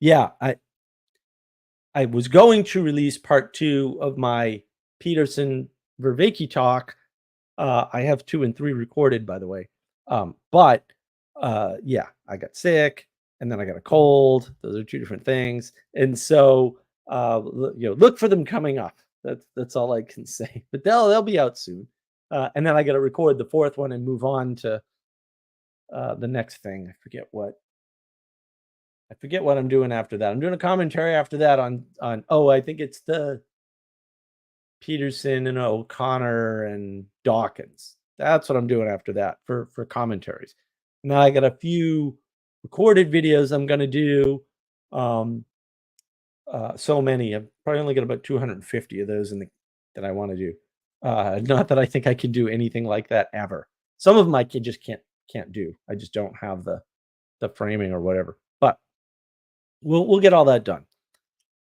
yeah, I was going to release part 2 of my Peterson Vervaeke talk. I have 2 and 3 recorded, by the way. But yeah, I got sick and then I got a cold. Those are 2 different things. And so, look for them coming up. That's all I can say, but they'll be out soon. And then I got to record the 4th one and move on to the next thing. I forget what I'm doing after that. I'm doing a commentary after that on I think it's the Peterson and O'Connor and Dawkins. That's what I'm doing after that for commentaries. Now I got a few recorded videos I'm going to do. So many. I've probably only got about 250 of those that I want to do. Not that I think I can do anything like that ever. Some of them I just can't do. I just don't have the framing or whatever. But we'll get all that done.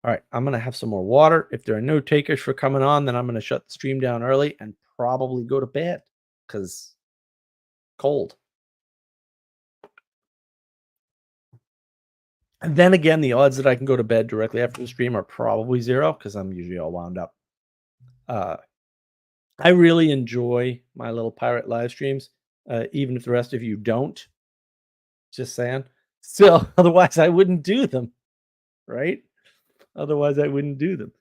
All right, I'm gonna have some more water. If there are no takers for coming on, then I'm gonna shut the stream down early and probably go to bed because cold. And then again, the odds that I can go to bed directly after the stream are probably 0 because I'm usually all wound up. I really enjoy my little pirate live streams, even if the rest of you don't. Just saying. Still, otherwise I wouldn't do them, right? Otherwise I wouldn't do them.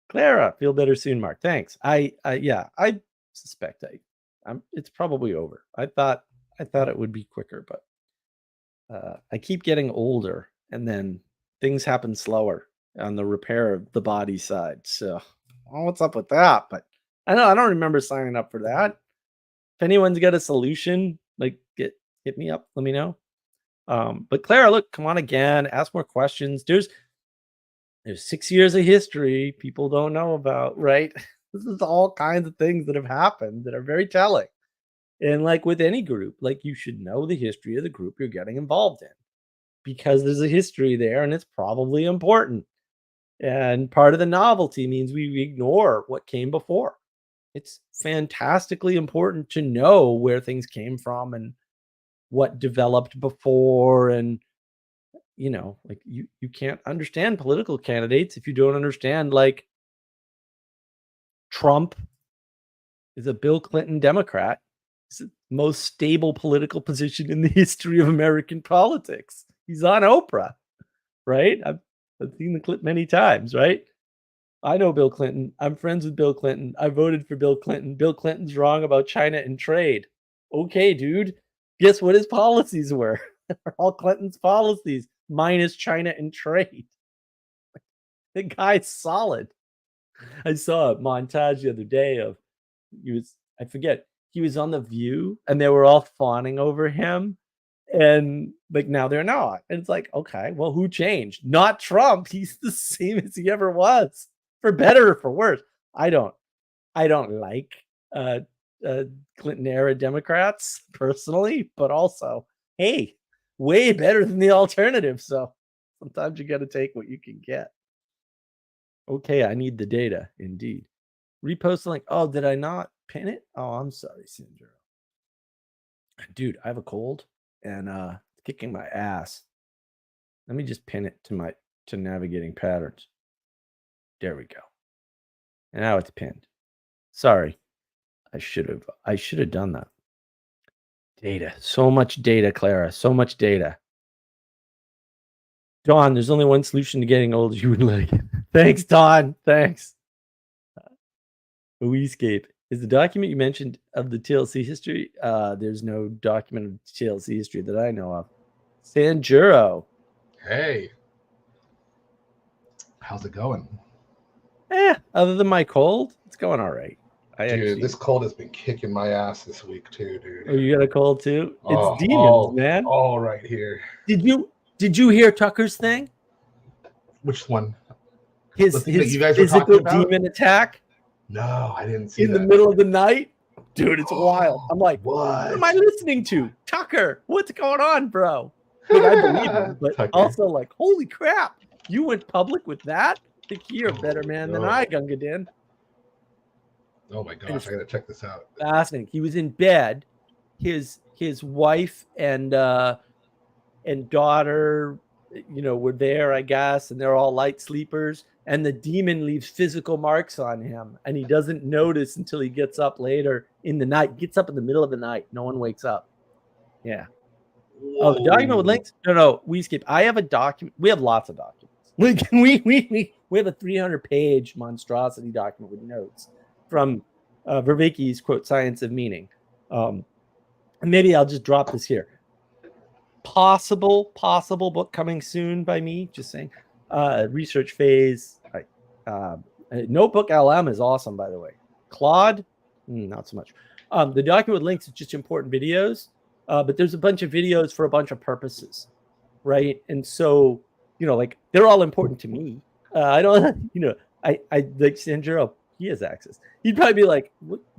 Clara, feel better soon, Mark. Thanks. I suspect it's probably over. I thought it would be quicker, but I keep getting older, and then things happen slower on the repair of the body side. So, what's up with that? But I don't remember signing up for that. If anyone's got a solution, like hit me up. Let me know. But Clara, look, come on again. Ask more questions. There's 6 years of history people don't know about, right? This is all kinds of things that have happened that are very telling. And like with any group, like you should know the history of the group you're getting involved in because there's a history there and it's probably important. And part of the novelty means we ignore what came before. It's fantastically important to know where things came from and what developed before. And, like you can't understand political candidates if you don't understand, like, Trump is a Bill Clinton Democrat. It's the most stable political position in the history of American politics. He's on Oprah, right? I've seen the clip many times, right? I know Bill Clinton. I'm friends with Bill Clinton. I voted for Bill Clinton. Bill Clinton's wrong about China and trade. Okay, dude. Guess what his policies were? All Clinton's policies, minus China and trade. The guy's solid. I saw a montage the other day of I forget, he was on The View and they were all fawning over him. And like now they're not. And it's like, okay, well, who changed? Not Trump. He's the same as he ever was, for better or for worse. I don't like Clinton era Democrats personally, but also, hey, way better than the alternative. So sometimes you got to take what you can get. Okay, I need the data. Indeed. Repost the link. Oh, did I not pin it? Oh, I'm sorry, Sandra. Dude, I have a cold and it's kicking my ass. Let me just pin it to navigating patterns. There we go. And now it's pinned. Sorry. I should have done that. Data. So much data, Clara. So much data. Dawn, there's only one solution to getting old. You wouldn't like it. Thanks, Dawn. Thanks. Escape. Is the document you mentioned of the TLC history? There's no document of TLC history that I know of. Sanjuro. Hey. How's it going? Other than my cold, it's going all right. This cold has been kicking my ass this week too, dude. Oh, you got a cold too? It's demons, man. All right here. Did you hear Tucker's thing? Which one? His physical demon attack? No, I didn't see that. In the middle of the night? Dude, it's wild. I'm like, what am I listening to? Tucker, what's going on, bro? Like, I believe him, but Tucker. Also like, holy crap, you went public with that? I think you're a better man than I, Gunga Din. Oh my gosh, I gotta check this out. Fascinating. He was in bed. His wife and daughter, were there, I guess, and they're all light sleepers. And the demon leaves physical marks on him, and he doesn't notice until he gets up later in the night. Gets up in the middle of the night. No one wakes up. Yeah. Whoa. Oh, the document with links? No, we skip. I have a document. We have lots of documents. We have a 300-page monstrosity document with notes from Vervaeke's quote Science of Meaning. Maybe I'll just drop this here. Possible book coming soon by me. Just saying. Research phase. Notebook LM is awesome, by the way. Claude, not so much. The document with links is just important videos, but there's a bunch of videos for a bunch of purposes, right? And so, like they're all important to me. I don't, I like Sanjuro. He has access. He'd probably be like,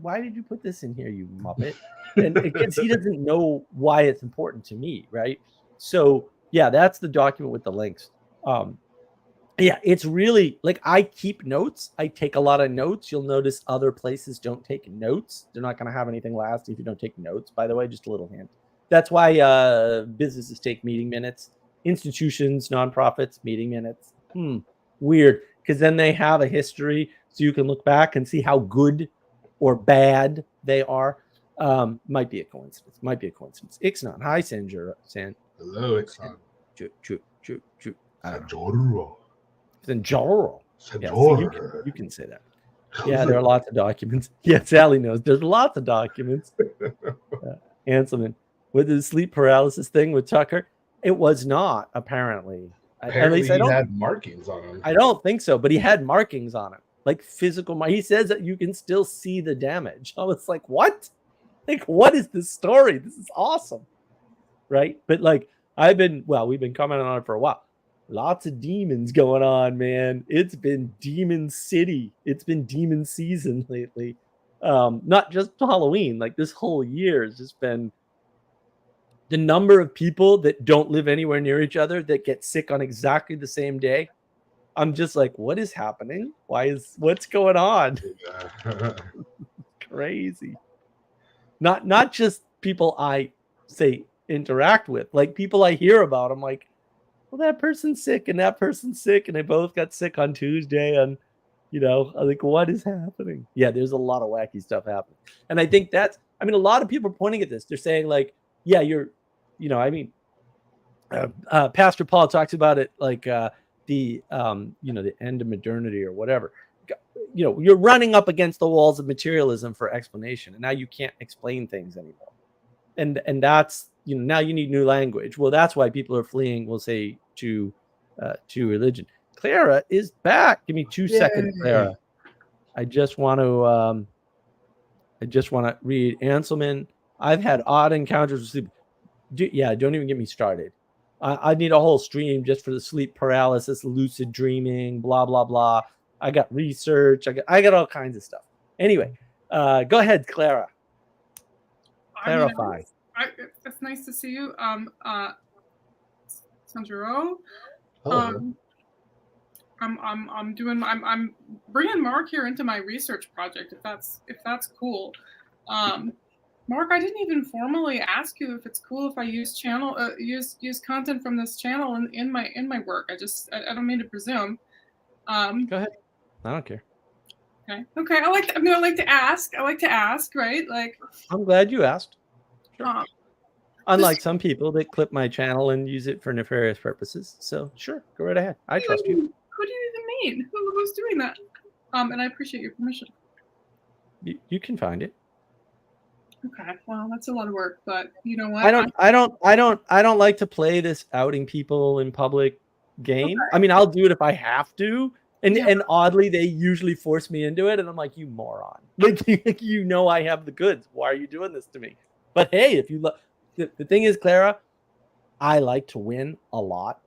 "Why did you put this in here, you muppet?" And because he doesn't know why it's important to me, right? So yeah, that's the document with the links. Yeah, it's really like I keep notes. I take a lot of notes. You'll notice other places don't take notes. They're not going to have anything last if you don't take notes, by the way, just a little hint. That's why businesses take meeting minutes. Institutions, nonprofits, meeting minutes. Weird, because then they have a history so you can look back and see how good or bad they are. Might be a coincidence. Ixnon. Hi, Sanjuro. Hello, Ixnon. Sanjuro. Yeah, you can say that. Yeah, there are lots of documents. Yeah, Sally knows. There's lots of documents. Hanselman. With the sleep paralysis thing with Tucker, it was not, apparently. At least he had markings on him. I don't think so, but he had markings on him. Like physical. He says that you can still see the damage. I was like, what? Like, what is this story? This is awesome. Right? But like, we've been commenting on it for a while. Lots of demons going on, man. It's been demon city. It's been demon season lately. Not just Halloween, like this whole year has just been the number of people that don't live anywhere near each other that get sick on exactly the same day. I'm just like, what is happening? What's going on? Crazy. Not just people I say interact with, like people I hear about. I'm like, well, that person's sick and that person's sick, and they both got sick on Tuesday. And I'm like, what is happening? Yeah, there's a lot of wacky stuff happening. And I think a lot of people are pointing at this. They're saying like, yeah, Pastor Paul talks about it like the end of modernity or whatever. You're running up against the walls of materialism for explanation, and now you can't explain things anymore. And that's now you need new language. Well, that's why people are fleeing, we'll say, to religion. Clara is back. Give me 2 seconds, Clara. I just want to read Anselman. I've had odd encounters with sleep. Don't even get me started. I need a whole stream just for the sleep paralysis, lucid dreaming, blah blah blah. I got research. I got all kinds of stuff. Anyway, go ahead, Clara. Clarify. It's nice to see you, Sanjuro. Hello. I'm bringing Mark here into my research project, if that's cool. Mark, I didn't even formally ask you if it's cool if I use use content from this channel in my work. I don't mean to presume. Go ahead. I don't care. Okay. I like to ask. Right? Like, I'm glad you asked. Sure. Unlike some people that clip my channel and use it for nefarious purposes. So sure, go right ahead. I trust you. Who do you even mean? Who's doing that? And I appreciate your permission. You can find it. Okay. Well, that's a lot of work, but you know what? I don't like to play this outing people in public game. Okay. I mean, I'll do it if I have to. And oddly, they usually force me into it, and I'm like, you moron! Like I have the goods. Why are you doing this to me? But hey, if you look, the thing is, Clara, I like to win a lot,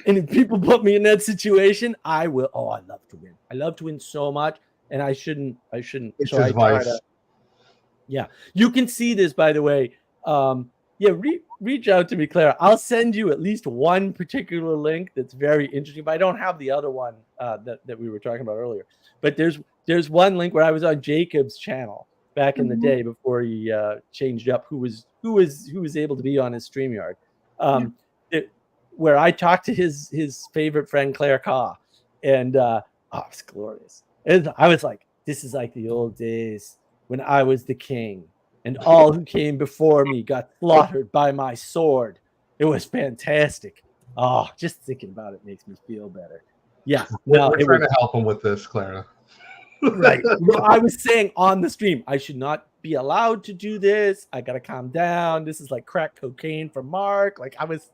and if people put me in that situation, I will. Oh, I love to win. I love to win so much, and I shouldn't. It's so advice. Yeah, you can see this, by the way. Reach out to me, Clara. I'll send you at least one particular link that's very interesting, but I don't have the other one that we were talking about earlier. But there's one link where I was on Jacob's channel back in the day before he changed up who was able to be on his StreamYard, where I talked to his favorite friend Claire Kaw, and it's glorious. And I was like, this is like the old days when I was the king. And all who came before me got slaughtered by my sword. It was fantastic. Oh, just thinking about it makes me feel better. Yeah. We're trying to help him with this, Clara. Right. Well, I was saying on the stream, I should not be allowed to do this. I got to calm down. This is like crack cocaine for Mark. Like I was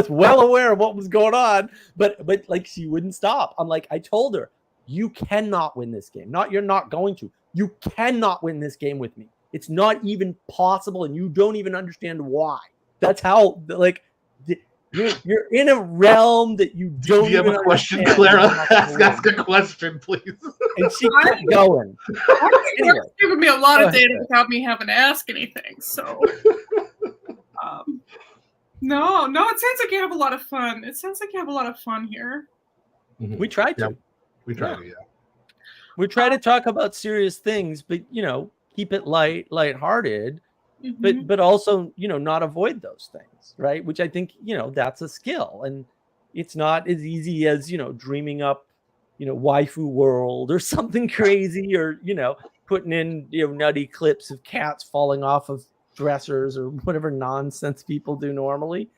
well aware of what was going on, but like she wouldn't stop. I'm like, I told her, you cannot win this game. You're not going to. You cannot win this game with me. It's not even possible, and you don't even understand why. That's how, like, you're in a realm that you don't. Do you have a question, Clara? Ask a question, please. And she kept going. Anyway, giving me a lot of data without me having to ask anything. So, no, it sounds like you have a lot of fun. It sounds like you have a lot of fun here. Mm-hmm. We try to. Yeah. We try to. Yeah. We try to talk about serious things, but keep it lighthearted, but also, not avoid those things, right? Which I think, that's a skill, and it's not as easy as, dreaming up, waifu world or something crazy, or, putting in, nutty clips of cats falling off of dressers or whatever nonsense people do normally,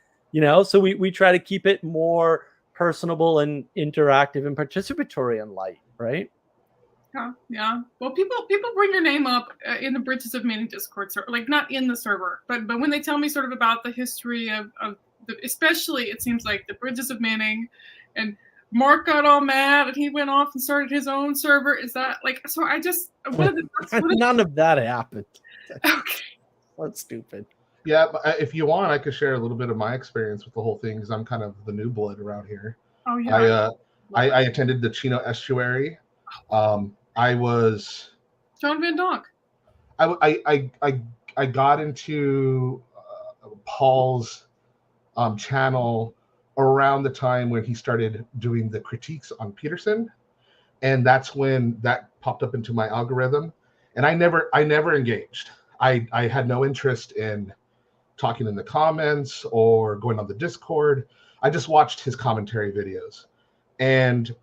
so we try to keep it more personable and interactive and participatory and light, right? Yeah. Well, people bring your name up in the Bridges of Meaning Discord server, like not in the server, but when they tell me sort of about the history of especially it seems like the Bridges of Meaning, and Mark got all mad and he went off and started his own server. Is that like so? None of that happened. Okay, that's stupid. Yeah, but if you want, I could share a little bit of my experience with the whole thing because I'm kind of the new blood around here. Oh yeah. I attended the Chino Estuary. I was John Van Donk. I got into Paul's channel around the time when he started doing the critiques on Peterson, and that's when that popped up into my algorithm, and I never engaged. I had no interest in talking in the comments or going on the Discord. I just watched his commentary videos, and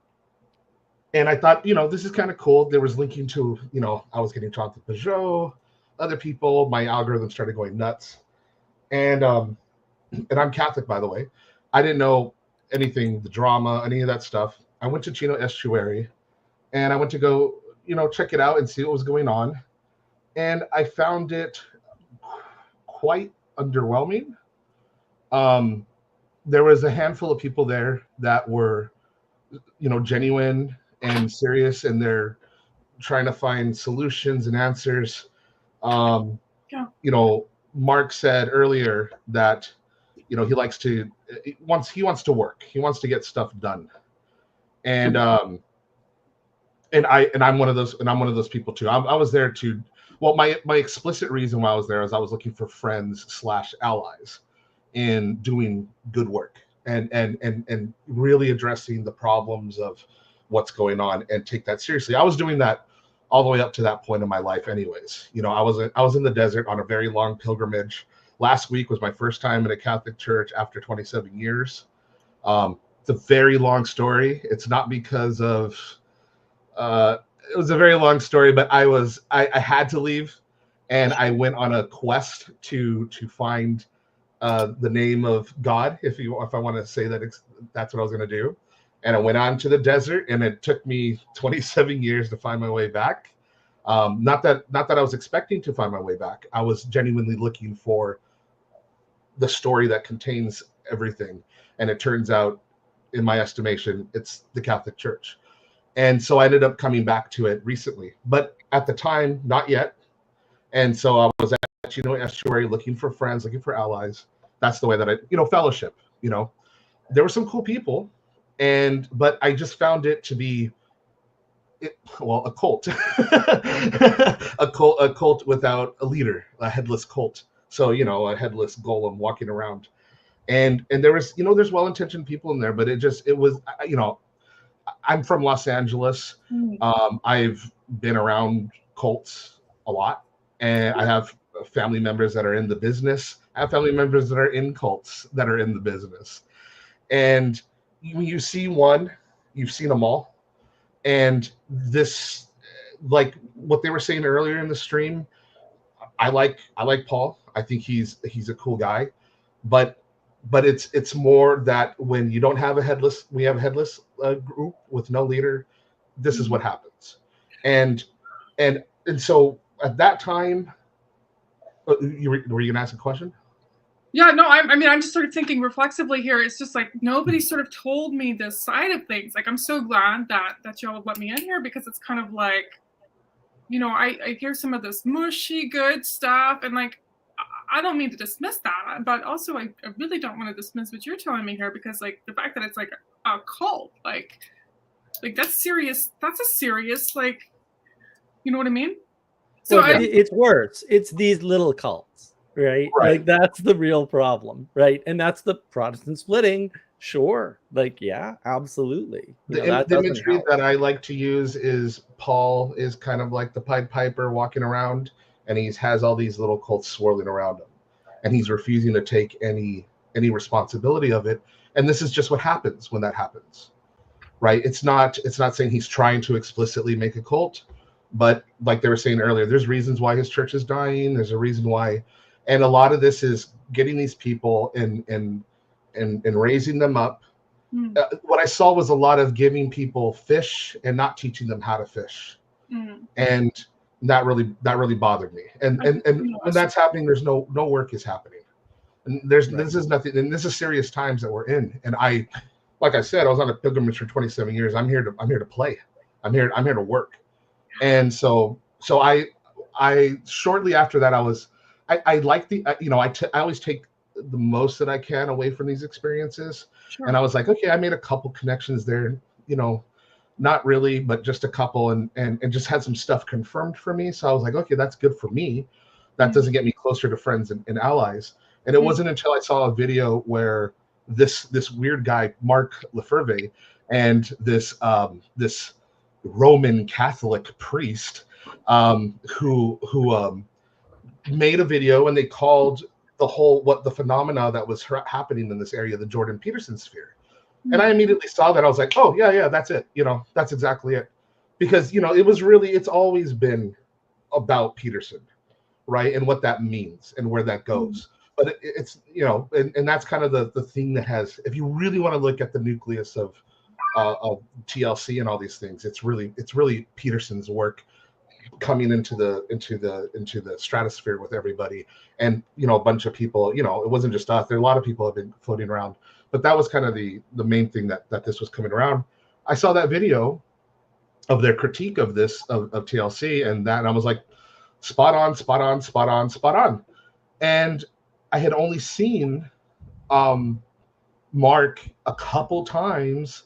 I thought, this is kind of cool. There was linking to, I was getting Jonathan Peugeot, other people. My algorithm started going nuts, and I'm Catholic, by the way. I didn't know anything, the drama, any of that stuff. I went to Chino Estuary, and I went to go, check it out and see what was going on, and I found it quite underwhelming. There was a handful of people there that were, genuine and serious, and they're trying to find solutions and answers. Mark said earlier that, he likes to, he wants to work. He wants to get stuff done. And I'm one of those people too. I was there to, well, my explicit reason why I was there is I was looking for friends / allies in doing good work and really addressing the problems of what's going on and take that seriously. I was doing that all the way up to that point in my life anyways. I was in the desert on a very long pilgrimage. Last week was my first time in a Catholic church after 27 years. It's a very long story. It's not because of it was a very long story, but I had to leave, and I went on a quest to find the name of God, if I want to say that that's what I was going to do. And I went on to the desert, and it took me 27 years to find my way back. Not that I was expecting to find my way back. I was genuinely looking for the story that contains everything. And it turns out, in my estimation, it's the Catholic Church. And so I ended up coming back to it recently, but at the time, not yet. And so I was at Estuary looking for friends, looking for allies. That's the way that I, fellowship. There were some cool people, but I just found it to be, a cult, a cult without a leader, a headless cult. So a headless golem walking around, and there was, there's well-intentioned people in there, but it was, I'm from Los Angeles. I've been around cults a lot, and I have family members that are in the business. I have family members that are in cults that are in the business. And when you see one, you've seen them all. And this, like what they were saying earlier in the stream, I like Paul. I think he's a cool guy, but it's more that when you don't have a headless group with no leader, this is what happens. And so at that time, were you gonna ask a question? Yeah, no, I'm just sort of thinking reflexively here. It's just like nobody sort of told me this side of things. Like, I'm so glad that y'all let me in here, because it's kind of like, I hear some of this mushy good stuff, and like, I don't mean to dismiss that, but also I really don't want to dismiss what you're telling me here, because like the fact that it's like a cult, like that's serious. That's a serious, like, you know what I mean? So it's worse. It's these little cults, right? Like, that's the real problem, right? And that's the Protestant splitting. Sure, like, yeah, absolutely. The imagery that I like to use is Paul is kind of like the Pied Piper walking around, and he has all these little cults swirling around him, and he's refusing to take any responsibility of it. And this is just what happens when that happens, right? It's not saying he's trying to explicitly make a cult, but like they were saying earlier, there's reasons why his church is dying. There's a reason why, and a lot of this is getting these people and raising them up. What I saw was a lot of giving people fish and not teaching them how to fish, and that really bothered me. And when that's happening, there's no work is happening, and this is nothing. And this is serious times that we're in. And like I said, I was on a pilgrimage for 27 years. I'm here to play. I'm here to work. And so I shortly after that, I like the I always take the most that I can away from these experiences. Sure. And I was like, okay, I made a couple connections there, not really, but just a couple, and just had some stuff confirmed for me. So I was like, okay, that's good for me. That doesn't get me closer to friends and allies. And it wasn't until I saw a video where this weird guy, Mark Lefebvre, and this Roman Catholic priest who made a video, and they called the phenomena that was happening in this area the Jordan Peterson sphere. And I immediately saw that. I was like, oh yeah, that's it. That's exactly it. Because it's always been about Peterson, right? And what that means and where that goes. But it's and that's kind of the thing that has, if you really want to look at the nucleus of TLC and all these things, it's really Peterson's work coming into the stratosphere with everybody, and a bunch of people. It wasn't just us. There are a lot of people have been floating around, but that was kind of the main thing that this was coming around. I saw that video of their critique of this of TLC, and I was like, spot on. And I had only seen Mark a couple times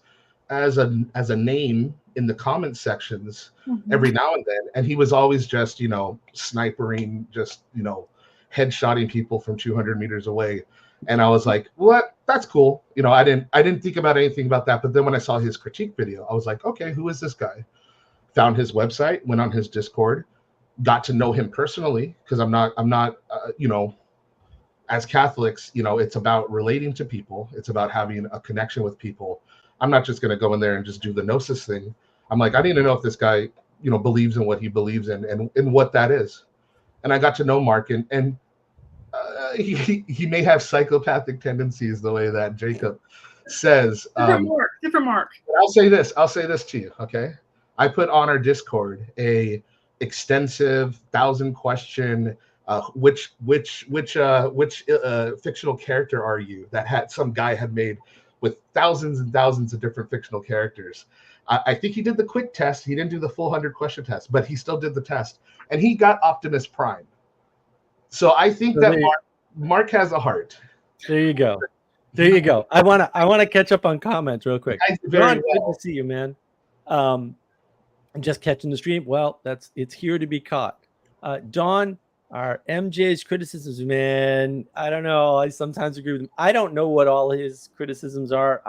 as a name in the comment sections every now and then, and he was always just snipering, just headshotting people from 200 meters away. And I was like, what? That's cool. I didn't think about anything about that. But then when I saw his critique video, I was like, okay, who is this guy? Found his website, went on his Discord, got to know him personally, because I'm not as Catholics, it's about relating to people. It's about having a connection with people. I'm not just going to go in there and just do the gnosis thing. I'm like, I need to know if this guy, believes in what he believes in and what that is. And I got to know Mark, and he may have psychopathic tendencies, the way that Jacob says. Different Mark. I'll say this to you, okay? I put on our Discord a extensive 1,000-question which fictional character are you, that some guy had made with thousands and thousands of different fictional characters. I think he did the quick test. He didn't do the full 100-question test, but he still did the test, and he got Optimus Prime. So I think that Mark has a heart. There you go. I wanna catch up on comments real quick. Ron, good to see you, man. I'm just catching the stream. Well, it's here to be caught. Don, our MJ's criticisms, man, I don't know. I sometimes agree with him. I don't know what all his criticisms are.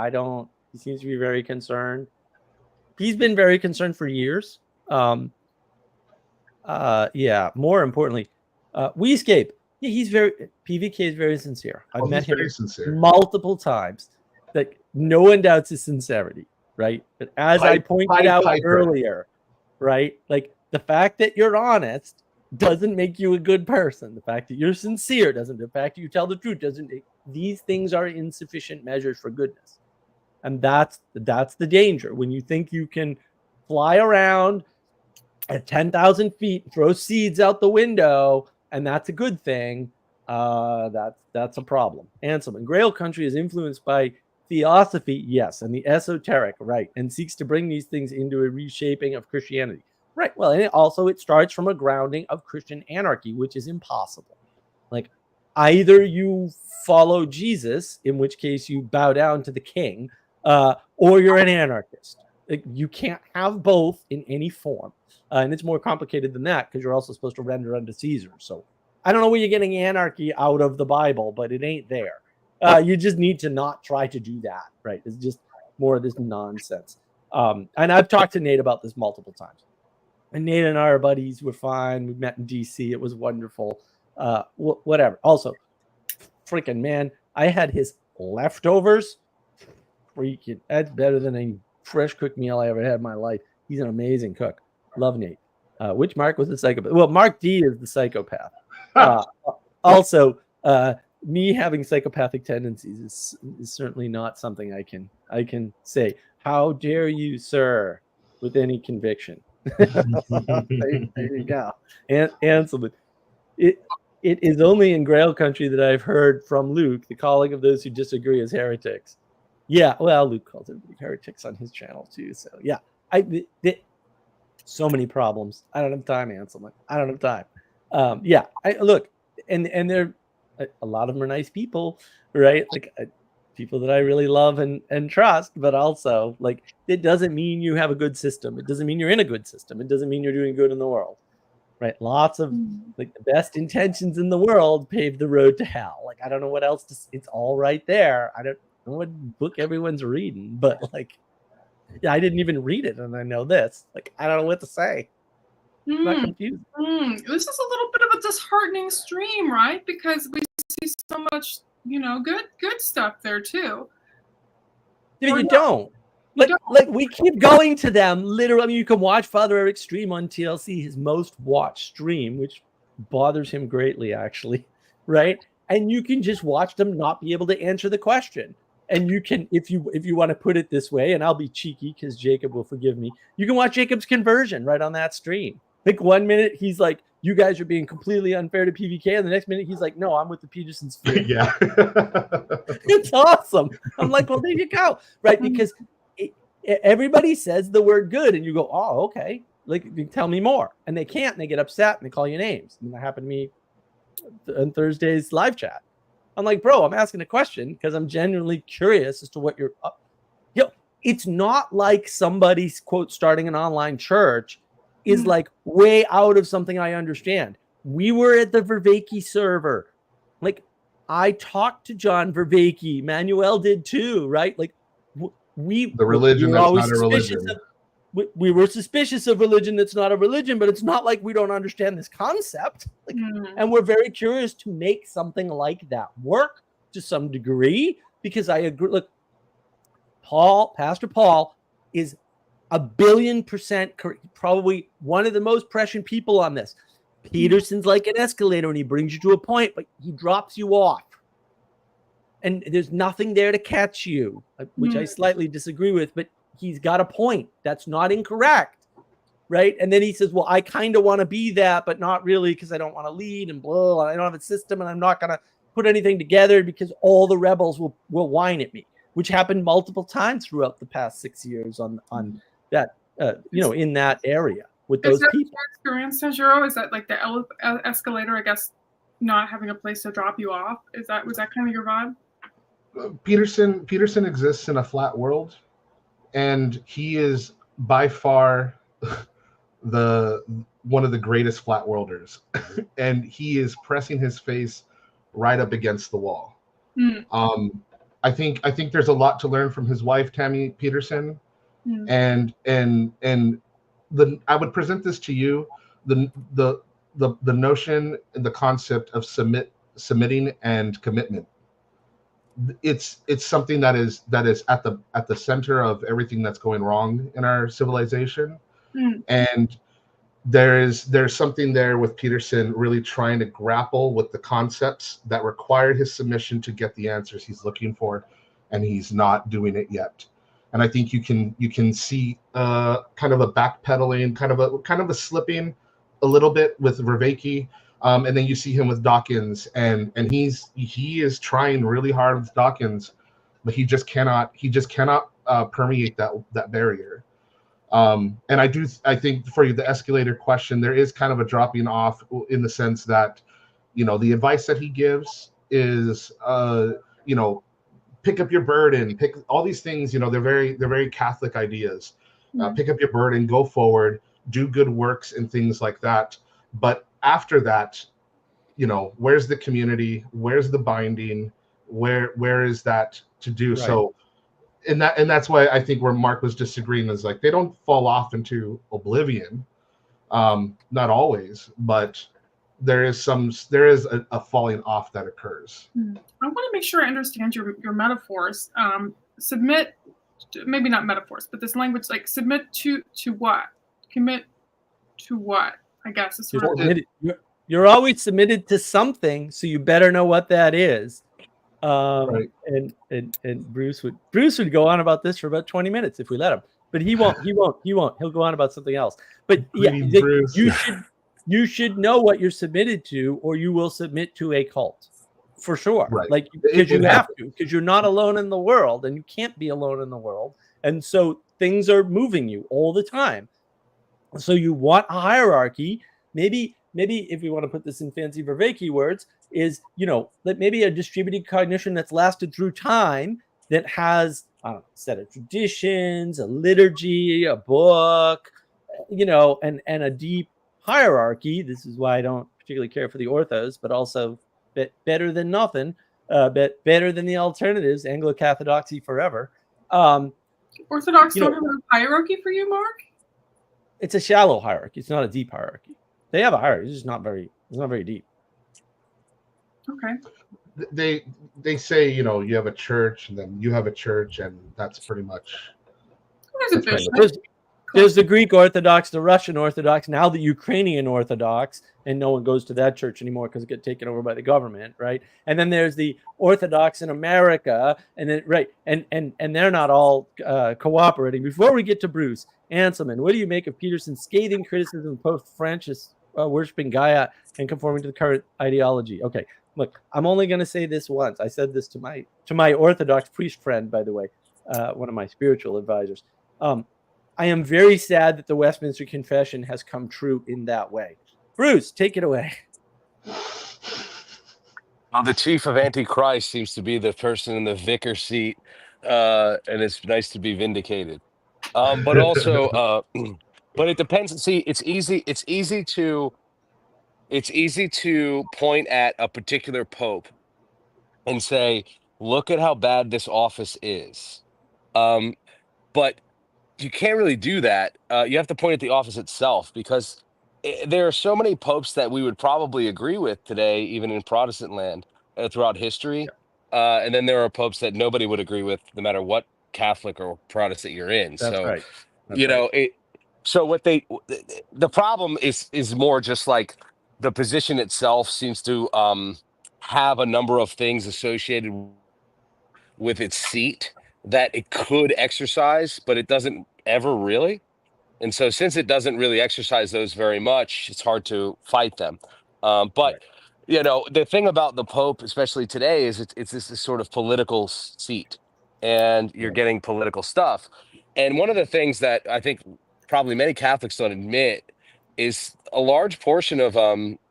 He seems to be very concerned. He's been very concerned for years. More importantly, Weescape. Yeah, PVK is very sincere. I've met him multiple times. That no one doubts his sincerity, right? But as I pointed out earlier, right? Like, the fact that you're honest doesn't make you a good person. The fact that you're sincere doesn't. The fact that you tell the truth doesn't. These things are insufficient measures for goodness, and that's the danger. When you think you can fly around at 10,000 feet, throw seeds out the window, and that's a good thing, that's a problem. Ansem, and Grail Country is influenced by theosophy, yes, and the esoteric, right, and seeks to bring these things into a reshaping of Christianity. Right. Well, and it starts from a grounding of Christian anarchy, which is impossible. Like, either you follow Jesus, in which case you bow down to the king, or you're an anarchist. Like, you can't have both in any form. And it's more complicated than that, because you're also supposed to render unto Caesar. So I don't know where you're getting anarchy out of the Bible, but it ain't there. You just need to not try to do that. Right. It's just more of this nonsense. And I've talked to Nate about this multiple times. And Nate and I are buddies. We're fine. We met in DC. It was wonderful. Whatever. Also, freaking man, I had his leftovers. Freaking, that's better than any fresh cooked meal I ever had in my life. He's an amazing cook. Love Nate. Which Mark was the psychopath? Well, Mark D is the psychopath. Also, me having psychopathic tendencies is certainly not something I can say. How dare you, sir, with any conviction. There you go. Ansel, it is only in Grail Country that I've heard from Luke the calling of those who disagree as heretics. Yeah, well, Luke calls everybody heretics on his channel too. So yeah, so many problems. I don't have time, Ansel. I don't have time. Yeah, look, and they're a lot of them are nice people, right? Like people that I really love and trust, but also like it doesn't mean you have a good system. It doesn't mean you're in a good system. It doesn't mean you're doing good in the world, right? Lots of like the best intentions in the world pave the road to hell. Like I don't know what else to, it's all right there. I don't know what book everyone's reading, but like, yeah, I didn't even read it, and I know this. Like I don't know what to say. I'm not confused. This is a little bit of a disheartening stream, right? Because we see so much, good stuff there too. Yeah, you don't. Like we keep going to them. Literally, I mean, you can watch Father Eric's stream on TLC, his most watched stream, which bothers him greatly, actually, right? And you can just watch them not be able to answer the question. And you can, if you want to put it this way, and I'll be cheeky because Jacob will forgive me, you can watch Jacob's conversion right on that stream. Like 1 minute he's like, "You guys are being completely unfair to PVK," and the next minute he's like, "No, I'm with the Petersons." Yeah. It's awesome. I'm like, well, there you go, right? Because everybody says the word good, and you go, "Oh, okay." Like, tell me more, and they can't, and they get upset, and they call you names. And that happened to me on Thursday's live chat. I'm like, bro, I'm asking a question because I'm genuinely curious as to what you're up. It's not like somebody's quote starting an online church is like way out of something I understand. We were at the Vervaeke server. Like I talked to John Vervaeke. Manuel did too, right? Like the religion we that's not a religion. We were suspicious of religion that's not a religion, but it's not like we don't understand this concept. Like, and we're very curious to make something like that work to some degree, because I agree. Look, Pastor Paul is 1,000,000,000% probably one of the most prescient people on this. Peterson's like an escalator, and he brings you to a point, but he drops you off. And there's nothing there to catch you, which I slightly disagree with, but he's got a point. That's not incorrect, right? And then he says, well, I kind of want to be that, but not really, because I don't want to lead and blah, and I don't have a system, and I'm not going to put anything together because all the rebels will whine at me, which happened multiple times throughout the past 6 years on that, in that area with those people. Is that your experience, Tajiro? Is that like the escalator, I guess, not having a place to drop you off? Was that kind of your vibe? Peterson exists in a flat world, and he is by far one of the greatest flat worlders, and he is pressing his face right up against the wall. I think there's a lot to learn from his wife, Tammy Peterson. And I would present this to you, the notion and the concept of submitting and commitment. It's something that is at the center of everything that's going wrong in our civilization. And there's something there with Peterson really trying to grapple with the concepts that require his submission to get the answers he's looking for, and he's not doing it yet. And I think you can see kind of a backpedaling, kind of a slipping a little bit with Vervaeke, and then you see him with Dawkins, and he is trying really hard with Dawkins, but he just cannot permeate that barrier. And I think for the escalator question, there is kind of a dropping off in the sense that, the advice that he gives is, pick up your burden, pick all these things, they're very Catholic ideas. Pick up your burden, go forward, do good works and things like that. But after that, where's the community? Where's the binding? Where is that to do? Right. So, and that's why I think where Mark was disagreeing is like, they don't fall off into oblivion. Not always, but there is a falling off that occurs. I want to make sure I understand your metaphors. Submit, maybe not metaphors, but this language, like submit to what? Commit to what? I guess is sort of. You're always submitted to something, so you better know what that is. Right. And Bruce would go on about this for about 20 minutes if we let him, but he won't. He'll go on about something else. But you should know what you're submitted to, or you will submit to a cult for sure. Right. Like, because you have to, because you're not alone in the world, and you can't be alone in the world. And so things are moving you all the time. So you want a hierarchy. Maybe if we want to put this in fancy Vervaeke words, is, that maybe a distributed cognition that's lasted through time, that has a set of traditions, a liturgy, a book, and a deep hierarchy. This is why I don't particularly care for the orthos, but also better than nothing, better than the alternatives, Anglo-Cathodoxy forever. Orthodox don't have a hierarchy for you, Mark? It's a shallow hierarchy. It's not a deep hierarchy. They have a hierarchy. It's just not very deep. Okay. They say, you have a church, and then you have a church, and that's pretty much. There's a bishop. There's the Greek Orthodox, the Russian Orthodox, now the Ukrainian Orthodox, and no one goes to that church anymore because it got taken over by the government, right? And then there's the Orthodox in America, and then and they're not all cooperating. Before we get to Bruce Anselman, what do you make of Peterson's scathing criticism of Pope Francis worshiping Gaia and conforming to the current ideology? Okay, look, I'm only going to say this once. I said this to my Orthodox priest friend, by the way, one of my spiritual advisors. I am very sad that the Westminster Confession has come true in that way. Bruce, take it away. Well, the chief of Antichrist seems to be the person in the vicar seat, and it's nice to be vindicated. But also, but it depends. See, it's easy to point at a particular pope and say, "Look at how bad this office is," but you can't really do that. You have to point at the office itself, because there are so many popes that we would probably agree with today, even in Protestant land, throughout history. And then there are popes that nobody would agree with, no matter what Catholic or Protestant you're in. That's so, right. So what the problem is more just like the position itself seems to have a number of things associated with its seat that it could exercise, but it doesn't ever really. And so since it doesn't really exercise those very much, it's hard to fight them. But the thing about the Pope, especially today, is it's this sort of political seat, and you're getting political stuff. And one of the things that I think probably many Catholics don't admit is a large portion of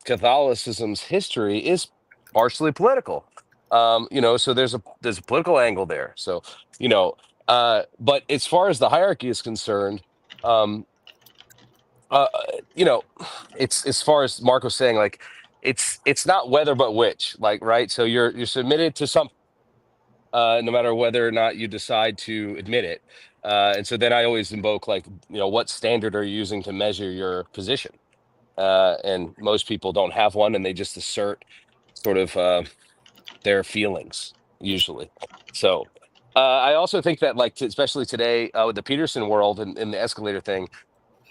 Catholicism's history is partially political. So there's a political angle there. So, but as far as the hierarchy is concerned, it's, as far as Mark was saying, like it's not whether but which, like, right. So you're submitted to some, no matter whether or not you decide to admit it. And so then I always invoke, like, what standard are you using to measure your position? And most people don't have one, and they just assert sort of their feelings usually. So I also think that, like, especially today with the Peterson world and the escalator thing,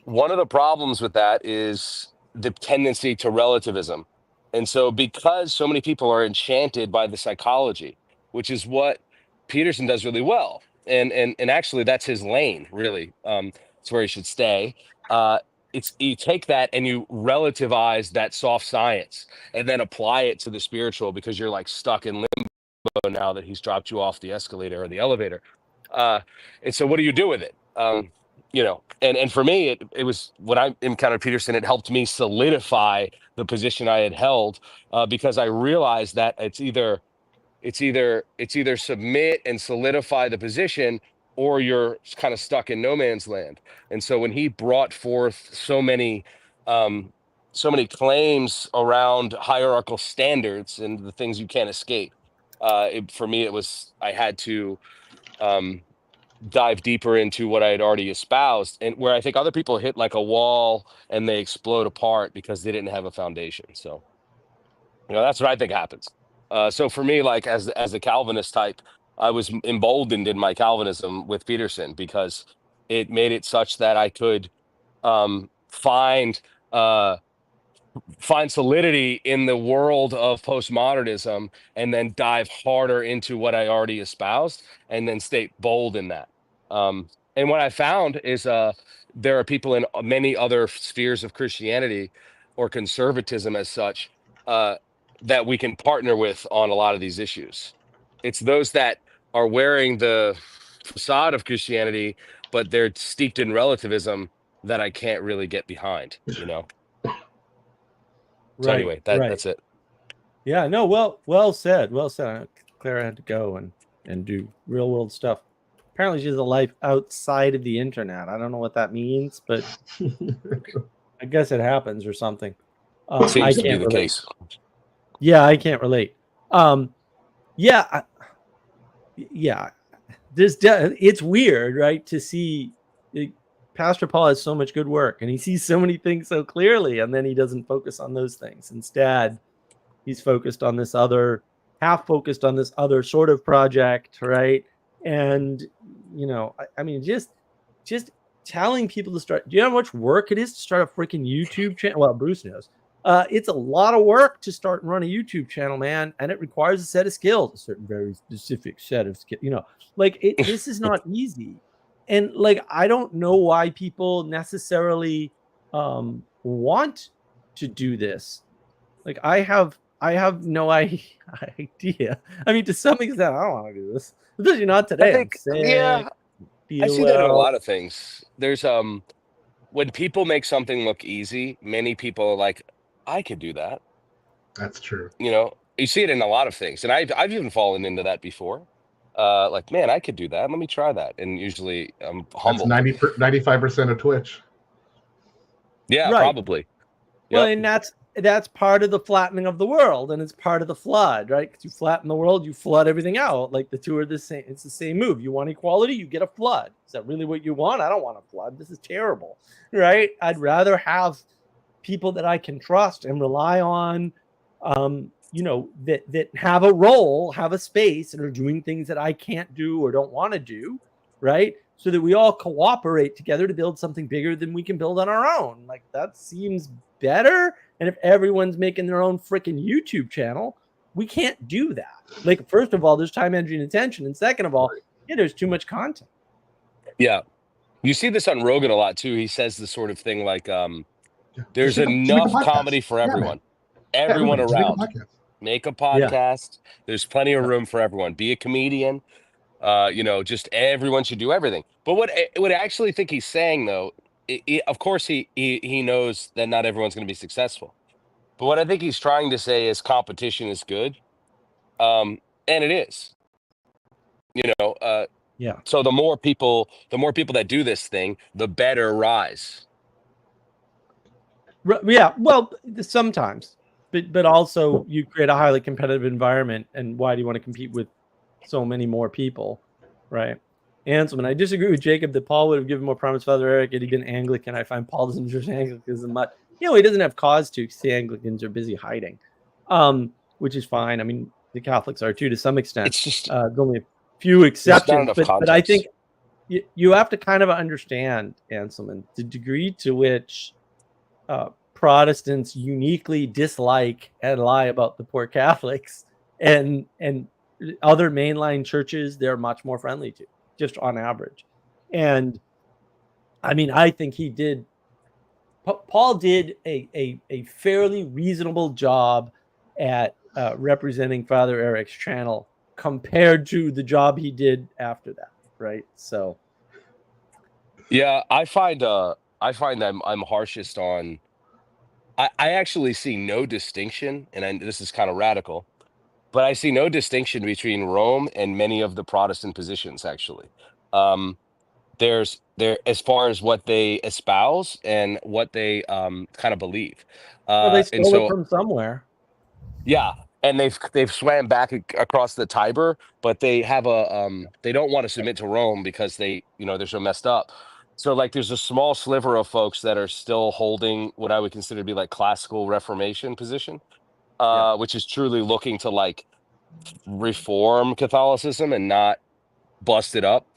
one of the problems with that is the tendency to relativism. And so because so many people are enchanted by the psychology, which is what Peterson does really well, and actually that's his lane, really. It's where he should stay. It's, you take that and you relativize that soft science and then apply it to the spiritual, because you're like stuck in limbo now that he's dropped you off the escalator or the elevator. And so what do you do with it? And for me, it was, when I encountered Peterson, it helped me solidify the position I had held, because I realized that it's either submit and solidify the position, or you're kind of stuck in no man's land. And so when he brought forth so many claims around hierarchical standards and the things you can't escape, for me, it was, I had to dive deeper into what I had already espoused, and where I think other people hit like a wall and they explode apart because they didn't have a foundation. So, that's what I think happens. So for me, like, as a Calvinist type, I was emboldened in my Calvinism with Peterson, because it made it such that I could find solidity in the world of postmodernism, and then dive harder into what I already espoused, and then stay bold in that. And what I found is there are people in many other spheres of Christianity or conservatism as such, that we can partner with on a lot of these issues. It's those that are wearing the facade of Christianity, but they're steeped in relativism, that I can't really get behind, So Right, anyway, right. that's it. Yeah, no, well said. Well said. Clara had to go and do real world stuff. Apparently she has a life outside of the internet. I don't know what that means, but I guess it happens or something. I Seems to be can't the relate. case. Yeah, I can't relate. Yeah, yeah. It's weird, right, to see Pastor Paul has so much good work and he sees so many things so clearly, and then he doesn't focus on those things. Instead, he's focused on this other, half focused on this other sort of project, right? And I mean, just telling people to start. Do you know how much work it is to start a freaking YouTube channel? Well, Bruce knows. It's a lot of work to start and run a YouTube channel, man, and it requires a set of skills, a certain very specific set of skills. This is not easy, and I don't know why people necessarily want to do this. I have no idea. I mean, to some extent, I don't want to do this, especially not today. I think, I'm sick, yeah, I feel see that in a well. lot of things. There's when people make something look easy, many people are like, I could do that. That's true. You see it in a lot of things, and I've even fallen into that before. Like, man, I could do that. Let me try that. And usually I'm That's humbled. 95% of Twitch. Yeah, Right. probably. Well, Yep. and that's part of the flattening of the world, and it's part of the flood, right? Because you flatten the world, you flood everything out. Like the two are the same. It's the same move. You want equality, you get a flood. Is that really what you want? I don't want a flood. This is terrible, right? I'd rather have people that I can trust and rely on, that have a role, have a space, and are doing things that I can't do or don't want to do, right? So that we all cooperate together to build something bigger than we can build on our own. Like that seems better. And if everyone's making their own freaking YouTube channel, we can't do that. Like, first of all, there's time, energy, and attention. And second of all, there's too much content. Yeah. You see this on Rogan a lot too. He says the sort of thing like, there's Just make a enough podcast. comedy for Yeah, everyone. man. Everyone Just make a around. podcast. Make a podcast. There's plenty of room for everyone. Be a comedian. Just everyone should do everything. But what I actually think he's saying though, of course he knows that not everyone's going to be successful. But what I think he's trying to say is competition is good. And it is. Yeah. So the more people that do this thing, the better rise. Yeah, well, sometimes, but also you create a highly competitive environment, and why do you want to compete with so many more people, right? Anselman, I disagree with Jacob that Paul would have given more promise Father Eric had he been Anglican. I find Paul doesn't judge Anglicanism much. He doesn't have cause to, because the Anglicans are busy hiding, which is fine. I mean, the Catholics are too, to some extent. It's just there's only a few exceptions, but I think you have to kind of understand, Anselman, the degree to which Protestants uniquely dislike and lie about the poor Catholics, and other mainline churches they're much more friendly to, just on average. And I mean, I think Paul did a fairly reasonable job at representing Father Eric's channel compared to the job he did after that, right? So yeah, I find that I'm harshest on. I actually see no distinction, and this is kind of radical, but I see no distinction between Rome and many of the Protestant positions. Actually, there's as far as what they espouse and what they kind of believe. well, they And stole it so, from somewhere. yeah, and they've swam back across the Tiber, but they have they don't want to submit to Rome because they're so messed up. So like there's a small sliver of folks that are still holding what I would consider to be like classical Reformation position, which is truly looking to like reform Catholicism and not bust it up.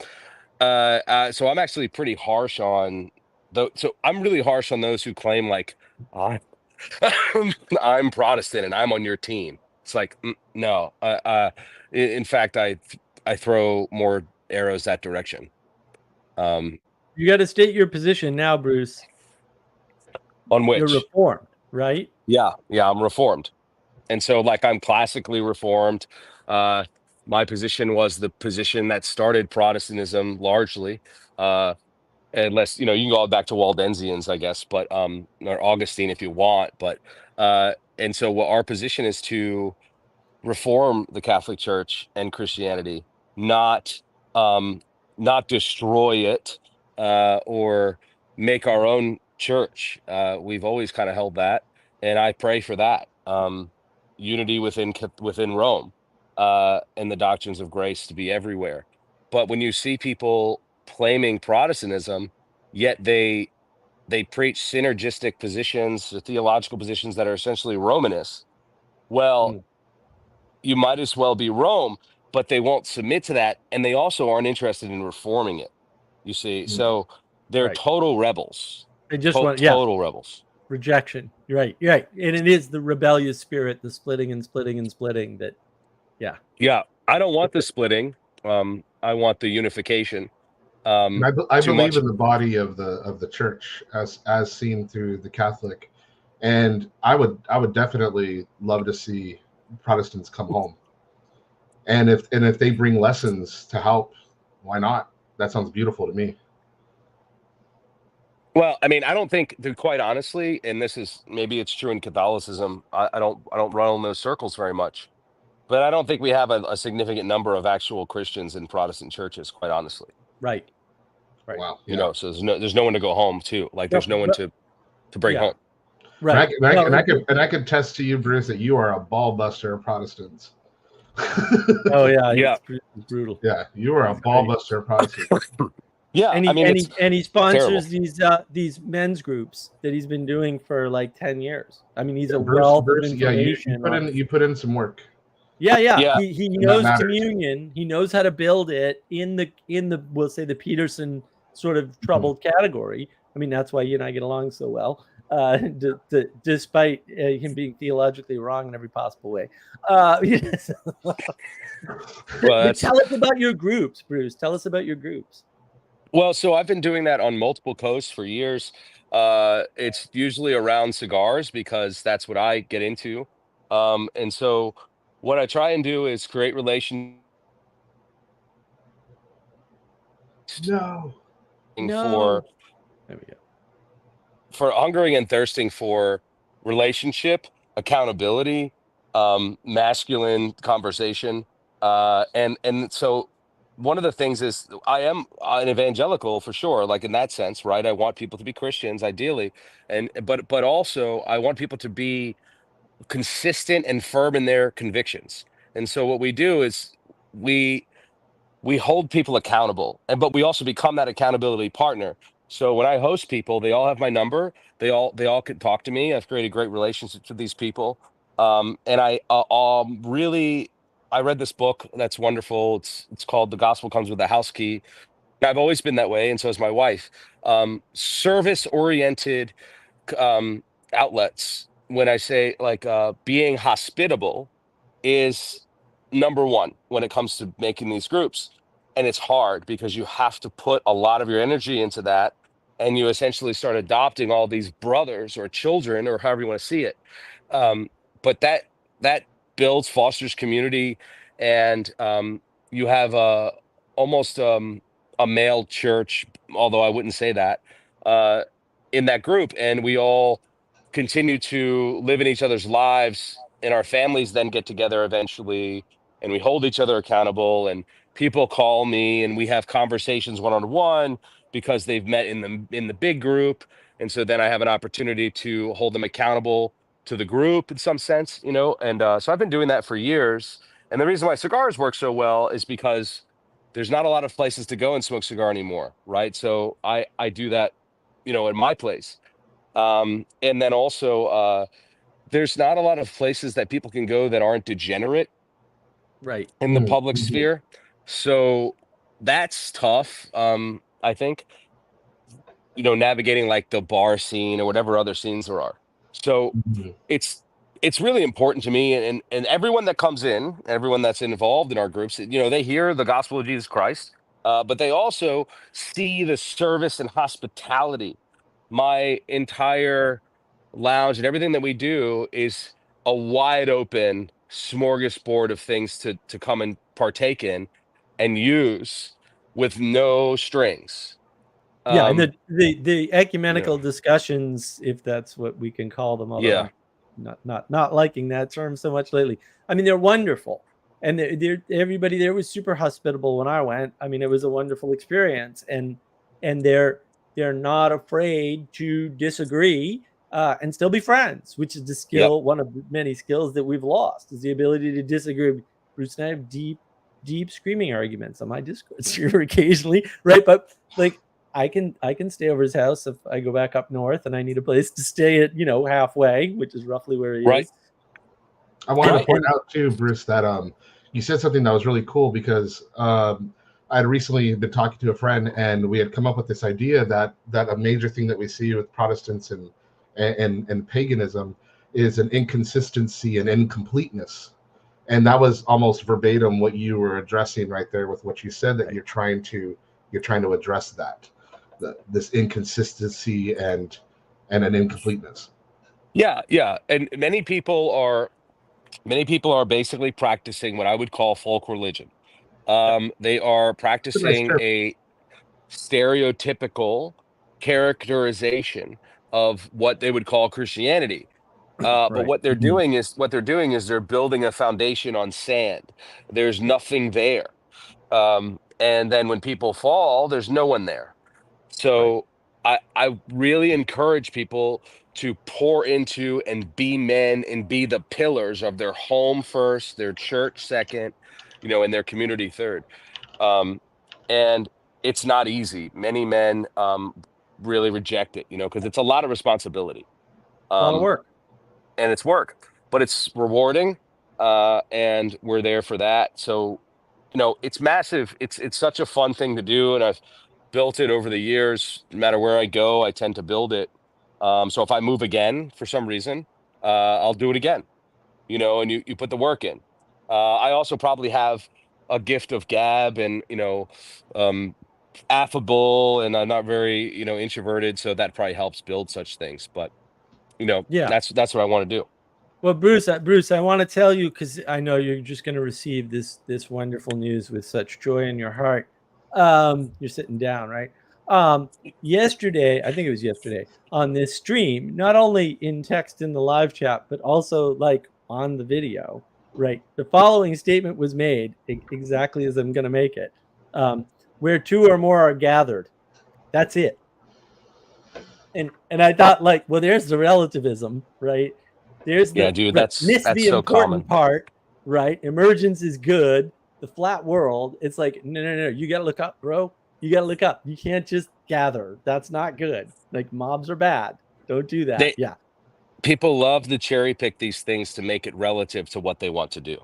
So I'm actually pretty harsh on so I'm really harsh on those who claim like I'm Protestant and I'm on your team. It's like no. In fact, I throw more arrows that direction. You got to state your position now, Bruce. On which? You're Reformed, right? Yeah, I'm Reformed. And so like I'm classically Reformed. My position was the position that started Protestantism largely. Unless you can go back to Waldensians, I guess, but or Augustine if you want. But And so what our position is to reform the Catholic Church and Christianity, not not destroy it or make our own church. We've always kind of held that, and I pray for that unity within Rome and the doctrines of grace to be everywhere. But when you see people claiming Protestantism, yet they preach synergistic positions, or theological positions that are essentially Romanist. Well, Mm. you might as well be Rome, but they won't submit to that, and they also aren't interested in reforming it. You see, so they're Right. total rebels. They just want, Total rebels. rejection. You're right. You're right. And it is the rebellious spirit, the splitting and splitting and splitting that, yeah. Yeah, I don't want the splitting. I want the unification. And I Too believe much. in the body of the church as seen through the Catholic, and I would definitely love to see Protestants come home. And if they bring lessons to help, why not? That sounds beautiful to me. Well, I mean, I don't think, quite honestly, and this is, maybe it's true in Catholicism. I don't run in those circles very much, but I don't think we have a significant number of actual Christians in Protestant churches, quite honestly. Right. Right. Wow. You know, so there's no one to go home to. Like, there's no one to bring home. Right. And I can attest to you, Bruce, that you are a ball buster of Protestants. Oh yeah, Yeah. it's brutal. Yeah, you are a ball buster of Protestants. Yeah, And he, I mean, he sponsors terrible. these men's groups that he's been doing for like 10 years. I mean, he's a Bruce, wealth of information. you put in some work. Yeah. Yeah. He knows communion. He knows how to build it in the we'll say the Peterson sort of troubled category. I mean, that's why you and I get along so well, despite him being theologically wrong in every possible way. Well, tell us about your groups, Bruce. Tell us about your groups. Well, so I've been doing that on multiple coasts for years. It's usually around cigars because that's what I get into. And so what I try and do is create relations No. for There we go. For hungering and thirsting for relationship, accountability, masculine conversation. And so one of the things is I am an evangelical for sure, like in that sense, right? I want people to be Christians ideally. But also I want people to be consistent and firm in their convictions. And so what we do is we hold people accountable, but we also become that accountability partner. So when I host people, they all have my number. They all can talk to me. I've created great relationships with these people. And I really, I read this book that's wonderful. It's called The Gospel Comes with a House Key. I've always been that way, and so is my wife. Service oriented outlets. When I say like being hospitable is number one when it comes to making these groups. And it's hard because you have to put a lot of your energy into that. And you essentially start adopting all these brothers or children or however you want to see it. But that builds, fosters community. And you have almost a male church, although I wouldn't say that, in that group. And we all continue to live in each other's lives, and our families then get together eventually, and we hold each other accountable, and people call me and we have conversations one-on-one because they've met in the big group. And so then I have an opportunity to hold them accountable to the group in some sense, you know. And so I've been doing that for years. And the reason why cigars work so well is because there's not a lot of places to go and smoke cigar anymore, right? So I do that, you know, in my place. And then also, there's not a lot of places that people can go that aren't degenerate Right. in the public sphere. So that's tough. I think, you know, navigating like the bar scene or whatever other scenes there are. So it's really important to me, and everyone that comes in, everyone that's involved in our groups, you know, they hear the gospel of Jesus Christ, but they also see the service and hospitality. My entire lounge and everything that we do is a wide open smorgasbord of things to come and partake in and use with no strings. Yeah, and the ecumenical Yeah. discussions, if that's what we can call them, although Yeah. not liking that term so much lately. I mean, they're wonderful, and everybody there was super hospitable when I went. I mean, it was a wonderful experience, and they're not afraid to disagree and still be friends, which is the skill, one of the many skills that we've lost, is the ability to disagree. Bruce and I have deep screaming arguments on my Discord server occasionally, right? But like, I can stay over his house if I go back up north and I need a place to stay at, halfway, which is roughly where he is. I wanted to point out too, Bruce, that you said something that was really cool, because I had recently been talking to a friend, and we had come up with this idea that a major thing that we see with Protestants and paganism is an inconsistency and incompleteness. And that was almost verbatim what you were addressing right there with what you said, that you're trying to address that, this inconsistency and an incompleteness. Yeah. And many people are basically practicing what I would call folk religion. They are practicing a stereotypical characterization of what they would call Christianity. But what they're doing is they're building a foundation on sand. There's nothing there. And then when people fall, there's no one there. So I really encourage people to pour into and be men and be the pillars of their home first, their church second, and their community third. And it's not easy. Many men really reject it, because it's a lot of responsibility. A lot of work. And it's work, but it's rewarding. And we're there for that. So, it's massive. It's such a fun thing to do. And I've built it over the years. No matter where I go, I tend to build it. So if I move again for some reason, I'll do it again, and you put the work in. I also probably have a gift of gab and, affable, and I'm not very, introverted. So that probably helps build such things. But, that's what I want to do. Well, Bruce, I want to tell you, because I know you're just going to receive this wonderful news with such joy in your heart. You're sitting down, right? Yesterday, I think it was yesterday, on this stream, not only in text in the live chat, but also like on the video, right? The following statement was made exactly as I'm going to make it. Where two or more are gathered, that's it. And I thought, like, well, there's the relativism, right? There's the that's the so important common part, right? Emergence is good. The flat world, it's like, no. You got to look up, bro. You got to look up. You can't just gather. That's not good. Like, mobs are bad. Don't do that. People love to cherry pick these things to make it relative to what they want to do.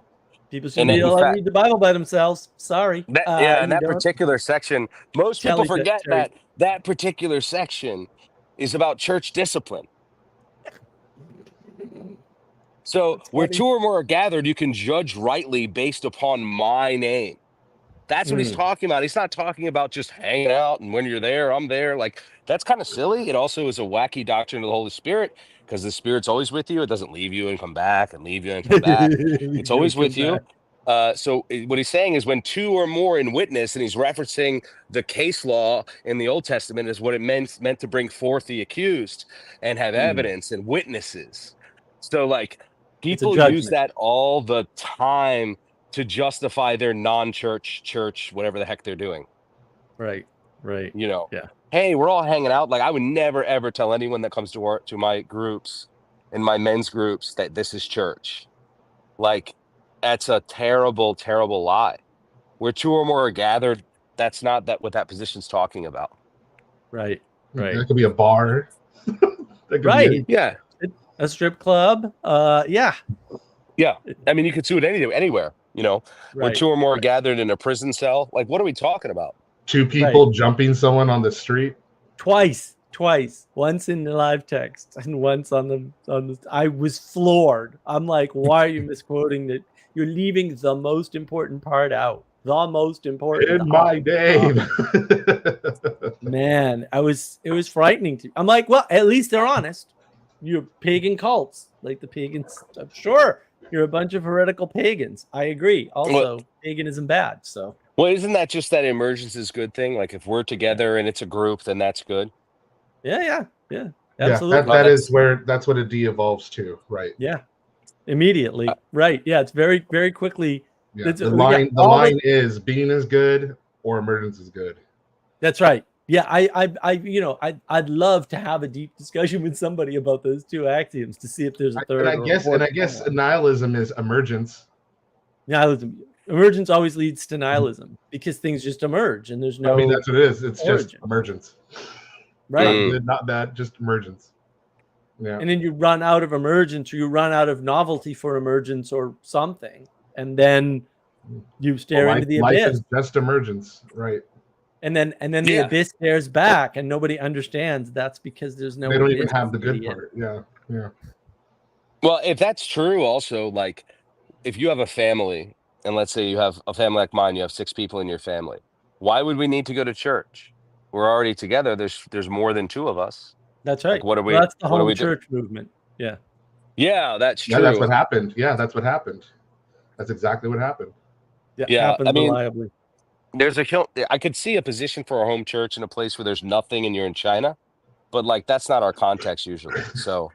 People should be able to read the Bible by themselves. Sorry. In that particular section, most people forget that particular section is about church discipline. So where two or more are gathered, you can judge rightly based upon my name. That's what he's talking about. He's not talking about just hanging out and when you're there, I'm there. Like, that's kind of silly. It also is a wacky doctrine of the Holy Spirit, because the Spirit's always with you. It doesn't leave you and come back and leave you and come back. It's always with you. So what he's saying is, when two or more in witness, and he's referencing the case law in the Old Testament, is what it meant to bring forth the accused and have evidence and witnesses. So like, people use that all the time to justify their non-church, whatever the heck they're doing. Right. Hey, we're all hanging out. Like, I would never, ever tell anyone that comes to my groups, in my men's groups, that this is church. Like, that's a terrible, terrible lie. Where two or more are gathered, that's not what that position's talking about. Right. That could be a bar. Right. Yeah. A strip club. Yeah. I mean, you could sue it anywhere, where two or more are gathered in a prison cell. Like, what are we talking about? Two people jumping someone on the street. Twice. Once in the live text and once on the. I was floored. I'm like, why are you misquoting that? You're leaving the most important part out. The most important. In my day. Man, it was frightening to me. I'm like, well, at least they're honest. You're pagan cults, like the pagans. I'm sure you're a bunch of heretical pagans. I agree. Also, paganism bad. So. Well, isn't that just that emergence is good thing? Like, if we're together and it's a group, then that's good. Yeah. Absolutely. that that's- is where that's what a D evolves to, right? Yeah. Immediately. Right. Yeah. It's very, very quickly. Yeah. It's- The yeah, line is being is good or emergence is good. That's right. Yeah. I'd love to have a deep discussion with somebody about those two axioms to see if there's a third. And I guess nihilism is emergence. Nihilism. Emergence always leads to nihilism because things just emerge and there's no. I mean, that's what it is. It's origin. just emergence. Right. Not good, not bad, just emergence. Yeah. And then you run out of emergence, or you run out of novelty for emergence or something, and then you stare into the life abyss. is just emergence, right? And then the abyss stares back, and nobody understands that's because there's no. They don't even abyss, have the good idiot. part. Yeah, yeah. Well, if that's true, also, like, if you have a family, and let's say you have a family like mine, you have 6 people in your family. Why would we need to go to church? We're already together. There's more than 2 of us. That's right. Like, what are we? Well, that's the what do home we do? church movement. Yeah. Yeah, that's true. Yeah, that's what happened. Yeah, that's what happened. That's exactly what happened. Yeah, Happened I mean, reliably. I could see a position for a home church in a place where there's nothing and you're in China, but like that's not our context usually. So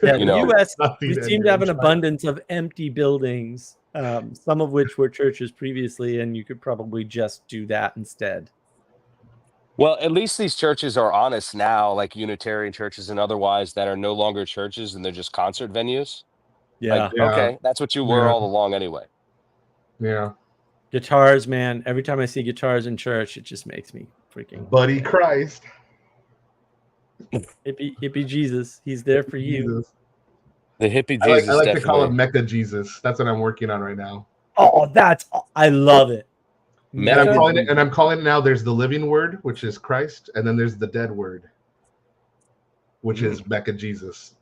Yeah, you the know, U.S. Nothing we that seem to you're have an in China. abundance of empty buildings, some of which were churches previously, and you could probably just do that instead. well, at least these churches are honest now, like Unitarian churches and otherwise, that are no longer churches and they're just concert venues. Yeah. Like, Yeah. okay, that's what you were Yeah. all along anyway. Yeah. Guitars, man. Every time I see guitars in church, it just makes me freaking Buddy Christ. hippie Jesus. He's there for you. Jesus. The hippie I Jesus like to call definitely. him Mecca Jesus. That's what I'm working on right now. Oh, I love it. Mecca And Mecca- I'm calling it now. There's the living word, which is Christ, and then there's the dead word, which is Mecca Jesus.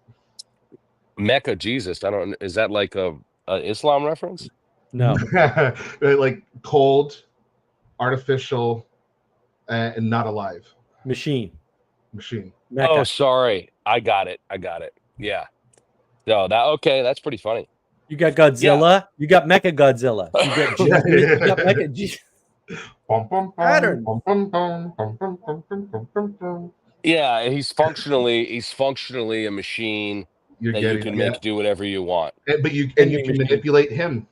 Mecca Jesus. I don't. Is that like a Islam reference? No. Like cold, artificial, and not alive. Machine. Machine. Mecca. Oh, sorry. I got it. Yeah. No, that's pretty funny. You got Godzilla. You got Mecha Godzilla. You got Jesus. You got Mecha Jesus. Pattern. Yeah, he's functionally a machine You're that getting you can it, make do whatever you want. But you Vending can machine. manipulate him.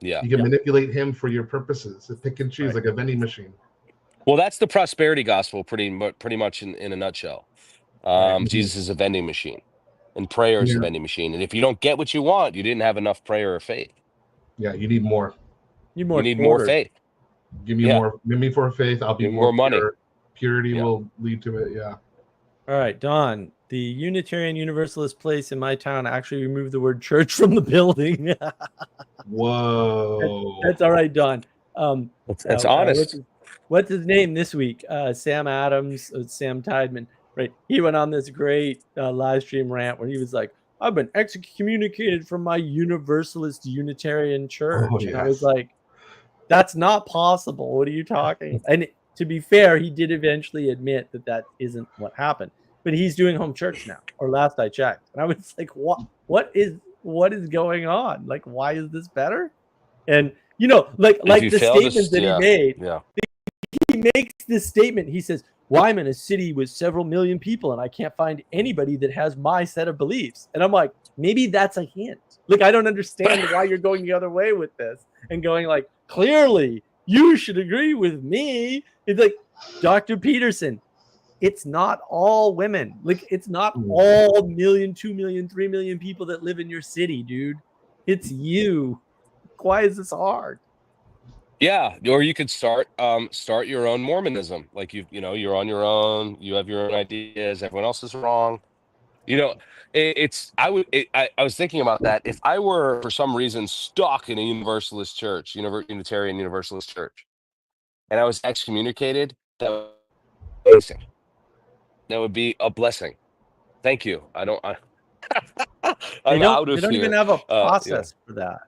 Yeah. You can manipulate him for your purposes. Pick and choose, Right. like a vending machine. Well, that's the prosperity gospel, pretty much in a nutshell. Right. Jesus is a vending machine, and prayer is a Yeah. vending machine. And if you don't get what you want, you didn't have enough prayer or faith. Yeah, you need more. You You need more faith. Give me Yeah. more. Give me for faith. I'll be Give me more more money. pure. Purity Yeah. will lead to it. Yeah. All right, Don. The Unitarian Universalist place in my town actually removed the word church from the building. Whoa. That's all right, Don. That's honest. What's his name this week? Sam Adams, Sam Tideman, right? He went on this great live stream rant where he was like, I've been excommunicated from my Universalist Unitarian church. Oh, And I was yes. like, that's not possible. What are you talking? And to be fair, he did eventually admit that isn't what happened. But he's doing home church now, or last I checked. And I was like, what is going on? Like, why is this better? And like you the fail to statements that yeah. he made, Yeah. he makes this statement. He says, well, I'm in a city with several million people and I can't find anybody that has my set of beliefs. And I'm like, maybe that's a hint. Like, I don't understand why you're going the other way with this and going like, clearly you should agree with me. It's like, Dr. Peterson, it's not all women. Like, it's not all 1 million, 2 million, 3 million people that live in your city, dude. It's you. Why is this hard? Yeah, or you could start your own Mormonism. Like you're on your own. You have your own ideas. Everyone else is wrong. I was thinking about that. If I were for some reason stuck in a Universalist church, Unitarian Universalist church, and I was excommunicated, that would be a blessing. Thank you. I'm out of They don't here. even have a Yeah. process for that.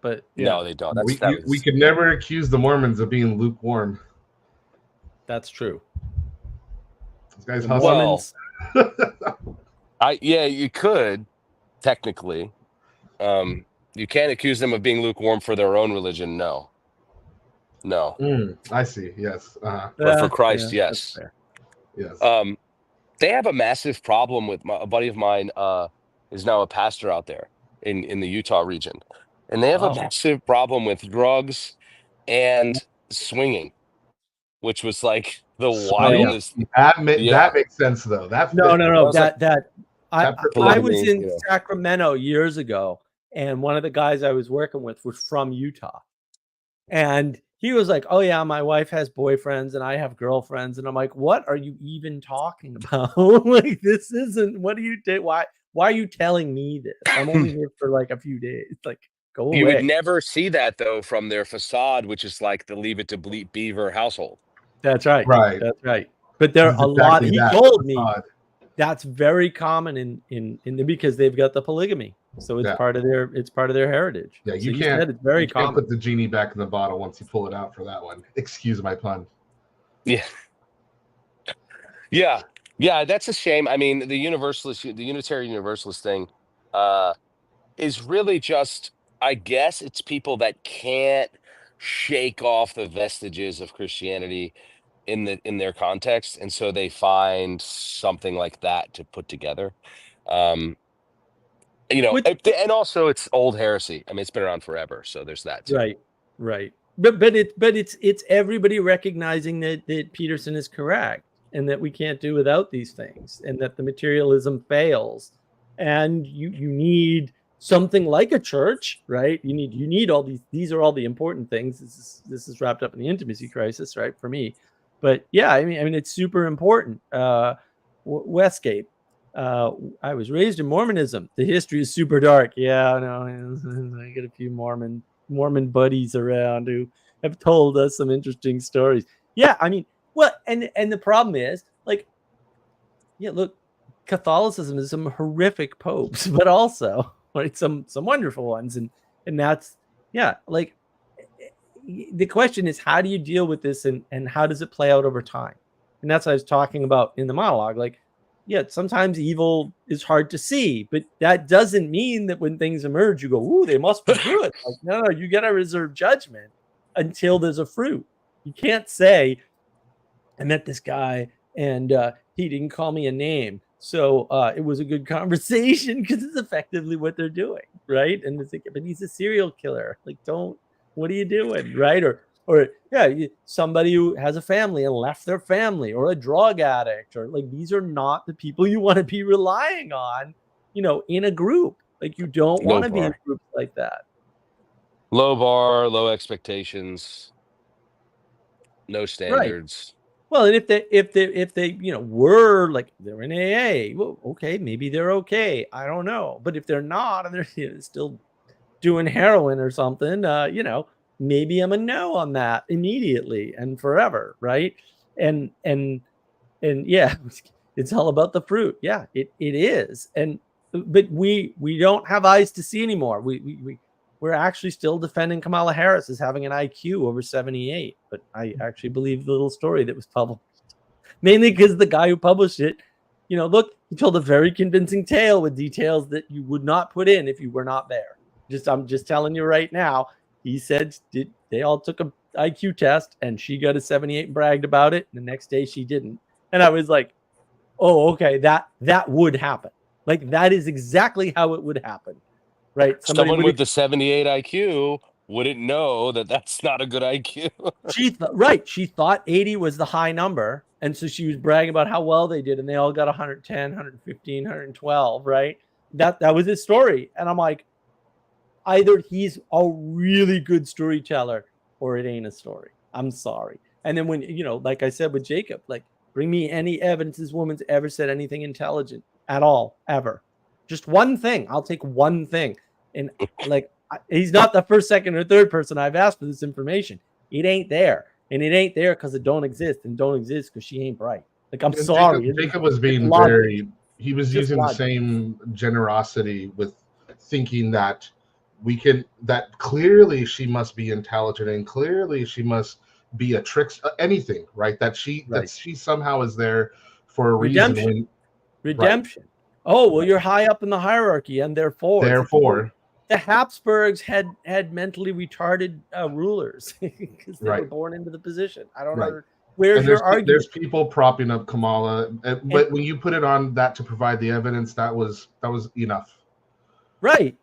But No, they don't. We could never accuse the Mormons of being lukewarm. that's true. These guys The hustle. Mormons, You could technically. You can't accuse them of being lukewarm for their own religion. No. I see. Yes. But for Christ, that's yes. fair. Yes. They have a massive problem with a buddy of mine is now a pastor out there in the Utah region, and they have a Oh, massive problem with drugs and swinging, which was like the Swinging. wildest. That Yeah, makes sense though. That no, fits. no, that no. was like That That I fits. was polygamy. in Sacramento years ago, and one of the guys I was working with was from Utah, and he was like, "Oh yeah, my wife has boyfriends and I have girlfriends," and I'm like, "What are you even talking about? Like, this isn't. What do you do? Why are you telling me this? I'm only here for like a few days. Like, go You would away." never see that though from their facade, which is like the Leave It to Beaver household. That's right. Right. That's right. But there This are is a lot. exactly He that told me facade. that's very common in the, because they've got the polygamy, so it's Yeah. part of their heritage. Yeah, So you he can't. said it's very You can't common. put the genie back in the bottle once you pull it out for that one. Excuse my pun. Yeah. Yeah. Yeah, that's a shame. I mean, the Unitarian Universalist thing is really just, I guess it's people that can't shake off the vestiges of Christianity in their context, and so they find something like that to put together. Um, Which and also it's old heresy. I mean, it's been around forever, so there's that too. right. But it's everybody recognizing that Peterson is correct and that we can't do without these things and that the materialism fails, and you need something like a church, right? You need all these are all the important things. This is wrapped up in the intimacy crisis, right? For me. But yeah, I mean it's super important. Westgate. I was raised in Mormonism. The history is super dark. Yeah, I know. I get a few Mormon buddies around who have told us some interesting stories. Yeah, I mean, well, and the problem is, like, yeah, look, Catholicism is some horrific popes, but also right, some wonderful ones, and that's, yeah, like, the question is, how do you deal with this, and how does it play out over time? And that's what I was talking about in the monologue. Like, yeah, sometimes evil is hard to see, but that doesn't mean that when things emerge, you go, "Ooh, they must be good." Like, no, you got to reserve judgment until there's a fruit. You can't say, "I met this guy and he didn't call me a name, so it was a good conversation," because it's effectively what they're doing, right? And it's like, but he's a serial killer. Like, don't. What are you doing, right? Or yeah, somebody who has a family and left their family, or a drug addict, or like, these are not the people you want to be relying on, in a group. Like, you don't want to be in groups like that. Low bar, low expectations, no standards. Right. Well, and if they were like, they're in AA, well, okay, maybe they're okay. I don't know. But if they're not and they're still doing heroin or something, maybe I'm a no on that immediately and forever, right? And yeah, it's all about the fruit. Yeah, it is. But we don't have eyes to see anymore. We're actually still defending Kamala Harris as having an IQ over 78, but I actually believe the little story that was published, mainly because the guy who published it, look, he told a very convincing tale with details that you would not put in if you were not there. I'm just telling you right now. He said they all took a IQ test and she got a 78 and bragged about it. And the next day she didn't. And I was like, oh, okay, that would happen. Like, that is exactly how it would happen, right? Someone with the 78 IQ wouldn't know that that's not a good IQ. She thought 80 was the high number. And so she was bragging about how well they did. And they all got 110, 115, 112, right? That was his story. And I'm like, either he's a really good storyteller or it ain't a story. I'm sorry. And then when, like I said with Jacob, like, bring me any evidence this woman's ever said anything intelligent at all, ever. Just one thing. I'll take one thing. And like, he's not the first, second, or third person I've asked for this information. It ain't there. And it ain't there because it don't exist, and don't exist because she ain't bright. Like, I'm sorry. Jacob was being he was using the same generosity with thinking that that clearly she must be intelligent and clearly she must be a trickster, anything, right? That she somehow is there for a reason. Redemption. Right. Oh, well, you're high up in the hierarchy, and therefore the Habsburgs had mentally retarded rulers because they were born into the position. I don't know. where's And your argument? there's people propping up Kamala, but when you put it on that to provide the evidence, that was enough. Right.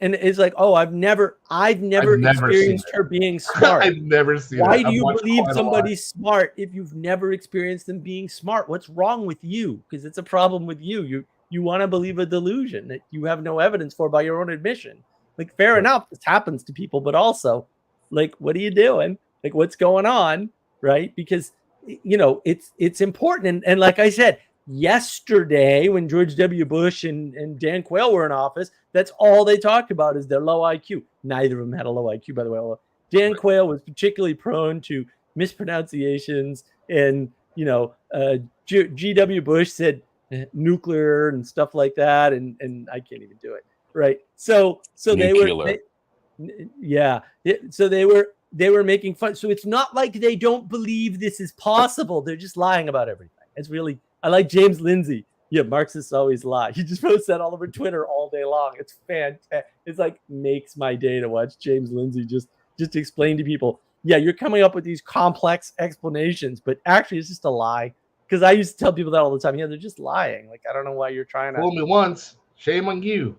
And it's like, oh, I've never experienced seen her being smart. I've never seen Why it. do you watched believe quite a lot. somebody's smart if you've never experienced them being smart? What's wrong with you? Because it's a problem with you. You want to believe a delusion that you have no evidence for by your own admission. Like, fair enough, this happens to people, but also, like, what are you doing? Like, what's going on? Right? Because, you know, it's important. And like I said, yesterday when George W. Bush and Dan Quayle were in office, that's all they talked about is their low IQ. Neither of them had a low IQ, by the way. Dan Quayle was particularly prone to mispronunciations, and, you know, G.W. Bush said nuclear and stuff like that, and I can't even do it. Right. So Nuclear. So they were making fun. So it's not like they don't believe this is possible. They're just lying about everything. It's really, I like James Lindsay. Yeah, Marxists always lie. He just posts that all over Twitter all day long. It's fantastic. It's like makes my day to watch James Lindsay just explain to people, yeah, you're coming up with these complex explanations, but actually it's just a lie. Because I used to tell people that all the time. Yeah, they're just lying. Like, I don't know why you're trying to fool me once, shame on you.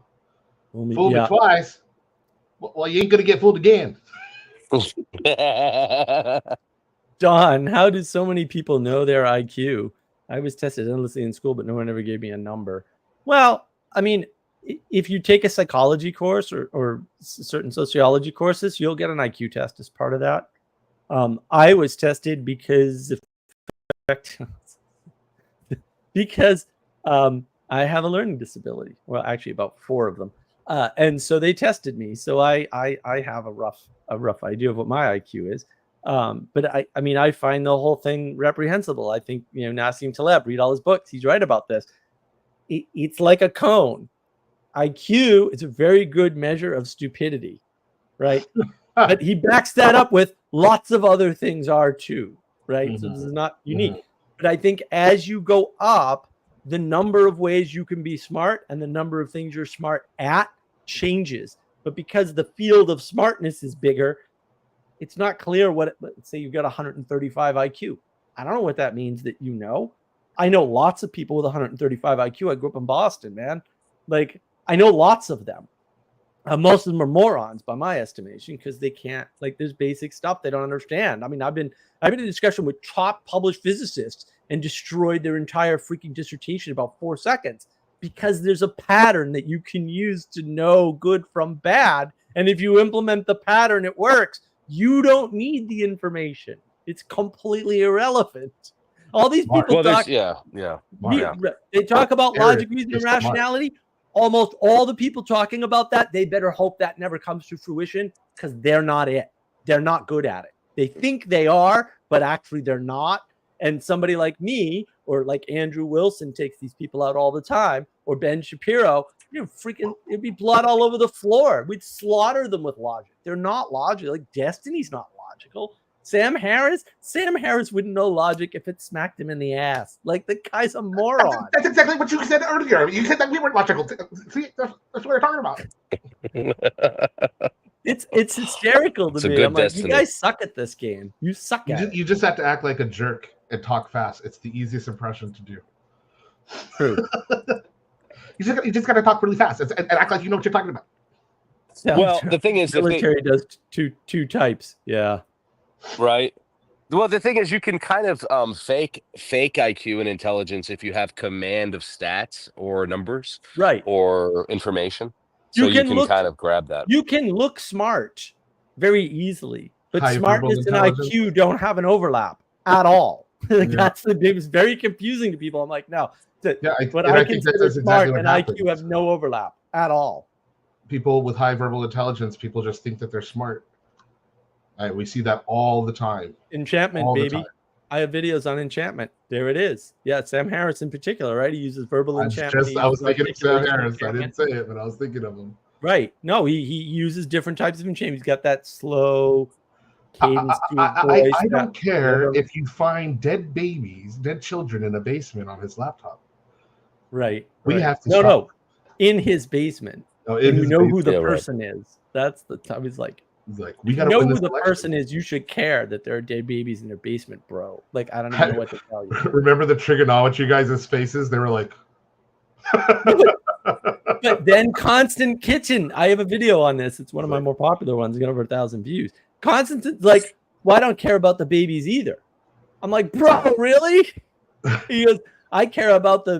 Fool me yeah. twice, well, you ain't gonna get fooled again. Don, how do so many people know their IQ? I was tested endlessly in school, but no one ever gave me a number. Well, I mean, if you take a psychology course or certain sociology courses, you'll get an IQ test as part of that. I was tested because I have a learning disability. Well, actually, about 4 of them, and so they tested me. So I have a rough idea of what my IQ is. But I mean, I find the whole thing reprehensible. I think, you know, Nassim Taleb, read all his books. He's right about this. It's like a cone. IQ is a very good measure of stupidity, right? But he backs that up with lots of other things are too, right? Mm-hmm. So this is not unique. Mm-hmm. But I think as you go up, the number of ways you can be smart and the number of things you're smart at changes. But because the field of smartness is bigger, it's not clear what, let's say you've got 135 IQ. I don't know what that means that you know. I know lots of people with 135 IQ. I grew up in Boston, man. Like, I know lots of them. Most of them are morons by my estimation because they can't, like, there's basic stuff they don't understand. I mean, I've been in a discussion with top published physicists and destroyed their entire freaking dissertation in about 4 seconds because there's a pattern that you can use to know good from bad. And if you implement the pattern, it works. You don't need the information. It's completely irrelevant. All these people talk. They talk about logic, reason, and rationality. Almost all the people talking about that, they better hope that never comes to fruition because they're not it. They're not good at it. They think they are, but actually they're not. And somebody like me or like Andrew Wilson takes these people out all the time, or Ben Shapiro, you know, freaking, it'd be blood all over the floor. We'd slaughter them with logic. They're not logical. Like, Destiny's not logical. Sam Harris wouldn't know logic if it smacked him in the ass. Like, the guy's a moron. That's exactly what you said earlier. You said that we weren't logical. See, that's what we're talking about. It's hysterical to me. I'm like, you guys suck at this game. You suck at it. You just have to act like a jerk and talk fast. It's the easiest impression to do. True. You just got to talk really fast and act like you know what you're talking about. Well, the thing is, the military does two types. Yeah. Right. Well, the thing is, you can kind of fake IQ and intelligence if you have command of stats or numbers, right, or information. So you can kind of grab that. You can look smart very easily, but smartness and IQ don't have an overlap at all. That's it's very confusing to people. I'm like, no, but I consider smart and IQ have no overlap at all. People with high verbal intelligence, people just think that they're smart. We see that all the time. Enchantment, baby. I have videos on enchantment. There it is. Yeah, Sam Harris in particular, right? He uses verbal enchantment. I was thinking of Sam Harris. I didn't say it, but I was thinking of him. Right. No, he uses different types of enchantment. He's got that slow cadence to his voice. I don't care if you find dead children in a basement on his laptop. Right. We have to No, in his basement. And you know who the person is. That's the time. He's like, Like, we If got you to know win who this the election. person is, you should care that there are dead babies in their basement, bro. Like, I don't even know what to tell you. Remember the trigonometry guys' faces? They were like, But then Constant Kitchen, I have a video on this. It's one of my more popular ones. It's got over 1,000 views. Constant, like, well, I don't care about the babies either. I'm like, bro, really? He goes, I care about the,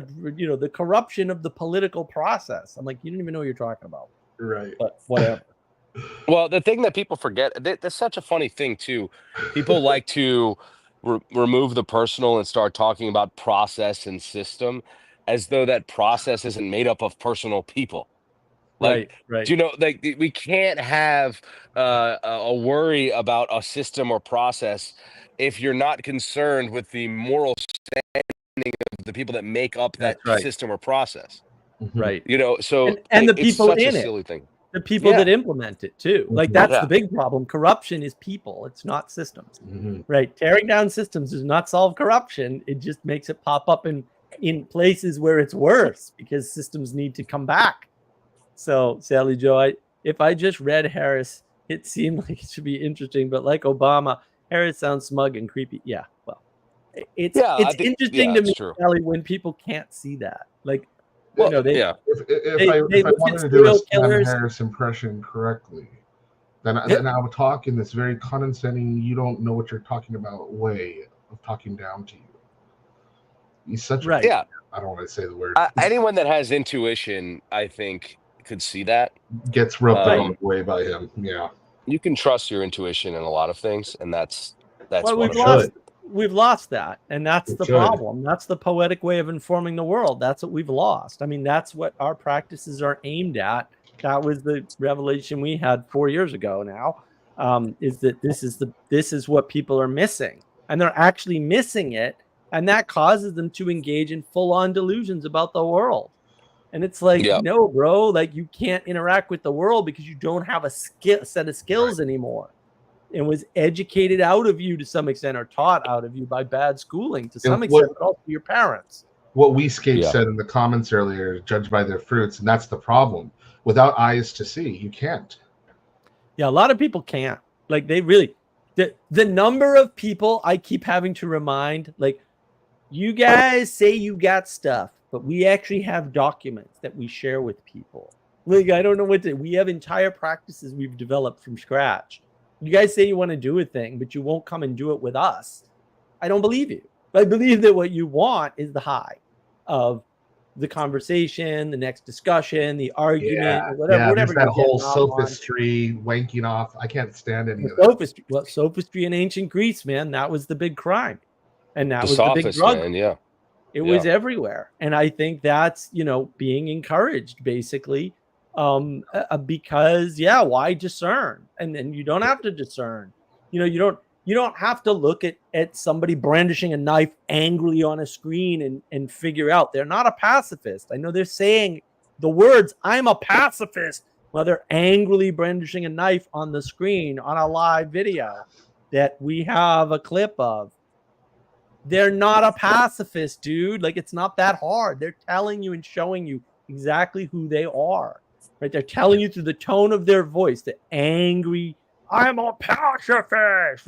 the corruption of the political process. I'm like, you don't even know what you're talking about. right. But whatever. Well, the thing that people forget, that's such a funny thing too. People like to remove the personal and start talking about process and system as though that process isn't made up of personal people. Like, Right. do you know, like we can't have a worry about a system or process if you're not concerned with the moral standing of the people that make up that That's right. system or process. Right. You know, so And the it's people such a in it. silly thing. The people Yeah. that implement it too. Like, that's Yeah. the big problem. Corruption is people. It's not systems. Mhm. Right. Tearing down systems does not solve corruption. It just makes it pop up in places where it's worse because systems need to come back. So, Sally Joe, if I just read Harris, it seemed like it should be interesting, but like Obama, Harris sounds smug and creepy. Yeah, well, it's interesting to me, true. Sally, when people can't see that. Like, Well, they yeah. If I look at wanted to do a serial Sam killers. Harris impression correctly, then I would talk in this very condescending, you don't know what you're talking about way of talking down to you. He's such Right. Yeah. I don't want to say the word. Anyone that has intuition, I think, could see that. Gets rubbed the Um, wrong way by him. Yeah. You can trust your intuition in a lot of things, and that's Well, one we've lost that, and that's the should. problem. That's the poetic way of informing the world. That's what we've lost. I mean, that's what our practices are aimed at. That was the revelation we had 4 years ago now, is that this is what people are missing, and they're actually missing it, and that causes them to engage in full-on delusions about the world. And it's like, Yeah. no, bro, like, you can't interact with the world because you don't have a set of skills anymore. It was educated out of you to some extent, or taught out of you by bad schooling to some extent, but also your parents. What WeScape said in the comments earlier, judged by their fruits, and that's the problem. Without eyes to see, you can't. Yeah, a lot of people can't. Like, they really, the number of people I keep having to remind, like, you guys say you got stuff, but we actually have documents that we share with people. Like, I don't know we have entire practices we've developed from scratch. You guys say you want to do a thing, but you won't come and do it with us. I don't believe you. I believe that what you want is the high of the conversation, the next discussion, the argument, or whatever. There's that whole sophistry. sophistry, wanking off. I can't stand any of that. Sophistry. Well, sophistry in ancient Greece, man, that was the big crime. And that was the big drug. Man, It was everywhere. And I think that's, being encouraged, basically. Because why discern? And then you don't have to discern. You don't have to look at somebody brandishing a knife angrily on a screen and figure out they're not a pacifist. I know they're saying the words, I'm a pacifist, while they're angrily brandishing a knife on the screen on a live video that we have a clip of. They're not a pacifist, dude. Like, it's not that hard. They're telling you and showing you exactly who they are. Right? They're telling you through the tone of their voice, the angry, I'm a pacifist.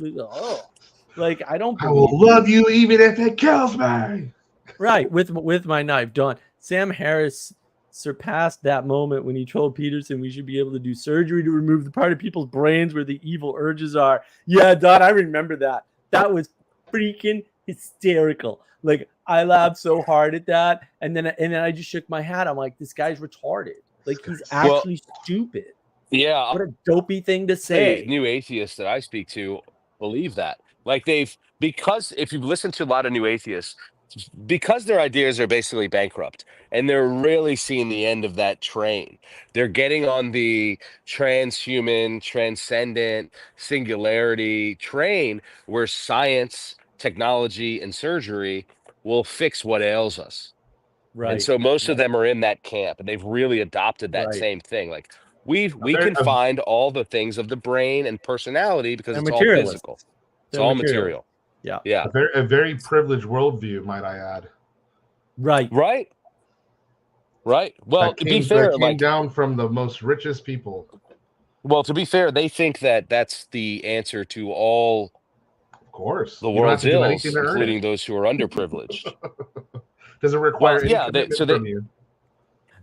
Like, I don't believe I will love you even if it kills me. Right, with my knife. Don, Sam Harris surpassed that moment when he told Peterson we should be able to do surgery to remove the part of people's brains where the evil urges are. Yeah, Don, I remember that. That was freaking hysterical. Like, I laughed so hard at that, and then I just shook my head. I'm like, this guy's retarded. Like, he's actually stupid. Yeah. What a dopey thing to say. New atheists that I speak to believe that. Like, because if you've listened to a lot of new atheists, because their ideas are basically bankrupt and they're really seeing the end of that train. They're getting on the transhuman, transcendent, singularity train where science, technology, and surgery will fix what ails us. Right. And so most of them are in that camp, and they've really adopted that same thing. Like, we can find all the things of the brain and personality because it's all physical. It's all material. Yeah. Yeah. A very privileged worldview, might I add. Right. Well, to be fair, that came down from the most richest people. Well, to be fair, they think that that's the answer to all Of course. the You don't have world's to do anything ills, to earn including it. those who are underprivileged. Doesn't require Well, any yeah, commitment from you.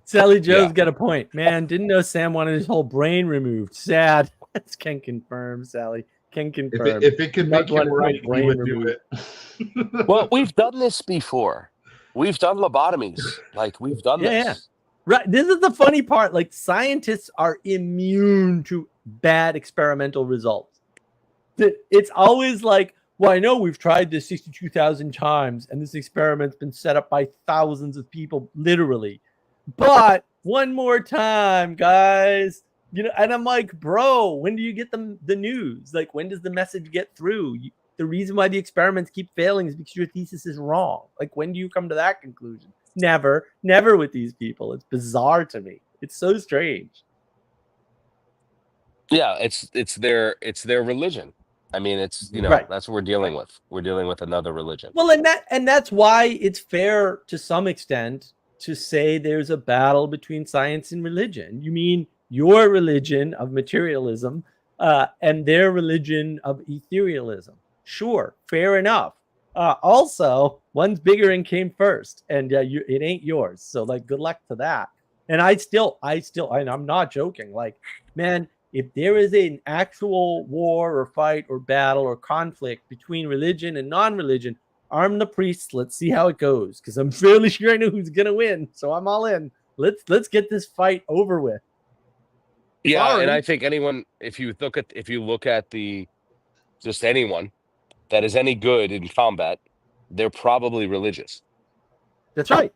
Sally Joe's Yeah. got a point. Man, didn't know Sam wanted his whole brain removed. Sad. Can confirm, Sally. Can confirm. If it can Doug make him wanted his whole right, he brain would do removed. it. Well, we've done this before. We've done lobotomies. Like, we've done Yeah, this. Right. This is the funny part. Like, scientists are immune to bad experimental results. It's always like, well, I know we've tried this 62,000 times and this experiment's been set up by thousands of people, literally. But one more time, guys. You know, and I'm like, bro, when do you get the news? Like, when does the message get through? The reason why the experiments keep failing is because your thesis is wrong. Like, when do you come to that conclusion? Never with these people. It's bizarre to me. It's so strange. Yeah, it's their religion. I mean, it's, you know, Right. that's what we're dealing with. We're dealing with another religion. Well, and that's why it's fair to some extent to say there's a battle between science and religion. You mean your religion of materialism and their religion of etherealism. Sure, fair enough. Also, one's bigger and came first, and it ain't yours. So, like, good luck to that. And I'm not joking. Like, man, if there is an actual war or fight or battle or conflict between religion and non-religion, arm the priests. Let's see how it goes, because I'm fairly sure I know who's gonna win. So I'm all in. Let's get this fight over with. Yeah, Sorry. and I think anyone, if you look at the just anyone that is any good in combat, they're probably religious. That's right.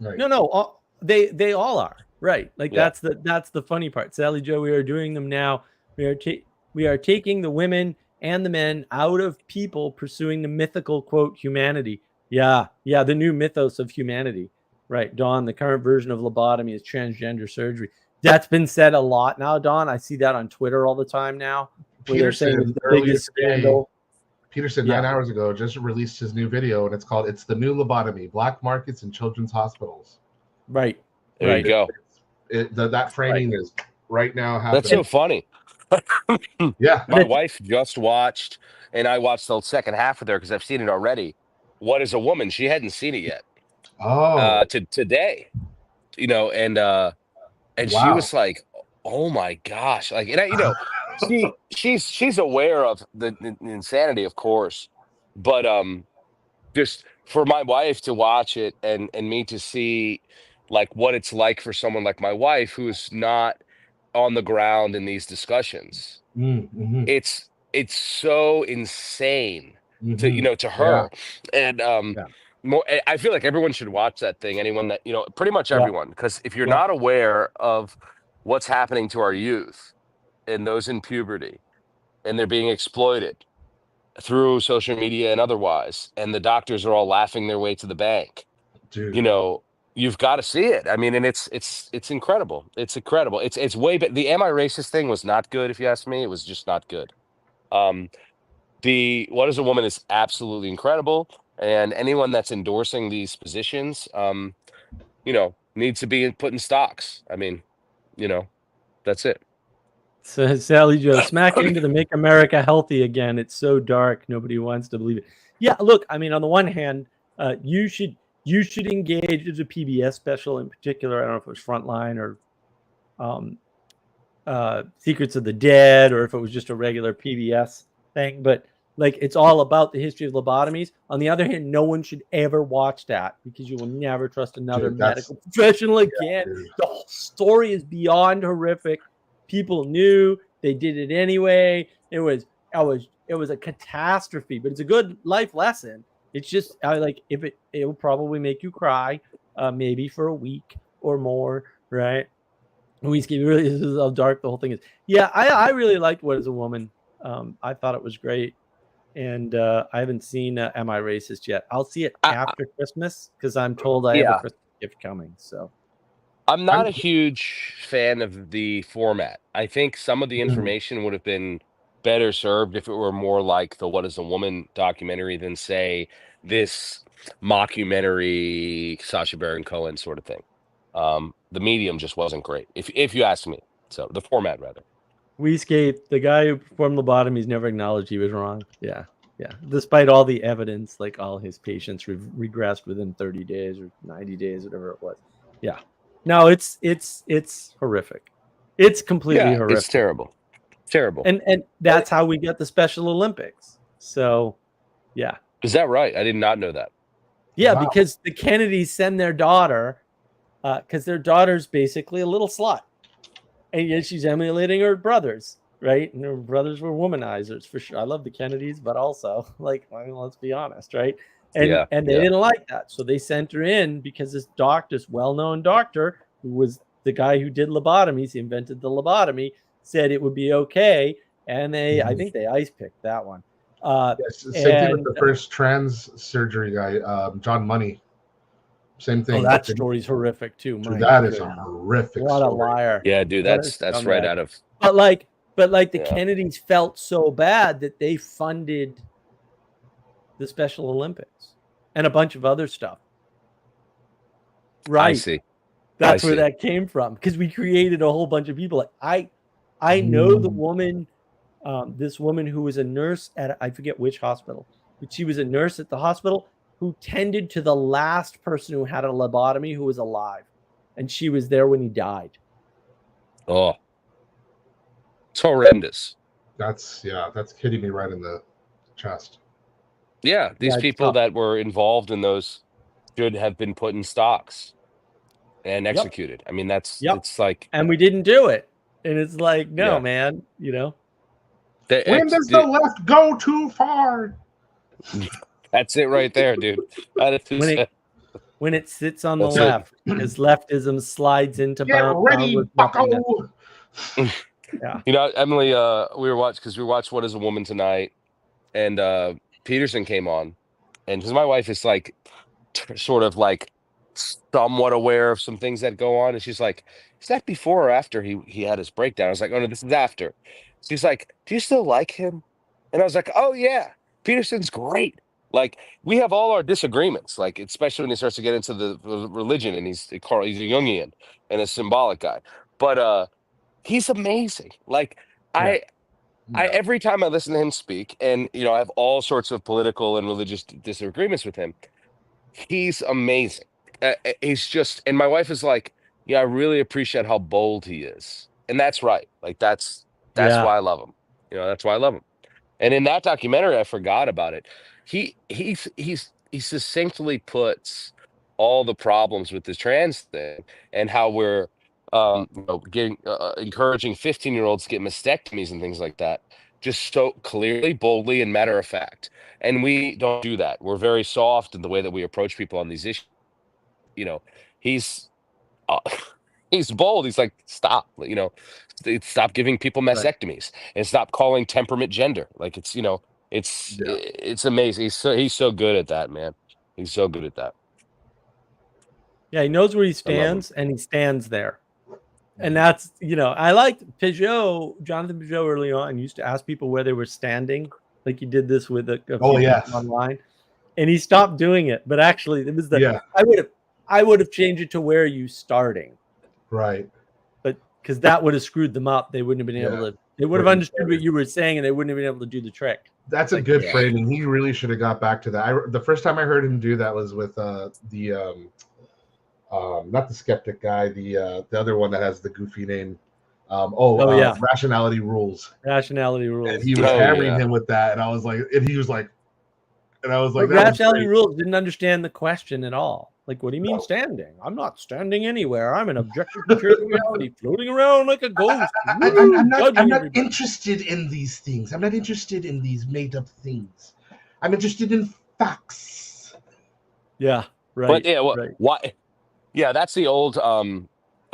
Right. No, they all are. Right. Like, Yeah. that's the funny part. Sally Joe, we are doing them now. We are taking the women and the men out of people pursuing the mythical, quote, humanity. Yeah, the new mythos of humanity. Right, Dawn, the current version of lobotomy is transgender surgery. That's been said a lot now, Dawn. I see that on Twitter all the time now, where they're saying it's the biggest scandal. Peterson, 9 hours ago, just released his new video, and it's called "It's the New Lobotomy: Black Markets in Children's Hospitals." Right. There you go. That framing is right now happening. That's so funny. Yeah. My wife just watched, and I watched the second half with her because I've seen it already. What is a Woman? She hadn't seen it yet. Oh. Today, you know, and she was like, "Oh my gosh!" Like, and you know, she's aware of the insanity, of course, but just for my wife to watch it and me to see like what it's like for someone like my wife who's not on the ground in these discussions. Mm-hmm. It's so insane to her. And more, I feel like everyone should watch that thing. Anyone that, pretty much everyone, because if you're not aware of what's happening to our youth and those in puberty, and they're being exploited through social media and otherwise, and the doctors are all laughing their way to the bank, Dude. You've got to see it. I mean, and it's incredible. It's incredible. It's way better. The Am I Racist thing was not good, if you ask me. It was just not good. The What is a Woman is absolutely incredible. And anyone that's endorsing these positions, needs to be put in stocks. I mean, that's it. So Sally Joe, smack into the Make America Healthy Again. It's so dark, nobody wants to believe it. Yeah, look, I mean, on the one hand, you should engage. There's a PBS special in particular. I don't know if it was Frontline or Secrets of the Dead, or if it was just a regular PBS thing. But like, it's all about the history of lobotomies. On the other hand, no one should ever watch that, because you will never trust another medical professional again. The whole story is beyond horrific. People knew, they did it anyway. It was a catastrophe, but it's a good life lesson. It's just it will probably make you cry, maybe for a week or more, right? This is how dark the whole thing is. Yeah, I really liked What Is a Woman. I thought it was great, and I haven't seen Am I Racist yet. I'll see it after Christmas, because I'm told I have a Christmas gift coming. So I'm not a huge fan of the format. I think some of the information would have been better served if it were more like the What Is a Woman documentary than, say, this mockumentary Sacha Baron Cohen sort of thing. The medium just wasn't great, if you ask me. So the format, rather. We escaped. The guy who performed lobotomies never acknowledged he was wrong. Yeah. Yeah. Despite all the evidence, like all his patients regressed within 30 days or 90 days, whatever it was. Yeah. No, it's horrific. It's completely Yeah, horrific. it's terrible. Terrible. And that's how we get the Special Olympics. So, yeah. Is that right? I did not know that. Yeah, Wow. because the Kennedys send their daughter, because their daughter's basically a little slut. And yet she's emulating her brothers, right? And her brothers were womanizers for sure. I love the Kennedys, but also, like, I mean, let's be honest, right? And Yeah, and they yeah. didn't like that. So they sent her in because this doctor, this well-known doctor, who was the guy who did lobotomies, he invented the lobotomy, said it would be okay. And I think they ice picked that one. Yes, same thing with and the first trans surgery guy, John Money. Same thing. that story's horrific too. Dude, My that is a goodness. horrific What a story. liar. Yeah, dude, What a that's right scumbag. out of. But like the Yeah. Kennedys felt so bad that they funded the Special Olympics and a bunch of other stuff. Right. I see. That's I where see. that came from, because we created a whole bunch of people. Like I know the woman, this woman who was a nurse at, I forget which hospital, but she was a nurse at the hospital who tended to the last person who had a lobotomy who was alive, and she was there when he died. Oh, it's horrendous. That's hitting me right in the chest. Yeah, these it's people tough. that were involved in those should have been put in stocks and executed. I mean, that's it's like And we didn't do it. And it's like, no, Yeah. man, you know. When does the left go too far? That's it right there, dude. When it sits on the That's it. left, because leftism slides into Get ready, boundless bucko. nothingness. Yeah. You know, Emily, we watched What Is a Woman Tonight, and Peterson came on, and because my wife is like sort of like somewhat aware of some things that go on, and she's like, is that before or after he had his breakdown? I was like, oh no, this is after. She's like, do you still like him? And I was like, oh yeah, Peterson's great. Like, we have all our disagreements, like especially when he starts to get into the religion, and he's a Jungian and a symbolic guy, but he's amazing. Like, I every time I listen to him speak, and you know, I have all sorts of political and religious disagreements with him, he's amazing. He's just, and my wife is like, yeah, I really appreciate how bold he is, and that's right. Like, that's why I love him. You know, that's why I love him. And in that documentary, I forgot about it. He succinctly puts all the problems with this trans thing and how we're getting encouraging 15-year-olds to get mastectomies and things like that, just so clearly, boldly, and matter of fact. And we don't do that. We're very soft in the way that we approach people on these issues. You know, he's bold. He's like, stop, you know, stop giving people mastectomies and stop calling temperament gender. Like, it's, you know, it's amazing. He's so good at that, man. He's so good at that. Yeah, he knows where he stands, and he stands there. And that's, you know, I liked Jonathan Peugeot early on used to ask people where they were standing. Like he did this with a few people online. And he stopped doing it. But actually, it was I would have changed it to where are you starting. Right. But because that would have screwed them up. They wouldn't have been able to, they would have understood what you were saying, and they wouldn't have been able to do the trick. That's a good framing. He really should have got back to that. The first time I heard him do that was with not the skeptic guy, the other one that has the goofy name. Rationality Rules. Rationality Rules. And he was hammering him with that, and I was like, Rationality Rules didn't understand the question at all. Like, what do you mean standing? I'm not standing anywhere. I'm an objective material reality floating around like a ghost. I'm not interested in these things. I'm not interested in these made-up things. I'm interested in facts. Yeah, right. But why? Yeah, that's the old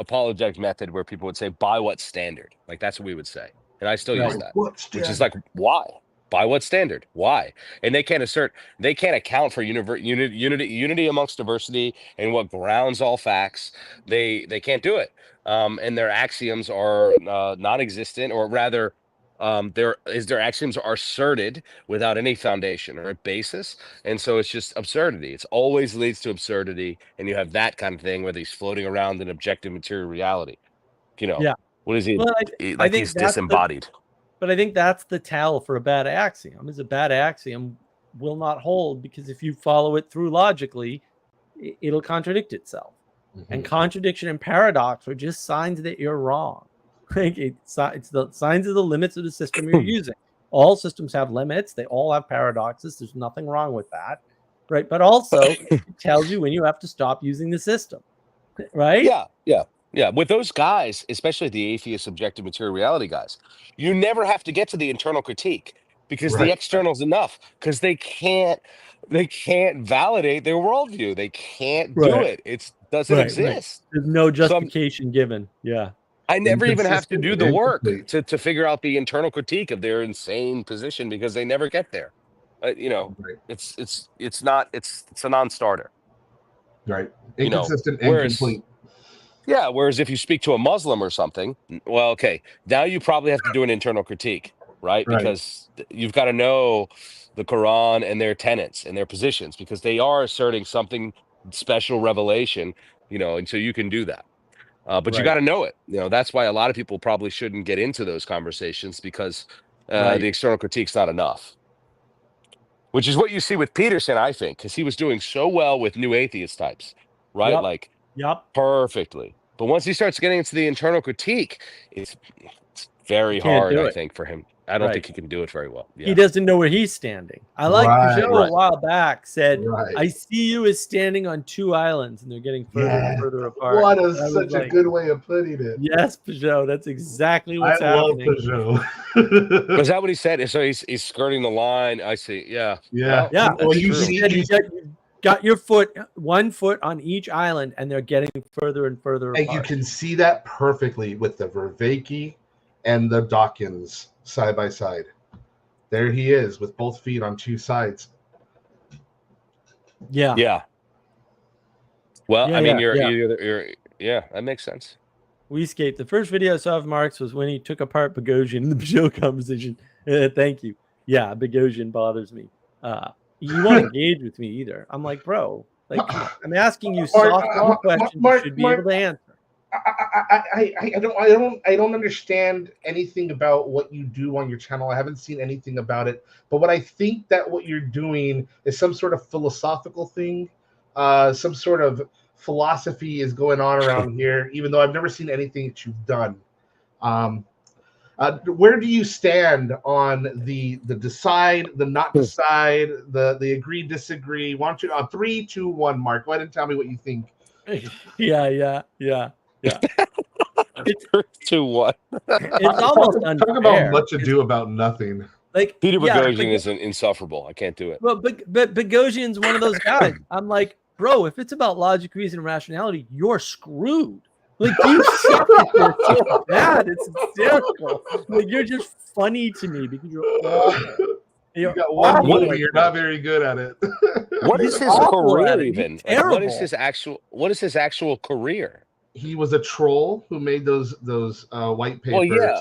apologetic method where people would say, by what standard? Like, that's what we would say. And I still use that. Which is like, why? By what standard? Why? And they can't account for unity amongst diversity and what grounds all facts. They can't do it. And their axioms are non-existent, or rather, their axioms are asserted without any foundation or a basis, and so it's just absurdity. It's always leads to absurdity, and you have that kind of thing where he's floating around in objective material reality. You know, What is he? Well, I Like think he's that's disembodied. but I think that's the tell for a bad axiom. Is a bad axiom will not hold because if you follow it through logically, it'll contradict itself. And contradiction and paradox are just signs that you're wrong. Like it's the signs of the limits of the system you're using. All systems have limits. They all have paradoxes. There's nothing wrong with that, right? But also, it tells you when you have to stop using the system, right? Yeah. With those guys, especially the atheist objective material reality guys, you never have to get to the internal critique because the Right. external's enough because they can't validate their worldview. They can't do Right. it. It doesn't exist. There's no So justification given. Yeah. I never even have to Inconsistent do and the work incomplete. to figure out the internal critique of their insane position because they never get there. Right. It's a non-starter. Right. You know, Inconsistent, whereas incomplete. yeah, whereas if you speak to a Muslim or something, well, okay, now you probably have to do an internal critique, right? Right. Because you've got to know the Quran and their tenets and their positions because they are asserting something special revelation, and so you can do that. But you Right. got to know it. That's why a lot of people probably shouldn't get into those conversations because Right. the external critique's not enough. Which is what you see with Peterson, I think, because he was doing so well with new atheist types, right? Yep. Like Yep. perfectly. But once he starts getting into the internal critique, it's very Can't hard, do I it. think, for him. I don't Right. think he can do it very well. He Yeah. doesn't know where he's standing. I like Right. Peugeot Right. a while back said, Right. I see you as standing on two islands and they're getting further Yeah. and further apart. What And I is was such a like, good way of putting it. yes, Peugeot, that's exactly I what's love happening. Peugeot. Was that what he said? So he's skirting the line. I see. Yeah. Yeah. Yeah. Well, that's you true. see, Said you got your one foot on each island and they're getting further and further and apart. you can see that perfectly with the Vervaeke and the Dawkins side by side. There he is with both feet on two sides. Yeah. Yeah. Well, Yeah, I mean, yeah, you're yeah, that makes sense. We escaped. The first video I saw of Marx was when he took apart Boghossian in the Peugeot conversation. Thank you. Yeah, Boghossian bothers me. You won't engage with me either. I'm like, bro, like I'm asking you softball questions you should be able to answer. I don't understand anything about what you do on your channel. I haven't seen anything about it. But what I think that what you're doing is some sort of philosophical thing, some sort of philosophy is going on around here, even though I've never seen anything that you've done. Where do you stand on the decide, the not decide, the agree, disagree? Why don't you 3, 2, 1, Mark? Go ahead and tell me what you think. Yeah. It's 2-1. It's almost unfair. Talk about much ado about nothing. Like Peter yeah, Boghossian is insufferable. I can't do it. Well, but Boghossian's one of those guys. I'm like, bro, if it's about logic, reason, and rationality, you're screwed. Like you suck at this so bad. It's hysterical. Like you're just funny to me because you're awful. You got one movie, you're not very good at it. What is his awful at career it. even? He's Like, what is terrible. his actual career? He was a troll who made those white papers. Well, yeah.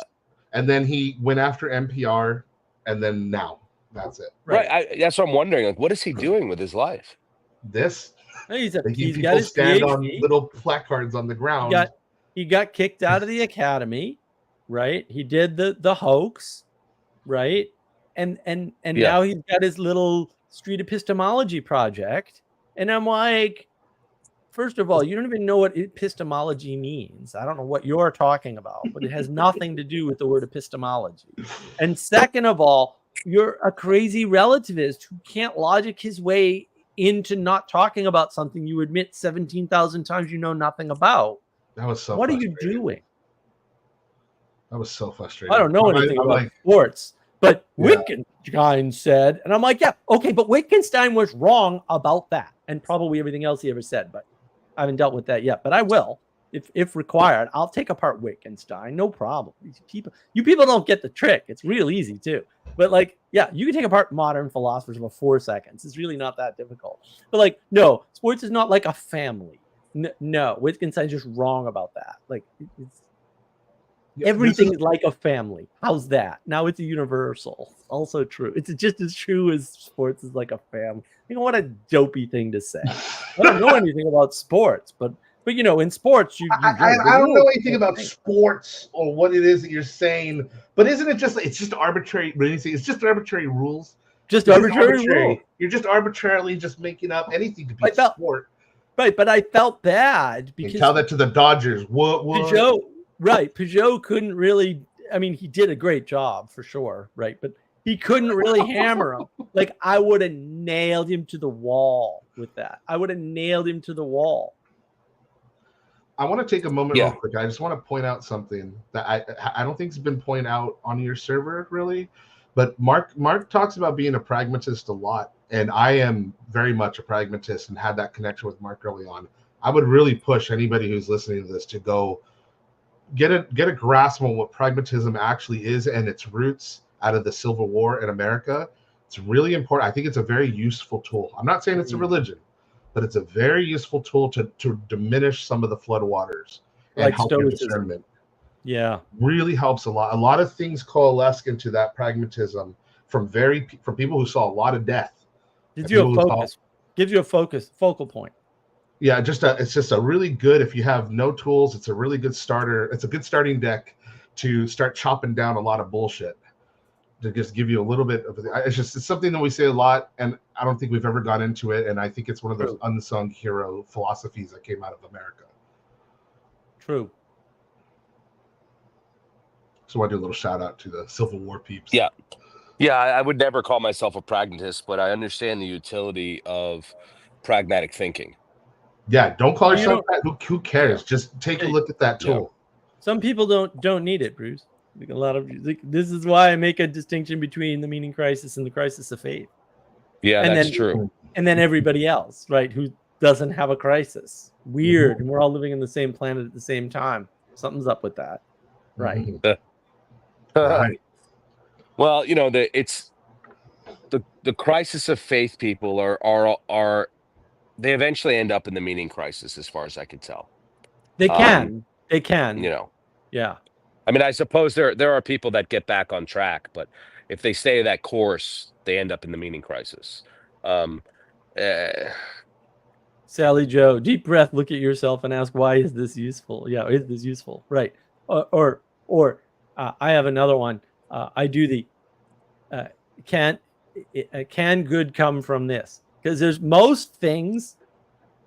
And then he went after NPR, and then now that's it. Right. That's what I'm wondering. Like, what is he doing with his life? This He's making got people his stand PhD. on little placards on the ground. He got kicked out of the academy, right? He did the hoax, right? And now he's got his little street epistemology project. And I'm like, first of all, you don't even know what epistemology means. I don't know what you're talking about, but it has nothing to do with the word epistemology. And second of all, you're a crazy relativist who can't logic his way into not talking about something you admit 17,000 times you know nothing about. That was so What are frustrating. you doing? That was so frustrating. I don't know anything about sports, but Wittgenstein said, and I'm like, yeah, okay, but Wittgenstein was wrong about that and probably everything else he ever said, but I haven't dealt with that yet, but I will. If required, I'll take apart Wittgenstein, no problem. You people don't get the trick. It's real easy too. But like, yeah, you can take apart modern philosophers for 4 seconds. It's really not that difficult. But like, no, sports is not like a family. No, Wittgenstein's just wrong about that. Like, everything is like a family. How's that? Now it's a universal. Also true. It's just as true as sports is like a family. You know what a dopey thing to say. I don't know anything about sports, but But in sports, you I don't know anything about sports or what it is that you're saying, but isn't it just it's just arbitrary? When you say it's just arbitrary rules, just it's arbitrary rule. You're just arbitrarily just making up anything to be sport. Right, but I felt bad because you tell that to the Dodgers. What? Peugeot couldn't really. I mean, he did a great job for sure, right? But he couldn't really hammer him. Like I would have nailed him to the wall with that. I would have nailed him to the wall. I want to take a moment real quick. I just want to point out something that I don't think has been pointed out on your server really, but Mark talks about being a pragmatist a lot, and I am very much a pragmatist and had that connection with Mark early on. I would really push anybody who's listening to this to go get a grasp on what pragmatism actually is and its roots out of the Civil War in America. It's really important. I think it's a very useful tool. I'm not saying it's a religion, but it's a very useful tool to diminish some of the floodwaters and like help your discernment. Yeah, really helps a lot. A lot of things coalesce into that pragmatism from people who saw a lot of death. Gives you a focus. Gives you a focal point. Yeah, it's just a really good. If you have no tools, it's a really good starter. It's a good starting deck to start chopping down a lot of bullshit. To just give you a little bit of it's something that we say a lot, and I don't think we've ever gone into it, and I think it's one of those unsung hero philosophies that came out of America. True. So I do a little shout out to the Civil War peeps. Yeah, I would never call myself a pragmatist, but I understand the utility of pragmatic thinking. Yeah, don't call yourself that. Who cares? Yeah. Just take a look at that tool. Some people don't need it, Bruce. Like a lot of this is why I make a distinction between the meaning crisis and the crisis of faith. Yeah, that's true. And then everybody else, right, who doesn't have a crisis. Weird. And we're all living on the same planet at the same time. Something's up with that. Right. Right. Well, it's the crisis of faith people are they eventually end up in the meaning crisis, as far as I can tell. They can. Yeah. I mean, I suppose there are people that get back on track, but if they stay that course, they end up in the meaning crisis. Sally Joe, deep breath, look at yourself and ask, why is this useful? Yeah, is this useful? Right. Or I have another one. I do the can good come from this? Because there's most things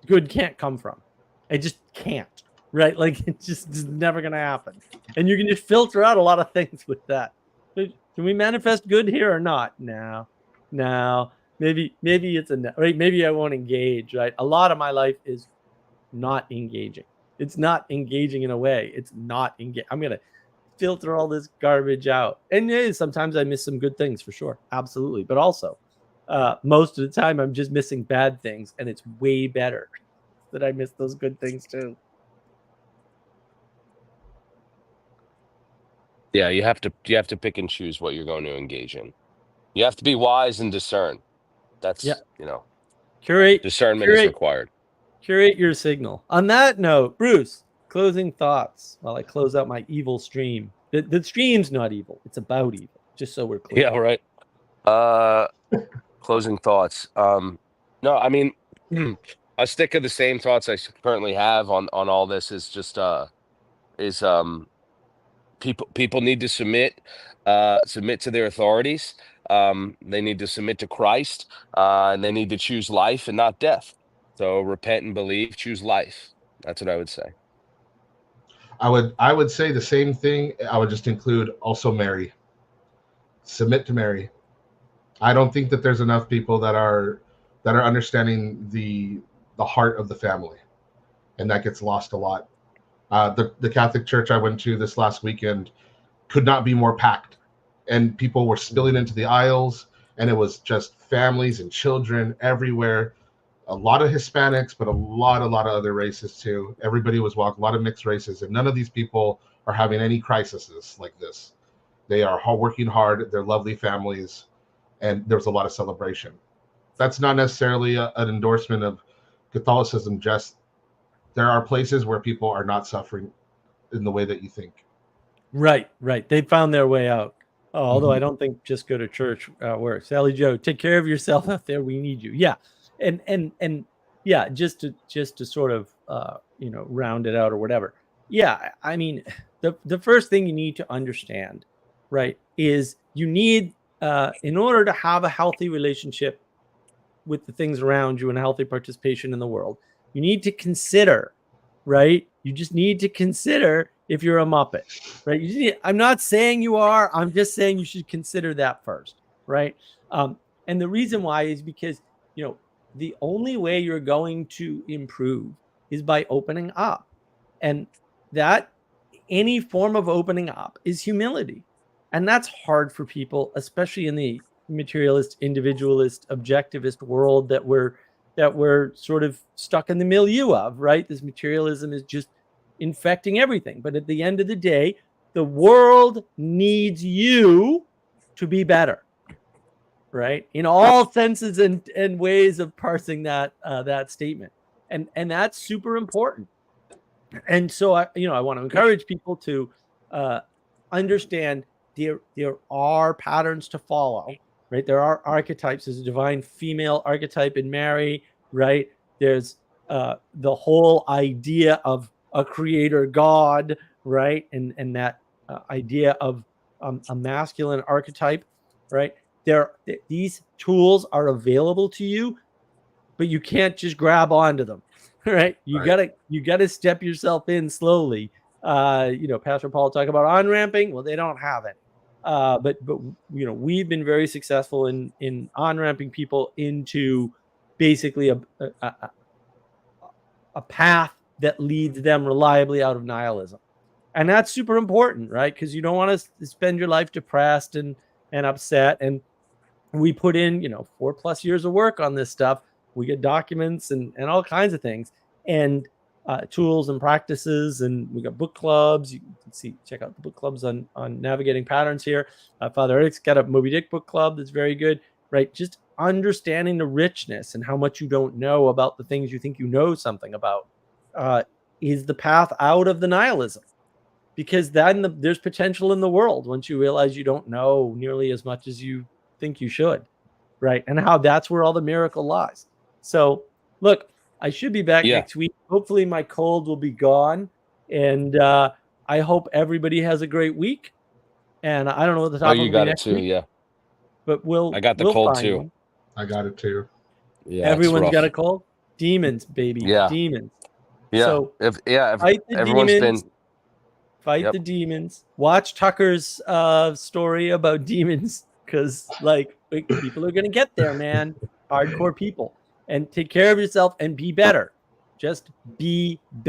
good can't come from. It just can't. Right, like it's just never gonna happen, and you can just filter out a lot of things with that. Can we manifest good here or not? No. Maybe it's a right. Maybe I won't engage. Right, a lot of my life is not engaging. It's not engaging in a way. It's not engage. I'm gonna filter all this garbage out, and sometimes I miss some good things for sure, absolutely. But also, most of the time I'm just missing bad things, and it's way better that I miss those good things too. Yeah, you have to pick and choose what you're going to engage in. You have to be wise and discern. That's discernment is required. Curate your signal. On that note, Bruce, closing thoughts while I close out my evil stream. The stream's not evil; it's about evil. Just so we're clear. Yeah, right. Closing thoughts. No, I mean, I stick to the same thoughts I currently have on all this. Is just people need to submit to their authorities. They need to submit to Christ, and they need to choose life and not death. So repent and believe, choose life. That's what I would say. I would say the same thing. I would just include also Mary. Submit to Mary. I don't think that there's enough people that are understanding the heart of the family, and that gets lost a lot. The Catholic Church I went to this last weekend could not be more packed, and people were spilling into the aisles, and it was just families and children everywhere. A lot of Hispanics, but a lot of other races too. Everybody was welcome, a lot of mixed races, and none of these people are having any crises like this. They are working hard. They're lovely families, and there's a lot of celebration. That's not necessarily an endorsement of Catholicism. Just there are places where people are not suffering in the way that you think. Right. They found their way out. Although I don't think just go to church works. Sally Joe, take care of yourself out there. We need you. Yeah. And yeah, just to sort of round it out or whatever. Yeah, I mean, the first thing you need to understand, right, is you need, in order to have a healthy relationship with the things around you and healthy participation in the world, you need to consider, right? You just need to consider if you're a Muppet, right? I'm not saying you are. I'm just saying you should consider that first, right? And the reason why is because, the only way you're going to improve is by opening up. And that any form of opening up is humility. And that's hard for people, especially in the materialist, individualist, objectivist world that we're sort of stuck in the milieu of, right? This materialism is just infecting everything. But at the end of the day, the world needs you to be better, right? In all senses and ways of parsing that statement. And that's super important. And so I want to encourage people to understand there are patterns to follow, right? There are archetypes. There's a divine female archetype in Mary, right? There's the whole idea of a creator God, right? And that idea of a masculine archetype, right? These tools are available to you, but you can't just grab onto them, right? You gotta step yourself in slowly. Pastor Paul talked about on-ramping. Well, they don't have it. But we've been very successful in on-ramping people into basically a path that leads them reliably out of nihilism. And that's super important, right? Because you don't want to spend your life depressed and upset. And we put in 4+ years of work on this stuff. We get documents and all kinds of things, and tools and practices, and we got book clubs. You can check out the book clubs on navigating patterns here. Father Eric's got a Moby Dick book club that's very good, right? Just understanding the richness and how much you don't know about the things you think you know something about is the path out of the nihilism, because then there's potential in the world once you realize you don't know nearly as much as you think you should, right? And how that's where all the miracle lies. So look, I should be back next week. Hopefully my cold will be gone, and I hope everybody has a great week. And I don't know what the topic will be next week. Yeah, but I got the cold find too. one. I got it too. Yeah, everyone's got a cold. Demons, baby. Yeah, demons. Yeah. So if fight the everyone's demons. Yep. The demons. Watch Tucker's story about demons, because people are gonna get there, man. Hardcore people. And take care of yourself and be better. Just be better.